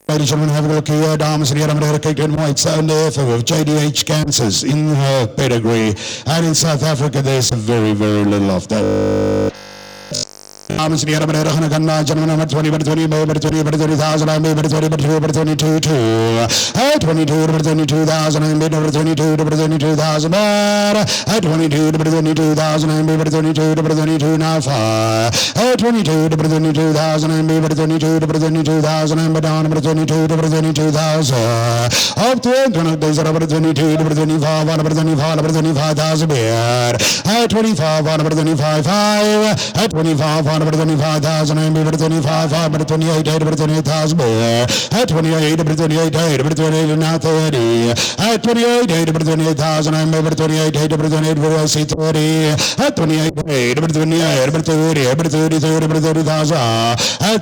ladies and gentlemen, have a look here, dames en heren, meneer Kijk en White, Sound FM of JDH, Kansas, in her pedigree. And in South Africa, there's very, very little of that. Dames en heren, meneer Ganna, gentlemen, number 20, number 20, number 20, number 20,000, number 20, number 22, number 22, 2. 22, number 22,000, number 22, number 22,000, 22, number 22,000, number 22, number 22, now 5. 22, number 22,000, number 22, number 22,000, number down, number 22, number 22,000. Up to 20 days, number 22, number 25, number 25, number 25,000 beer. 25, number 25, 5. 25, number 25,000, number 25, number 28, number 28,000 beer. 28, number 28, number 28, now 30. 28, number 28,000, number 28, number 28, where I see 30. 28, number 28, number 30, number 30, number 30,000.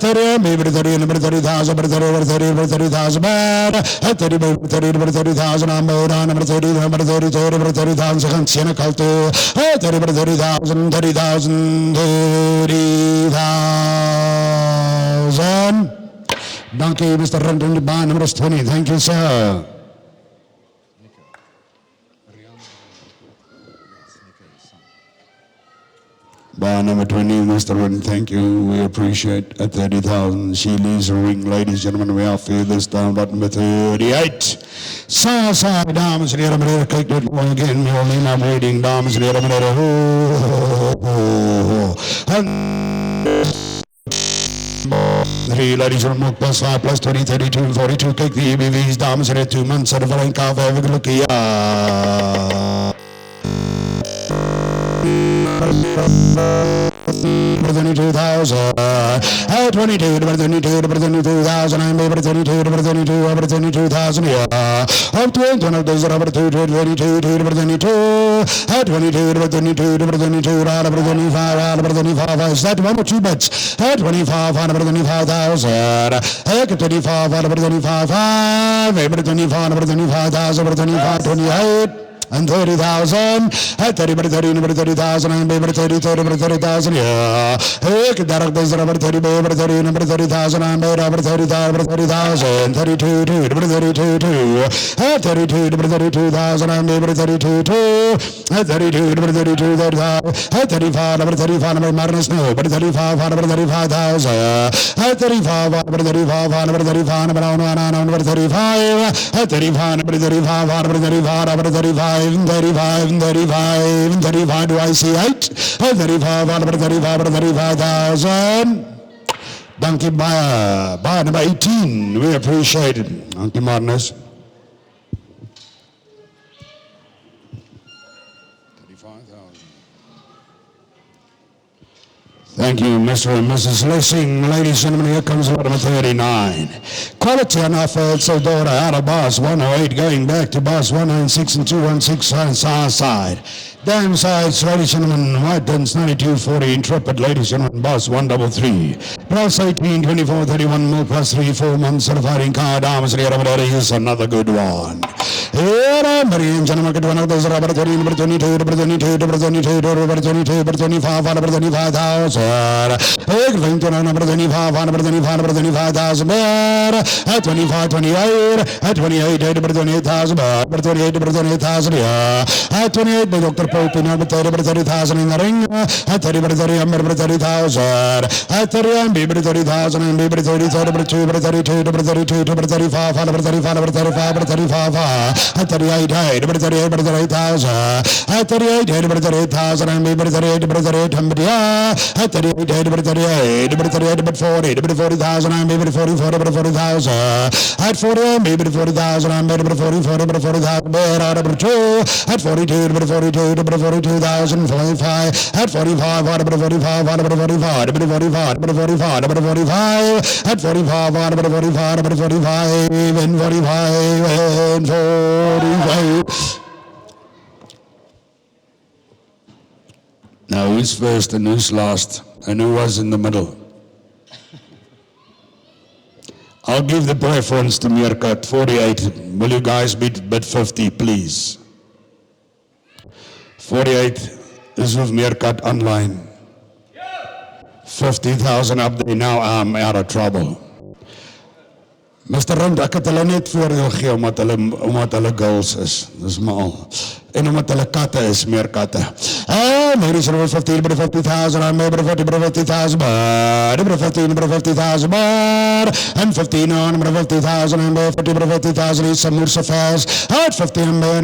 30, maybe 30, number 30,000, number 30, number 30, number 30,000 bad. 30, number 30, number 30,000, number 30, number 30, number 30,000, second Siena Culto. 30, number 30,000, 30,000, 30,000. Donkey, Mr. Rundon, the bar number 20. Thank you, sir. Bar number 20, Mr. Rundon, thank you. We appreciate at 30,000. She leaves the ring, ladies and gentlemen. We are feel this down, but number 38. Sa, dames en heren, meneer, kijk dit mooi again. Miolina breeding, dames en heren, meneer. Three ladies and gentlemen, plus 5, plus 20, 32, and 42. Take the EBVs, dames en heren, 2 months out of a rank off. Have a look here. 22,000. 22, number 22, number 22,000. I'm number 22, number 22, number 22,000. Yeah. Up to 1 of those number 2, 22, number 22. 22, number 22, number 22, number 25, number 25. Is that 1 or 2 bets? 25, number 25,000. 25, number 25, 5. Number 25, number 25,000, number 25, 28. and 30,000. At 30, but 30, number 30,000, and baby 30, 30, but 30,000, yeah. Hey, Darak does number 30, baby 30, number 30,000, and baby 30,000, 30,000, 32, 2, number 32, 2. At 32, number 32,000, and baby 32, 2. At 32, number 32, 35. At 35, number 35, number Marnus, no, but 35, number 35,000. At 35, number 35, number 35, number 35. At 35, number 35, number 35, number 35, 35, 35, 35, do I see it? 35, number 35, number 35,000. Donkey by number 18, we appreciate it. Donkey Marnus. 35,000. Thank you, Mr. and Mrs. Lessing. Ladies and gentlemen, here comes number 39. Quality on offer, so daughter out of boss 108, going back to boss 196 and 216 on the side. Damn sides, ladies and gentlemen, White Duns 9240, Intrepid, ladies and gentlemen, boss 133. Plus 18, 24, 31, more plus 3, 4 months certified car, damas and here is another good one. Here, Marian gentlemen, get one of those rubber 20, number 22, number 22, number 22, number 22, number 25, number 25,000. Hey, number 25, number 25, number 25,000. At 25, 28, at 28, number 28,000. Number 28, number 28,000. At 28, by Dr. Pope, number 30, number 30,000 in the ring. At 30, number 30, number 30,000. At 30, and number 30,000, and number 30, number 2, number 32, number 32, number 35, number 35, number 35, number 35. At 38, number 38, number 38,000. At 38, number 38,000, and number 38, number 38, number at 38, number 38, number 38, number 40, number 40,000, and number 44, number 40,000. At 40, number 40,000, and number 44, number 40,000. Number 2, at 42, number 42, number 42,000, 45. At 45, number 45, number 45, number 45, number 45, number 45. At 45, number 45, number 45, and 45, and 45. Now, who's first and who's last, and who was in the middle? I'll give the preference to Meerkat, 48. Will you guys bid 50, please? 48 is with Meerkat online. 50,000 up there, now I'm out of trouble. Mr. Rund, ek het hulle net voordeel gegee omdat hulle girls is. Dis maar al. En omdat hulle katte is, meer katte. Ladies and gentlemen, 50, number 50,000, I'm number 50, number 50,000, number 50, number 50,000, and 15, number 50,000, and 50, number 50,000 is some more affairs. At 50, number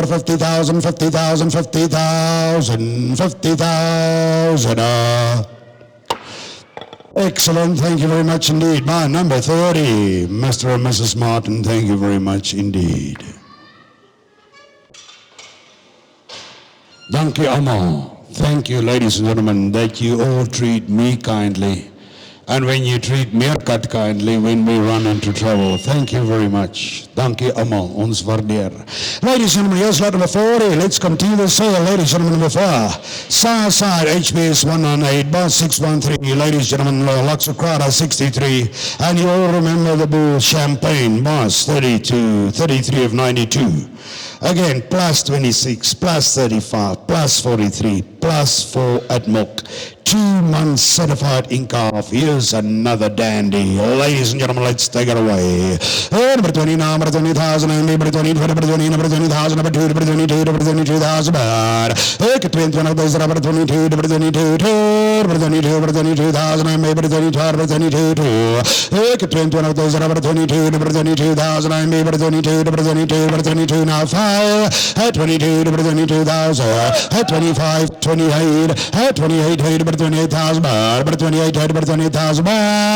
50,000, 50,000, 50,000, 50,000. Excellent, thank you very much indeed. My number 30, Mr. and Mrs. Martin, thank you very much indeed. Dank u allemaal. Thank you, ladies and gentlemen, that you all treat me kindly. And when you treat Meerkat kindly when we run into trouble. Thank you very much. Dank u allemaal, ons waardeer. Ladies and gentlemen, here's lot number 40. Let's continue the sale, ladies and gentlemen, number 4. Southside, HBS 198, Bus 613. Ladies and gentlemen, Loxocrata 63. And you all remember the Bull Champagne, Bus 32, 33 of 92. Again, plus 26, plus 35, plus 43, plus 4 at Mook. 2 months certified ink off. Here's another dandy. Ladies and gentlemen, let's take it away. Number 29, number 20,000, number 20, number 20, number 20,000, number 2, number 22, number 22,000. Number 22, number 22, number 22, number 22, number 22,000, number 22, number 22, 22, number 22, number 22,000, number 22, number 22, number 22, now 5, 22, number 22,000, 25, 28, 28, number 28,000, number 28, number 28,000,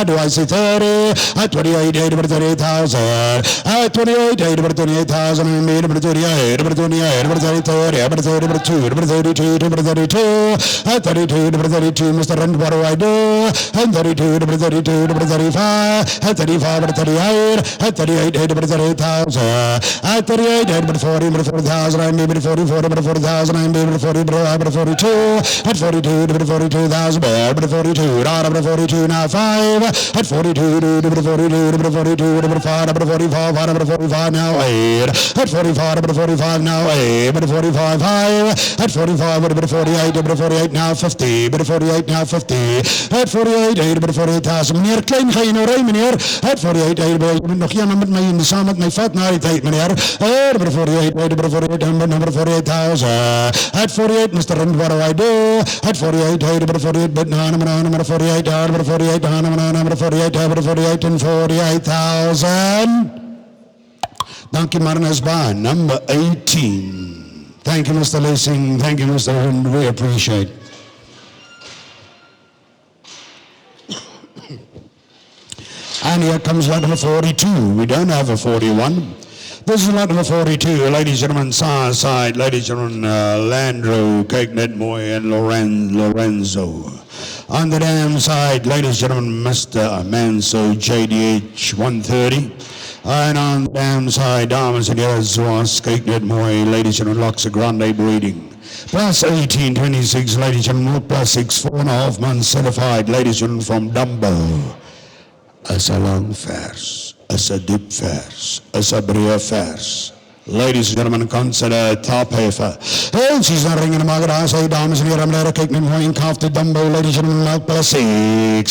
do I see 30, 28, number 28,000, 28, number 28,000, number 28, number 28, number 30, number 30, number 2, number 32, number 32, 32, number 32, Mr. Rund, what do I do? 32, number 32, number 35, 35, number 38, 38, number 38,000, 38, number 40, number 40,000, I'm number 44, number 40,000, I'm number 40, number 42, 42, number 42,000, 38,000, number 42, number 42 now 5, at 42, number 42, number 42, number 5, number 45, number 45 now 8, at 45, number 45 now 8, number 45 5, at 45, number 48 now 50, number 48 now 50, at 48, number 48,000, meneer Klein, ga je nou rijden meneer, at 48, je moet nog iemand met mij in de samen met mij vat naar die tijd meneer, number 48, number 48,000, at 48, Mr. Rund, what do I do, at 48, number 48, but no, number 48, number 48, number 48, number 48 and 48,000. Thank you, Marnus Baan, number 18. Thank you, Mr. Lessing. Thank you, Mr. Rund. We appreciate. And here comes lot number 42. We don't have a 41. This is lot number 42. Ladies and gentlemen, side. Ladies and gentlemen, Landro, Cakenet Moy, and Lorenzo. On the damn side, ladies and gentlemen, Mr. Manso, JDH 130. And on the damn side, dames and herres, Cakenet Moy, ladies and gentlemen, Loxa Grande breeding. Plus 18, 26, ladies and gentlemen, plus 6, 4.5 months certified, ladies and gentlemen, from Dumbo. Is 'n lang vers, is 'n diep vers, is 'n breë vers. Ladies and gentlemen, consider top heifer. And she's not ringing the market. I say, dames and heren, meneer, kijk met mooi in kaaf te Dumbo, ladies and gentlemen, melk plus 6. Ik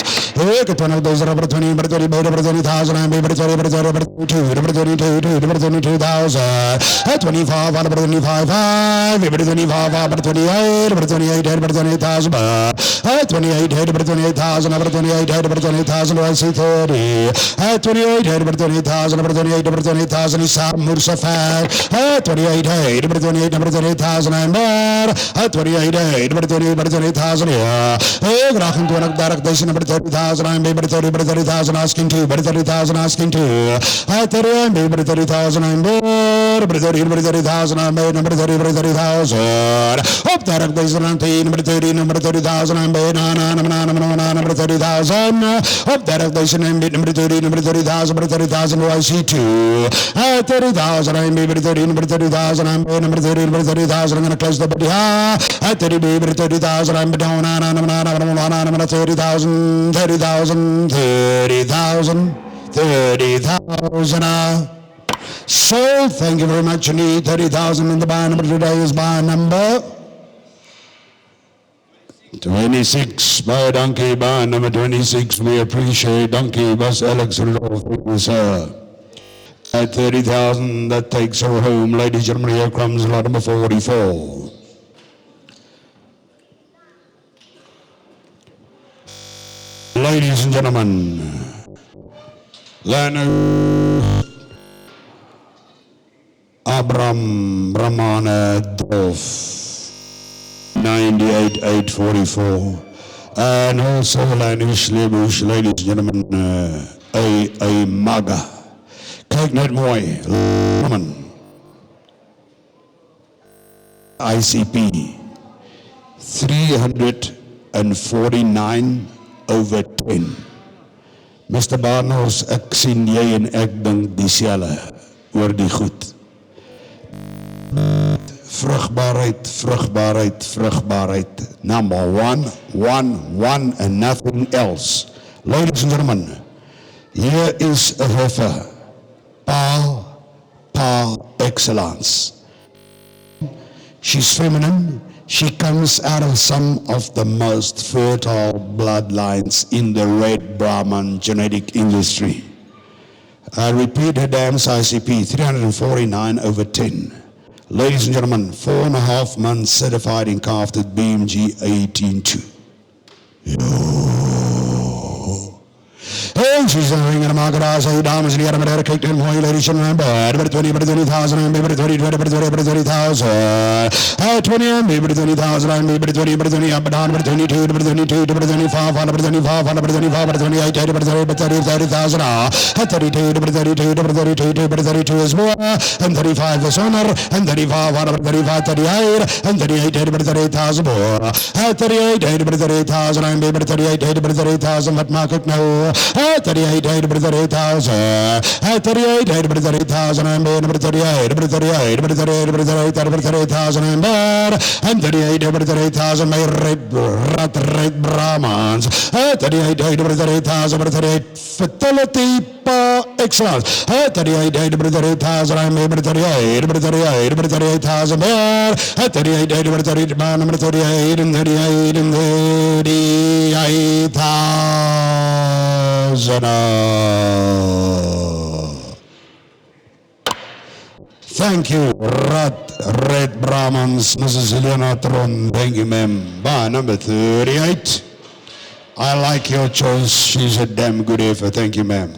heb 20 deze rubber 20, number 20, number 20,000, and number 20, number 22, number 22, number 22,000. 25, number 25, 5, number 25, number 28, number 28, number 28,000, 28, number 28,000, number 28, number 28,000, I see 30. 28, number 28,000, number 28, number 28,000, Isam Mursafar. 28, number 28, number 28,000, and more. 28, number 28, number 28,000, yeah. Graag in 20, direct deze number 30,000, I'm number 30, number 30,000, asking two, number 30,000, asking two. 30, number 30,000, I'm number 30, number 30,000, I'm number 30, number 30,000. Up direct deze number 30, number 30,000, I'm number 30,000. Up direct deze number 30, number 30,000, number 30,000, I see two. 30,000, I'm number 30, number 30,000, I'm number 30, number 30,000, I'm going to close the body. 30, number 30,000, I'm down, I'm 30,000, 30,000, 30,000, 30,000. So, thank you very much indeed. 30,000 in the buy number today is buy number 26. Buy donkey, buy number 26. We appreciate donkey, Bus Alex Rudolph, sir. At 30,000, that takes her home. Ladies and gentlemen, here comes lot number 44. Ladies and gentlemen, Leonard Abram Brahmanadov, 98,844. And also Lanish Lebush, ladies and gentlemen, A. Maga. Cakenet Moy, woman, ICP, 349/10. Mr. Barnos, ek sien jy en ek dink dieselfde oor die goed. Vrugbaarheid, vrugbaarheid, vrugbaarheid. Number one, and nothing else. Ladies and gentlemen, here is a heifer. Par excellence. She's feminine. She comes out of some of the most fertile bloodlines in the red Brahman genetic industry. I repeat her dam's ICP, 349/10. Ladies and gentlemen, 4.5 months certified in calf at BMG 18.2. And she's ringing the market. I say, dames and heren, kicked in Moy, ladies and gentlemen, number 20, number 20,000, and number 20, number 30,000. 20, number 20,000, and number 20, number 20, up and down, number 22, number 22, number 25, number 25, number 25, number 28, number 30, 30,000. 32, number 32, number 32, number 32 is more, and 35 is honor, and 35, number 35, 38, and 38, number 38,000 more. 38, number 38,000, and number 38, number 38,000, but market no. 38, 38, 38,000. At 38, 38,000. I'm bid number 38, number 38, number 38, number 38, number 38,000. I'm bid. And 38, number 38,000. My red Brahmans. At 38, number 38,000, number 38. Fatality par excellence. At 38, number 38,000. I'm bid number 38, number 38, number 38,000. At 38, number 38, number 38, and 38, and 38,000. Thank you, Red Brahmans, Mrs. Helena Tron. Thank you, ma'am. Bar number 38. I like your choice. She's a damn good effort. Thank you, ma'am.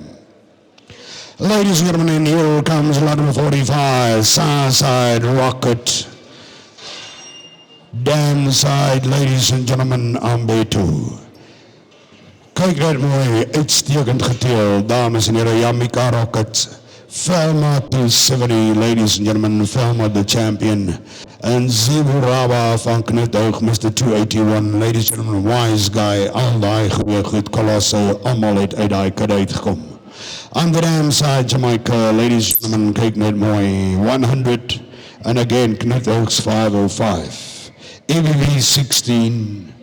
Ladies and gentlemen, and here comes lot number 45, Southside Rocket. Dam side, ladies and gentlemen, aan by toe. Kyk net mooi, uitstekend geteel, dames en heren, Jamaica Rocket. Velma 270, ladies and gentlemen, Velma the champion. En Ziburaba van Knuthoog, Mr. 281, ladies and gentlemen, wise guy, al die goeie goed kolosse, allemaal uit die kaduit gekom. On the dam side, Jamaica, ladies and gentlemen, kyk net mooi, 100, and again, Knuthoog's 505. EBV 16,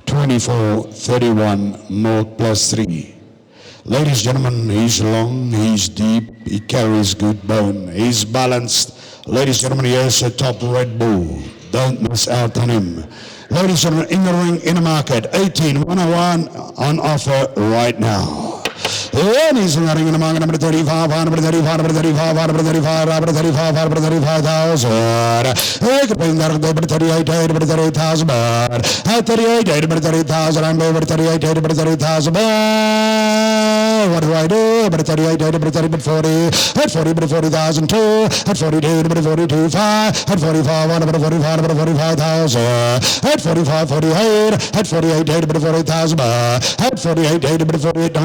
24, 31, North plus 3. Ladies and gentlemen, he's long, he's deep, he carries good bone, he's balanced. Ladies and gentlemen, he has a top Red Bull. Don't miss out on him. Ladies and gentlemen, in the ring, in the market, 18,101 on offer right now. Ladies and gentlemen, in the market, number 35, number 35, number 35, number 35, number 35, number 35,000. You can bring that number 38, number 38,000. At 38, number 38,000, I'm over 38, number 38,000. What do I do? Number 38, number 30, but 40, at 40, but 40,000 too, at 42, number 42, 5, at 45, number 45, number 45,000, at 45, 48, at 48, number 48,000, at 48, number 48,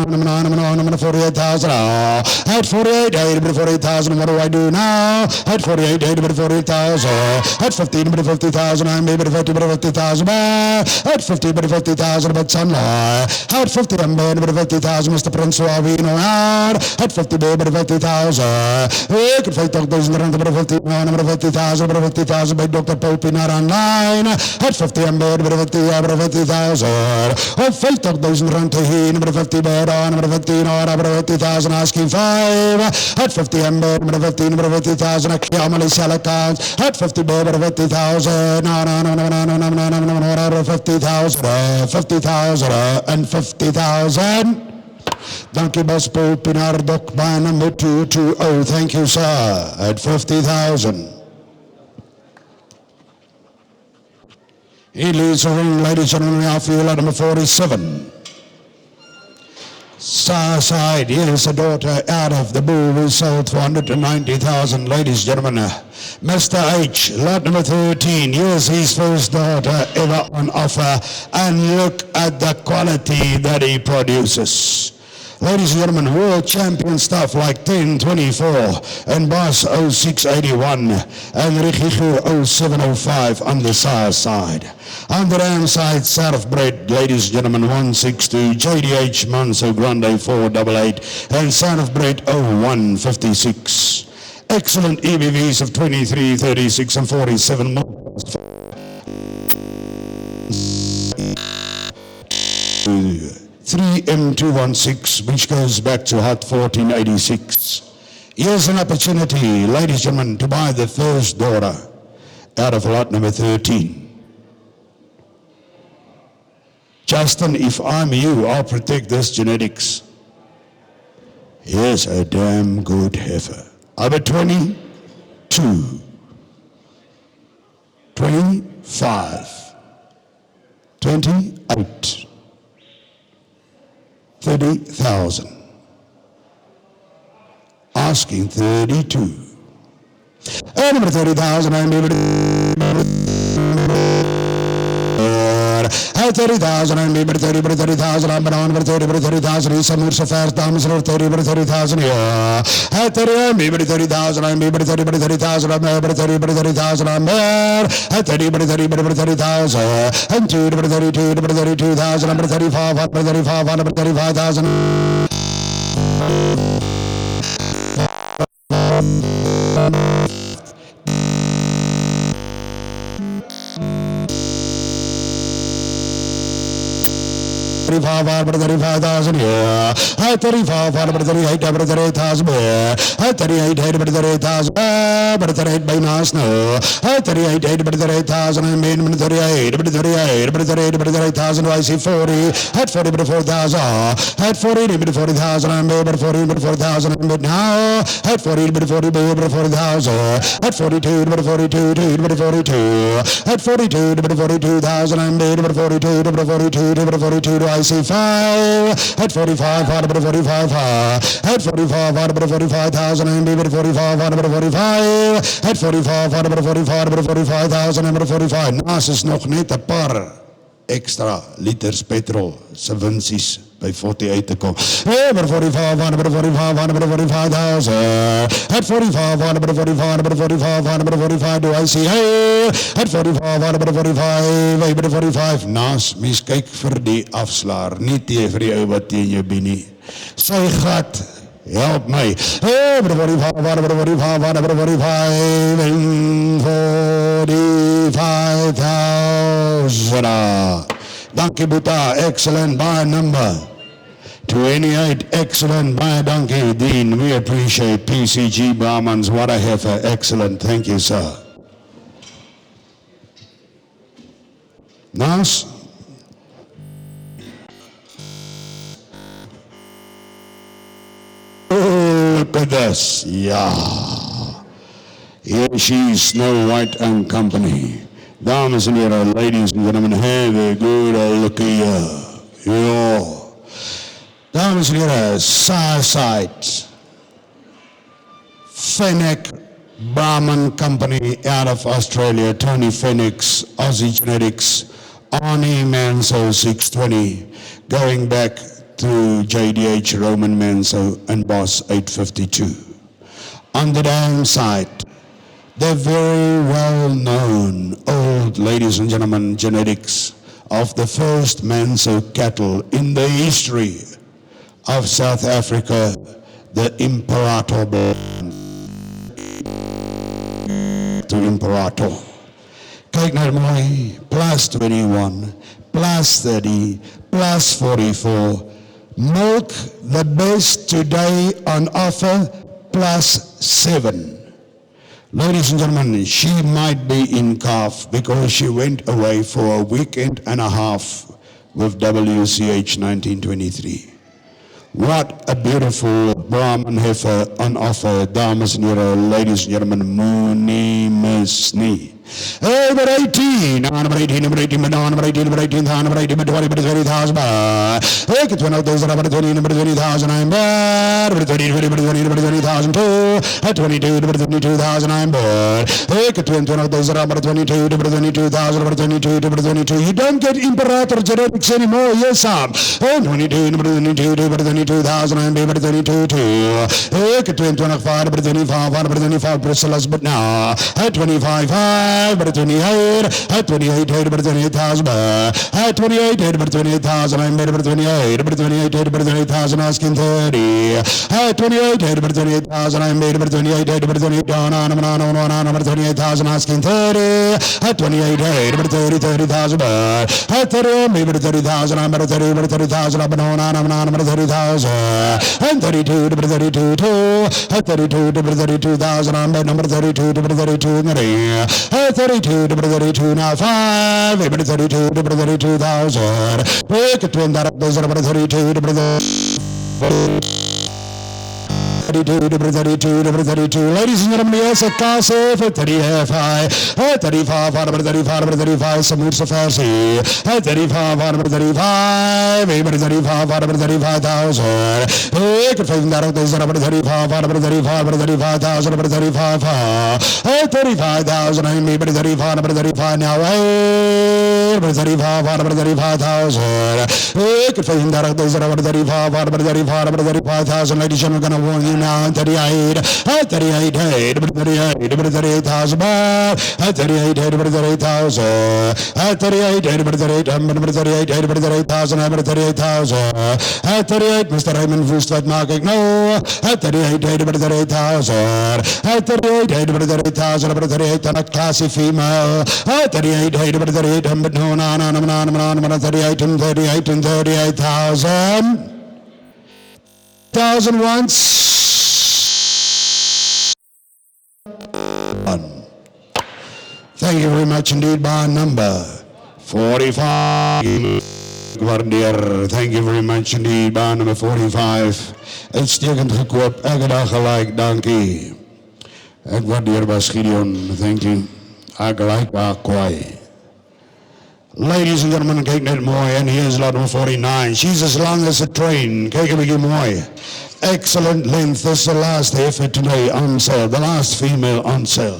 number 48,000, at 48, number 48,000, what do I do now? At 48, number 48,000, at 50, number 50,000, I'm maybe 50, number 50,000, at 50, number 50,000, but sunlight, at 50, number 50,000, Mr. Prince Wavino, at 50, number 50,000, we could fight $50,000, number 50, number 50,000, number 50,000 by Dr. Popinara online, at 50, number 50, number 50,000, oh, fight $50,000 to he, number 50, number 50, number 50,000, asking 5, at 50, number 50, number 50,000, a Kiamali sell accounts, at 50, number 50,000, no, 50,000, 50,000, and 50,000. Dankie Bas Paul Pinar Doc by number 220. Thank you, sir. At 50,000. He leads the ring, ladies and gentlemen, I feel at number 47. Southside, here's a daughter out of the bull. We sold for 190,000, ladies and gentlemen. Mr. H, lot number 13, here's his first daughter ever on offer. And look at the quality that he produces. Ladies and gentlemen, world champion stuff like 1024 and Boss 0681 and Richichu 0705 on the south side. On the ram side, Surfbread, ladies and gentlemen, 162, JDH Manso Grande 488 and Surfbread 0156. Excellent EBVs of 23, 36 and 47 more. 3M216, which goes back to Hut 1486. Here's an opportunity, ladies and gentlemen, to buy the first daughter out of lot number 13. Justin, if I'm you, I'll protect this genetics. Here's a damn good heifer. Number 22, 25, 28. 30,000. Asking 32. And number 30,000, I'm able to 30,000, I'm able to 30,000, I'm on for 30,000, he's some so fast, dames and 30,000, yeah. At 30, I'm able to 30,000, I'm able to 30,000, I'm able to 30,000, I'm there. At 30,000, and 2, 32,000, number 35, 35,000. $35,000 yeah. $35,000 yeah. $38,000 $38 by now snow. $38,000 I mean $38,000 I see 40 at 40 but 4,000 at 40 but 40,000 I'm but 40 but 4,000 but now at 40 but 40 but 40,000 at 42 but 42 but 42 at 42 but 42,000 I'm but 42 but 42 but 42 I see 5 at 45 but 45 at 45 but 45,000 I'm but 45 but 45 at 45 but 45 but 45,000 I'm but 45 naas is nog net 'n paar extra liters petrol se winsies by 48 te kom. But 45 but 45 but 45,000 at 45 but 45 but 45 but 45 do I see hey at 45 but 45 but 45 naas mens kyk vir die afslaer nie teë vir die ou wat teen jou bin nie. Sy gat help my. Hey, but 45 but 45 but 45 and 45,000. Dankie Boeta, excellent by number 28, excellent by Donkey Dean. We appreciate PCG Brahmans. What a heifer, excellent. Thank you, sir. Nas? Oh, look at this. Yeah. Here she is, Snow White and Company. Dames and heren, ladies and gentlemen, have a good look here. Yeah. Dames and heren, Sarsite, Fennec Brahman Company out of Australia, Tony Phoenix, Aussie Genetics, Arnie Manso 620, going back to JDH Roman Manso and Boss 852. On the downside, the very well-known old, ladies and gentlemen, genetics of the first Manso cattle in the history of South Africa, the Imperator brand. To Imperator. Kyk nou mooi, plus 21, plus 30, plus 44. Milk the best today on offer, plus 7. Ladies and gentlemen, she might be in calf because she went away for a weekend and a half with WCH 1923. What a beautiful Brahman heifer on offer, dames and heren, ladies and gentlemen, Mooney Misney. Hey, number 18, number 18, number 18, number 18, number 18, number 18, number 20, number 20,000 baht. Hey, get 20,000, number 20, number 20,000, I'm bad. Number 20, number 20, number 20,000 too. At 22, number 22,000, I'm bad. Hey, get 20,000, number 22, number 22,000, number 22, number 22. You don't get Imperator genetics anymore, yes, Sam. Hey, 22, number 22, number 22,000, I'm bad, 22 too. Hey, get 25, number 25, number 25, Priscilla's, but now. At 25, but 28, at 28, but 28,000, at 28, but 28,000, I'm made, but 28, but 28, but 28,000, asking 30, at 28, but 28,000, I'm made, but 28, but 28, down on, number 28,000, asking 30, at 28, but 30,000, at 30, maybe 30,000, I'm at 30, but 30,000, up and on, number 30,000, and 32, but 32, at 32, but 32,000, I'm at number 32, but 32 in the ring. 32 to 32 now 5 to 32 to 32,000. Break it twin that up those are 32 to 32 to 32 to 32. Ladies and gentlemen, yes, a casa for 35, 35, 35, 35, Samir Safarsi, 35, 35, 35, 35,000. Break it twin that up those are 35, 35, 35,000, 35, 35,000, I'm me, but 35 now, hey, but 35,000. We could find that out, there's about 35,000, ladies and gentlemen, gonna warn you now, 38, 38,000, 38,000, 38,000, 38, Mr. Raymond Voestad, maak ik nou, 38,000, 38,000, and a classy female, 38,000, but no, 38,000. 1,000 once. Thank you very much indeed, bar number 45. Waardeer, thank you very much indeed, bar number 45. Uitstekend gekoop, elke dag gelijk, dankie. Ik waardeer Bas Gideon, thank you. Ek like kwaai. Ladies and gentlemen, kijk net mooi, and here's lot number 49. She's as long as a train. Kijk een beetje mooi. Excellent length. This is the last effort today on sale. The last female on sale.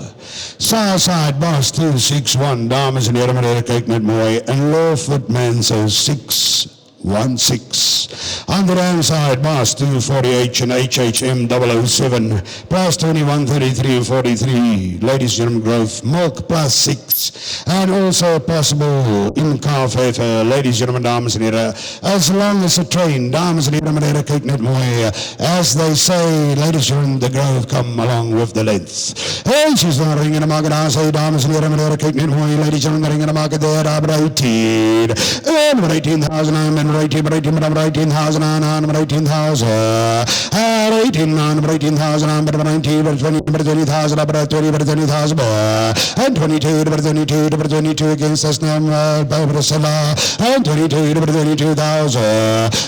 Southside Boss 261. Dames en heren, kijk net mooi. And Lawfoot Man says 616. On the down side, Boss 240H and HHM 007. Plus 21, 33 and 43. Ladies and gentlemen, growth. Milk plus 6. And also possible in-car favor. Ladies and gentlemen, dames en heren. As long as a train, dames en heren, kijk net mooi. As they say, ladies and gentlemen, the growth come along with the length. Hey, she's not ringing the market. I say, dames en heren, kijk net mooi. Ladies and gentlemen, ringing the market there. I'm rated. And 18,000, I'm rated, but 18,000, I'm 18,000. 18,000, I'm 19, but 20,000, I'm 20, but 20,000. And 22, but 22, but 22 against us now, by Priscilla. And 22, but 22,000.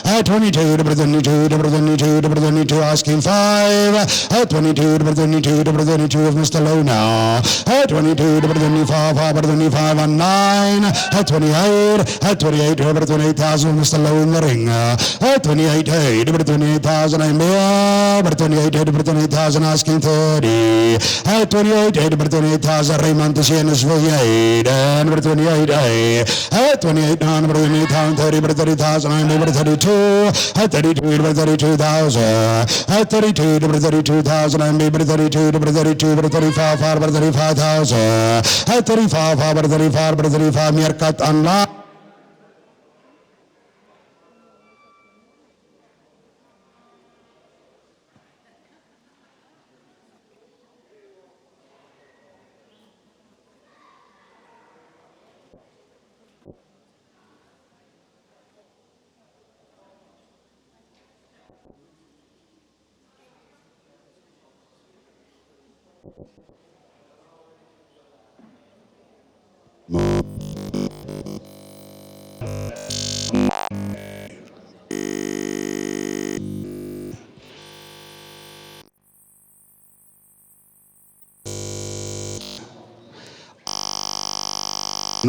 And 22, but 22, but 22, but 22, asking 5. And 22, but 22, but 22 of Mr. Low now. And 22, but 25, but 25 and 9. And 28, and 28, but 28,000 of Mr. Low in the ring. 28, but 28,000 I'm here, but 28, but 28,000 asking 30. 28, but 28,000 Raymond to see in his way, and but 28, 28, but 28,000, 30, but 30,000 I'm here, but 32, 32, but 32,000, 32, but 32,000 I'm here, but 32, but 32, but 35, but 35,000, 35, but 35, but 35, mere cut online.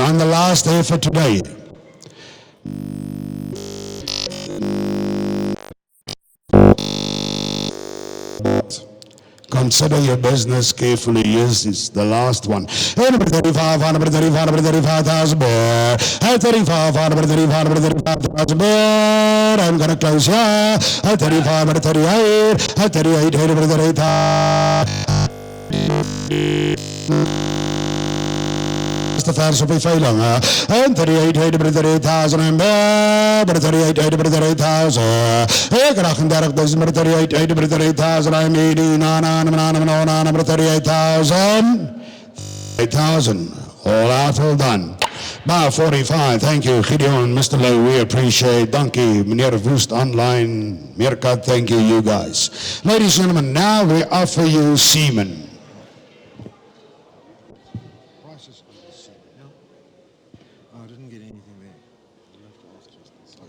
On the last day for today, consider your business carefully. Yes, it's the last one. 35,000, 35,000. I'm gonna close here. 35, 38, 38, 38. The fans will be failing. And 38, 38,000 and 38, 38,000. Hey, 38, 38,000. I'm 89, 38,000. 8,000. All out, all done. Bar 45, thank you, Gideon, Mr. Lowe, we appreciate. Dankie, meneer Woest online. Meerkat, thank you, you guys. Ladies and gentlemen, now we offer you semen.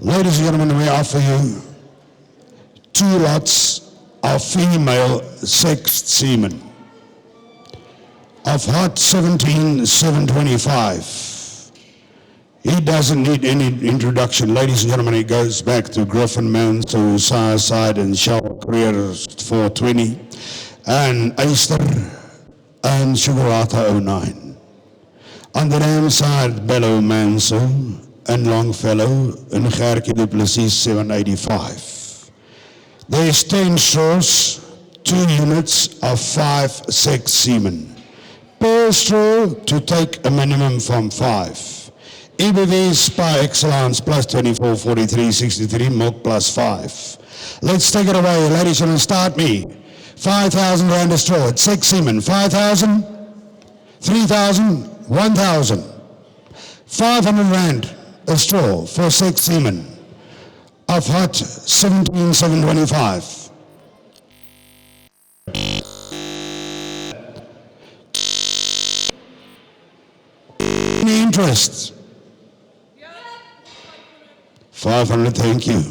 Ladies and gentlemen, we offer you 2 lots of female sexed semen of hot 17,725. He doesn't need any introduction. Ladies and gentlemen, he goes back to Griffin Mounds, to Southside and Shaw Career 420 and Easter and Sugarata 09. On the dam side, Bellow Manso and Longfellow and Gerke du Plessis 785. There is 10 straws, 2 units of 5-6 semen. Per straw to take a minimum from 5. EBV's par excellence plus 24, 43, 63, milk plus 5. Let's take it away, ladies and start me. 5,000 rand a straw at 6 semen. 5,000, 3,000, 1,000. 500 rand a straw for 6 semen of hot 17,725. Any interest? 500, thank you.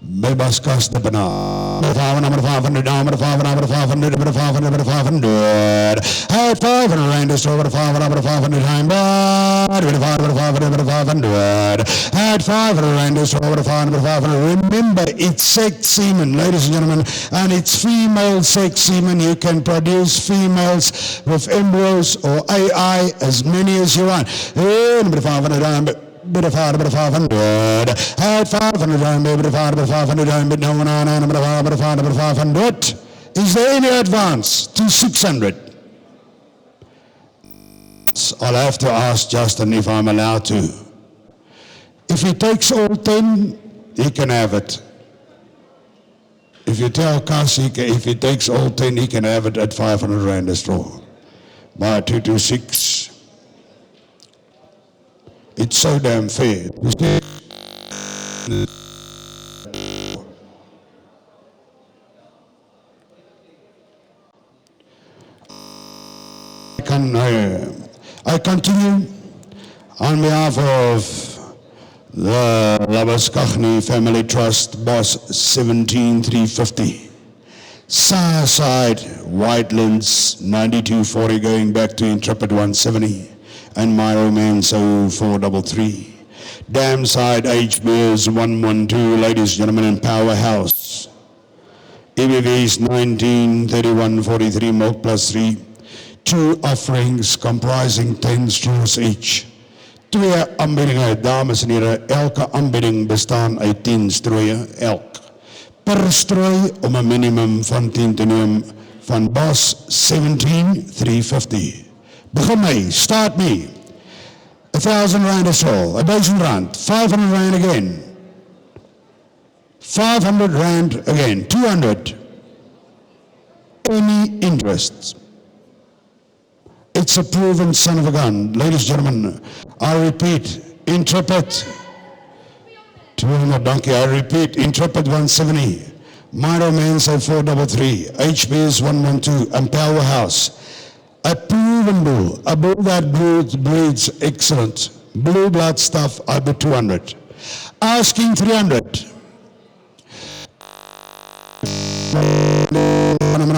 Bebas kas de banaan. Number 500, number 500, number 500, number 500, number 500. At 500 rand is over 500, number 500 time bad. Number 500, number 500. At 500 rand is over 500, 500. Remember, it's sex semen, ladies and gentlemen, and it's female sex semen. You can produce females with embryos or AI as many as you want. Number 500, bit of 500, at 500, maybe 500, but no one on number 500. Is there any advance to 600? I'll have to ask Justin if I'm allowed to. If he takes all 10, he can have it. If you tell Cass, if he takes all 10, he can have it at 500 rand a straw. By 226. It's so damn fair. I continue on behalf of the Labaskachny Family Trust, Boss 17350. Southside, Whitelands 9240 going back to Intrepid 170. And my romance 0433. Dam side HBS 112, ladies and gentlemen, in Powerhouse. EBV's 193143 milk plus 3. 2 offerings comprising 10 straws each. 2 aanbiedinge, dames en heren, elke aanbieding bestaan uit 10 strooie elk. Per strooi om een minimum van 10 te neem van Bos 17350. Begin mee, start me. 1,000 rand a straw, 1,000 rand, 500 rand again. 500 rand again, 200. Any interest? It's a proven son of a gun. Ladies and gentlemen, I repeat, Intrepid, 200 donkey, I repeat, Intrepid 170, My Romance 433, HBS 112, and Powerhouse. A proven bull, a bull that breeds excellent. Blue blood stuff, I put 200. Asking 300.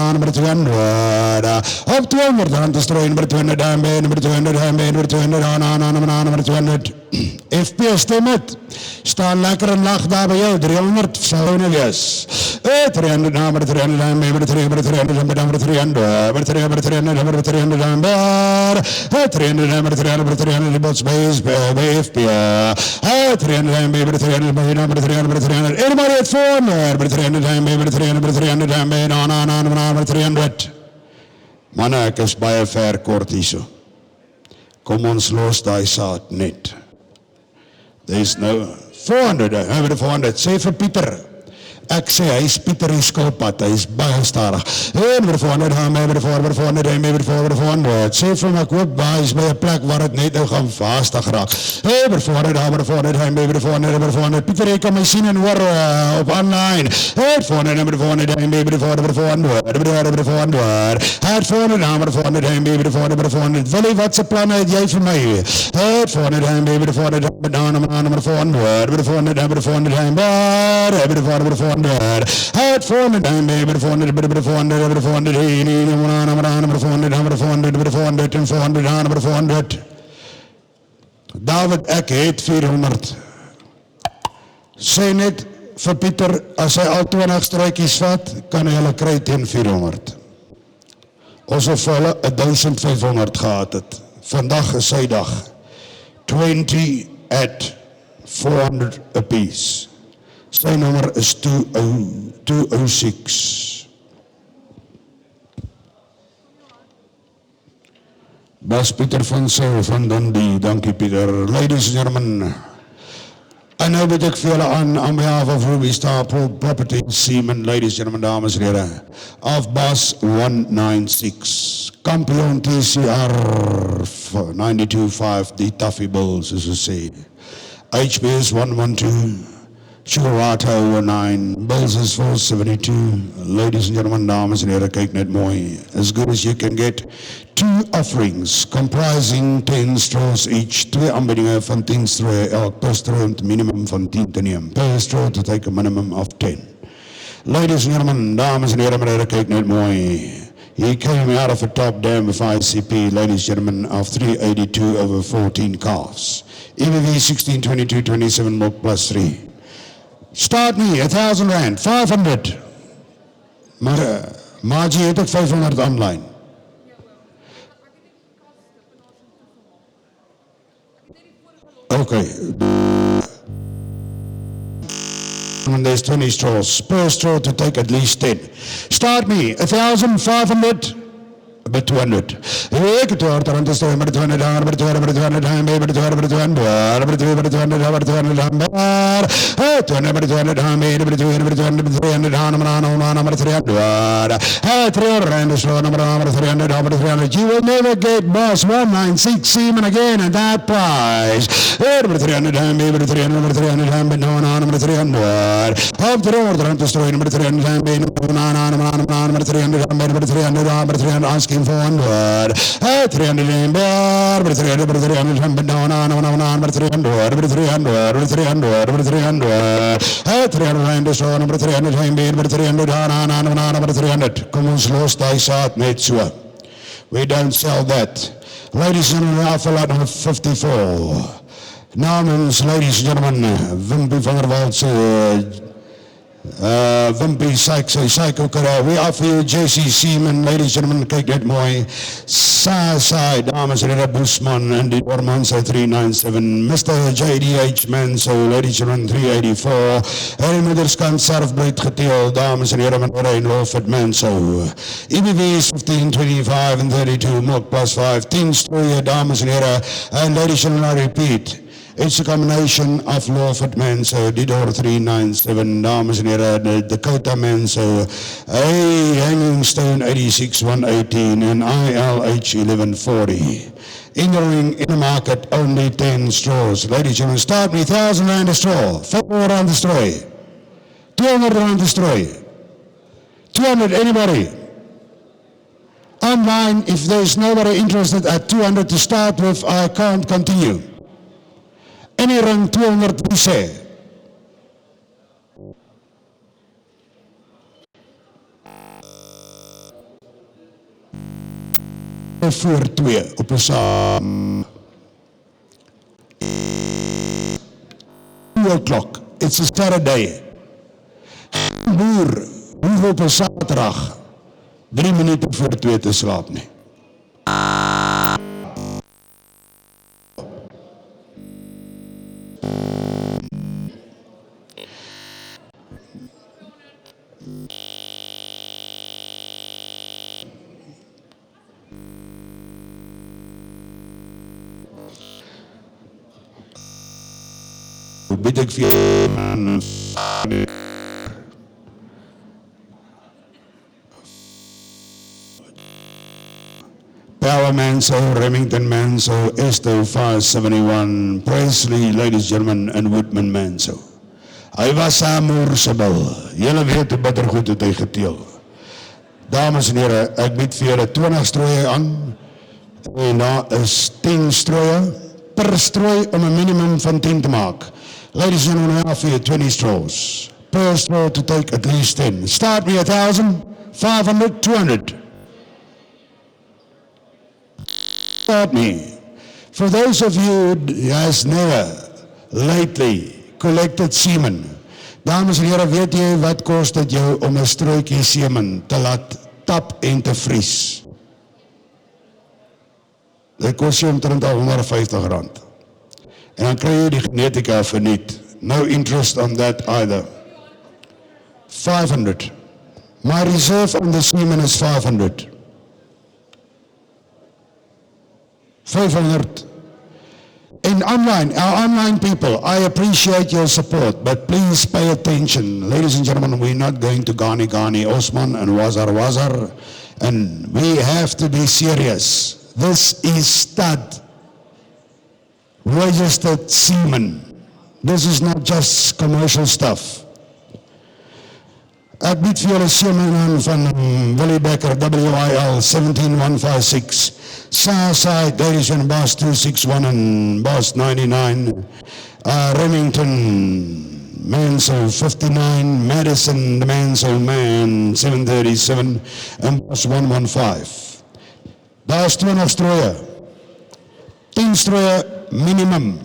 Number 200. Up 200. Number 200. Number 200. Number 200. FPS limit. Staan lekker en lag daar bij jou. 300 zou niet wees. 300. Number 300. Number 300. Number 300. Number 300. Number 300. Number 300. Number 300. Bots base bij FPA. 300. Number 300. Number 300. Anybody at 400. Number 300. Number 300. 300 number 300. Manne, ek is baie ver kort hierso. Kom ons los daai saad net. There's no 400, over 400. Sê vir Pieter. Ek sê hy is Pieter die skilpad, hy is baie stadig. Over 400, over 400, over 400. Sê vir hom ek hoop hy is by 'n plek waar dit net nou gaan vastig raak. Over 400, over 400, over 400, over 400. Pieter, jy kan my sien en hoor op online. Over 400, over 400, over 400, over 400. Over 400, over 400, over 400, over 400, over 400. Willie, wat se planne het jy vir my? Over 400, over 400, over 400, over 400, over 400, over 400, over 400. At 400, over 400, over 400, over 400, over 400, over 400, over 400, en 400, over 400. David, ek het 400. Sê net vir Pieter, as hy al 20 struitjies vat, kan hy hulle kry teen 400. Ons het vir hulle 1500 gehad het. Vandag is sy dag. 20 at 400 apiece. Sy nommer is 206. Bas Pieter van Sel van Dundee. Dankie Pieter. Ladies and gentlemen, en nou bied ek vir julle aan behalf of Ruby Star Property Seaman, ladies and gentlemen, dames en heren, of Bus 196, kampioen TCR 92.5, die Tuffy Bulls, as we say. HBS 112, Churata 09, Bulls is 472, ladies and gentlemen, dames en heren, kyk net mooi, as good as you can get. 2 offerings comprising 10 straws each, 2 aanbiedinge van 10 straw, elk per straw met minimum van 10 te neem, per straw to take a minimum of 10. Ladies and gentlemen, dames en heren, meneer, kyk net mooi. He came out of a top dam of ICP, ladies and gentlemen, of 382 over 14 calves. EBV 1622.27 milk plus 3. Start me, 1,000 rand, 500. Maar, Margie het ek 500 online. Okay. And there's 20 straws. Per straw to take at least 10. Start me, 1,500. But 200. Ek het hoor rond te staan met 200 daar, met 200, met 200, met 200, met 200, met 200, met 200, met 200, met 200, met 200, met 200, met 200, met 300, met 300. You will never get Boss 196 Seaman again at that price. Met 300, met 300, met 300, met 300, met 300. Op de rood rond te staan met 300, met 300, met 300, met 300, asking for 100. 300 in bar, 300, 300, but down on, but 300, but 300, but 300, but 300. 300 in the store, but 300 in bed, but 300 on, but 300. Kom ons los die saad net so. We don't sell that. Ladies and gentlemen, alpha lot number 54. Namens, ladies and gentlemen, Wimpy van der Walt, Wimpy Sykes, Psycho Kara, we offer you JC Seaman, ladies and gentlemen, kyk net mooi. Sai, dames en heren, Boesman en die Dormans 397, Mr. JDH Manso, ladies and gentlemen, 384, Harry Midderskant, Surfbreed Geteel, dames en heren, meneer en Lawford Manso. EBV is 15, 25 and 32, milk plus 5, 10 strooie, dames en heren, and ladies and gentlemen, I repeat, it's a combination of Lawford Manso, Didor 397, dames en heren, Dakota Manso, Hanging Stone 86 118 and ILH 1140. In the ring, in the market, only 10 straws. Ladies and gentlemen, start me 1,000 rand a straw, 400 rand a straw, 200 rand a straw, 200, anybody? Online, if there's nobody interested at 200 to start with, I can't continue. Any ring 200 wie sê? Voor 2 op 'n saam. 2 o'clock. It's a Saturday. Boer, hoeveel op 'n Saterdag? 3 minute voor 2 te slaap nie. Bid ek vir Power Manso, Remington Manso, Esto 571, Presley, ladies and gentlemen, en Woodman Manso. Hy was amorsable. Julle weet hoe bitter goed het hy geteel. Dames en heren, ek bied vir julle 20 strooie aan. En daar is 10 strooie per strooi om 'n minimum van 10 te maak. Ladies and gentlemen, I offer you 20 straws. Per straw to take at least 10. Start me 1,000, 500, 200. Start me. For those of you who has never lately collected semen, dames en heren, weet jy wat kost dit jou om 'n strooitjie semen te laat tap en te vries? dit kost jy omtrent R150. En dan kry jy die genetica verniet. No interest on that either. 500. My reserve on the semen is 500. 500. In online, our online people, I appreciate your support, but please pay attention. Ladies and gentlemen, we're not going to Gani Osman and Wazar, and we have to be serious. This is stud, registered semen. This is not just commercial stuff. Ek bied vir julle semen aan van Willie Becker, WIL 17156. Southside, Davison, Boss 261 and Boss 99. Remington, Mansell 59. Madison, the Mansell Man 737 and Boss 115. Daar's 20 strooie. 10 strooie minimum.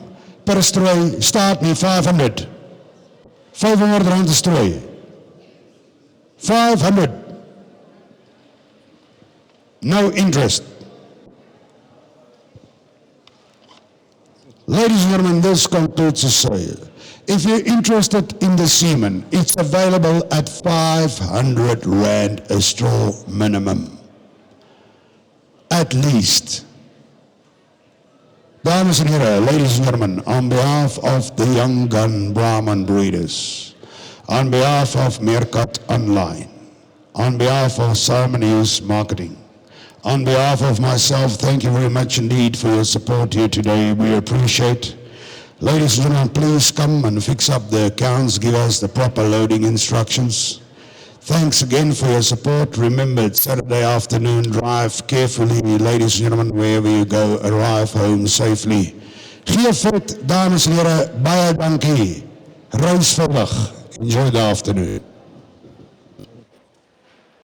Per strooi staat nie 500. 500 rand 'n strooi. 500. No interest. Ladies and gentlemen, this concludes the sale. If you're interested in the semen, it's available at 500 Rand a straw minimum. At least. Dames and heren, ladies and gentlemen, on behalf of the Young Gun Brahman breeders, on behalf of Meerkat Online, on behalf of Simon News Marketing, on behalf of myself, thank you very much indeed for your support here today. We appreciate. Ladies and gentlemen, please come and fix up the accounts, give us the proper loading instructions. Thanks again for your support. Remember, it's Saturday afternoon. Drive carefully, ladies and gentlemen, wherever you go, arrive home safely. Gee fit, dames en heren, baie dankie. Reis veilig. Enjoy the afternoon.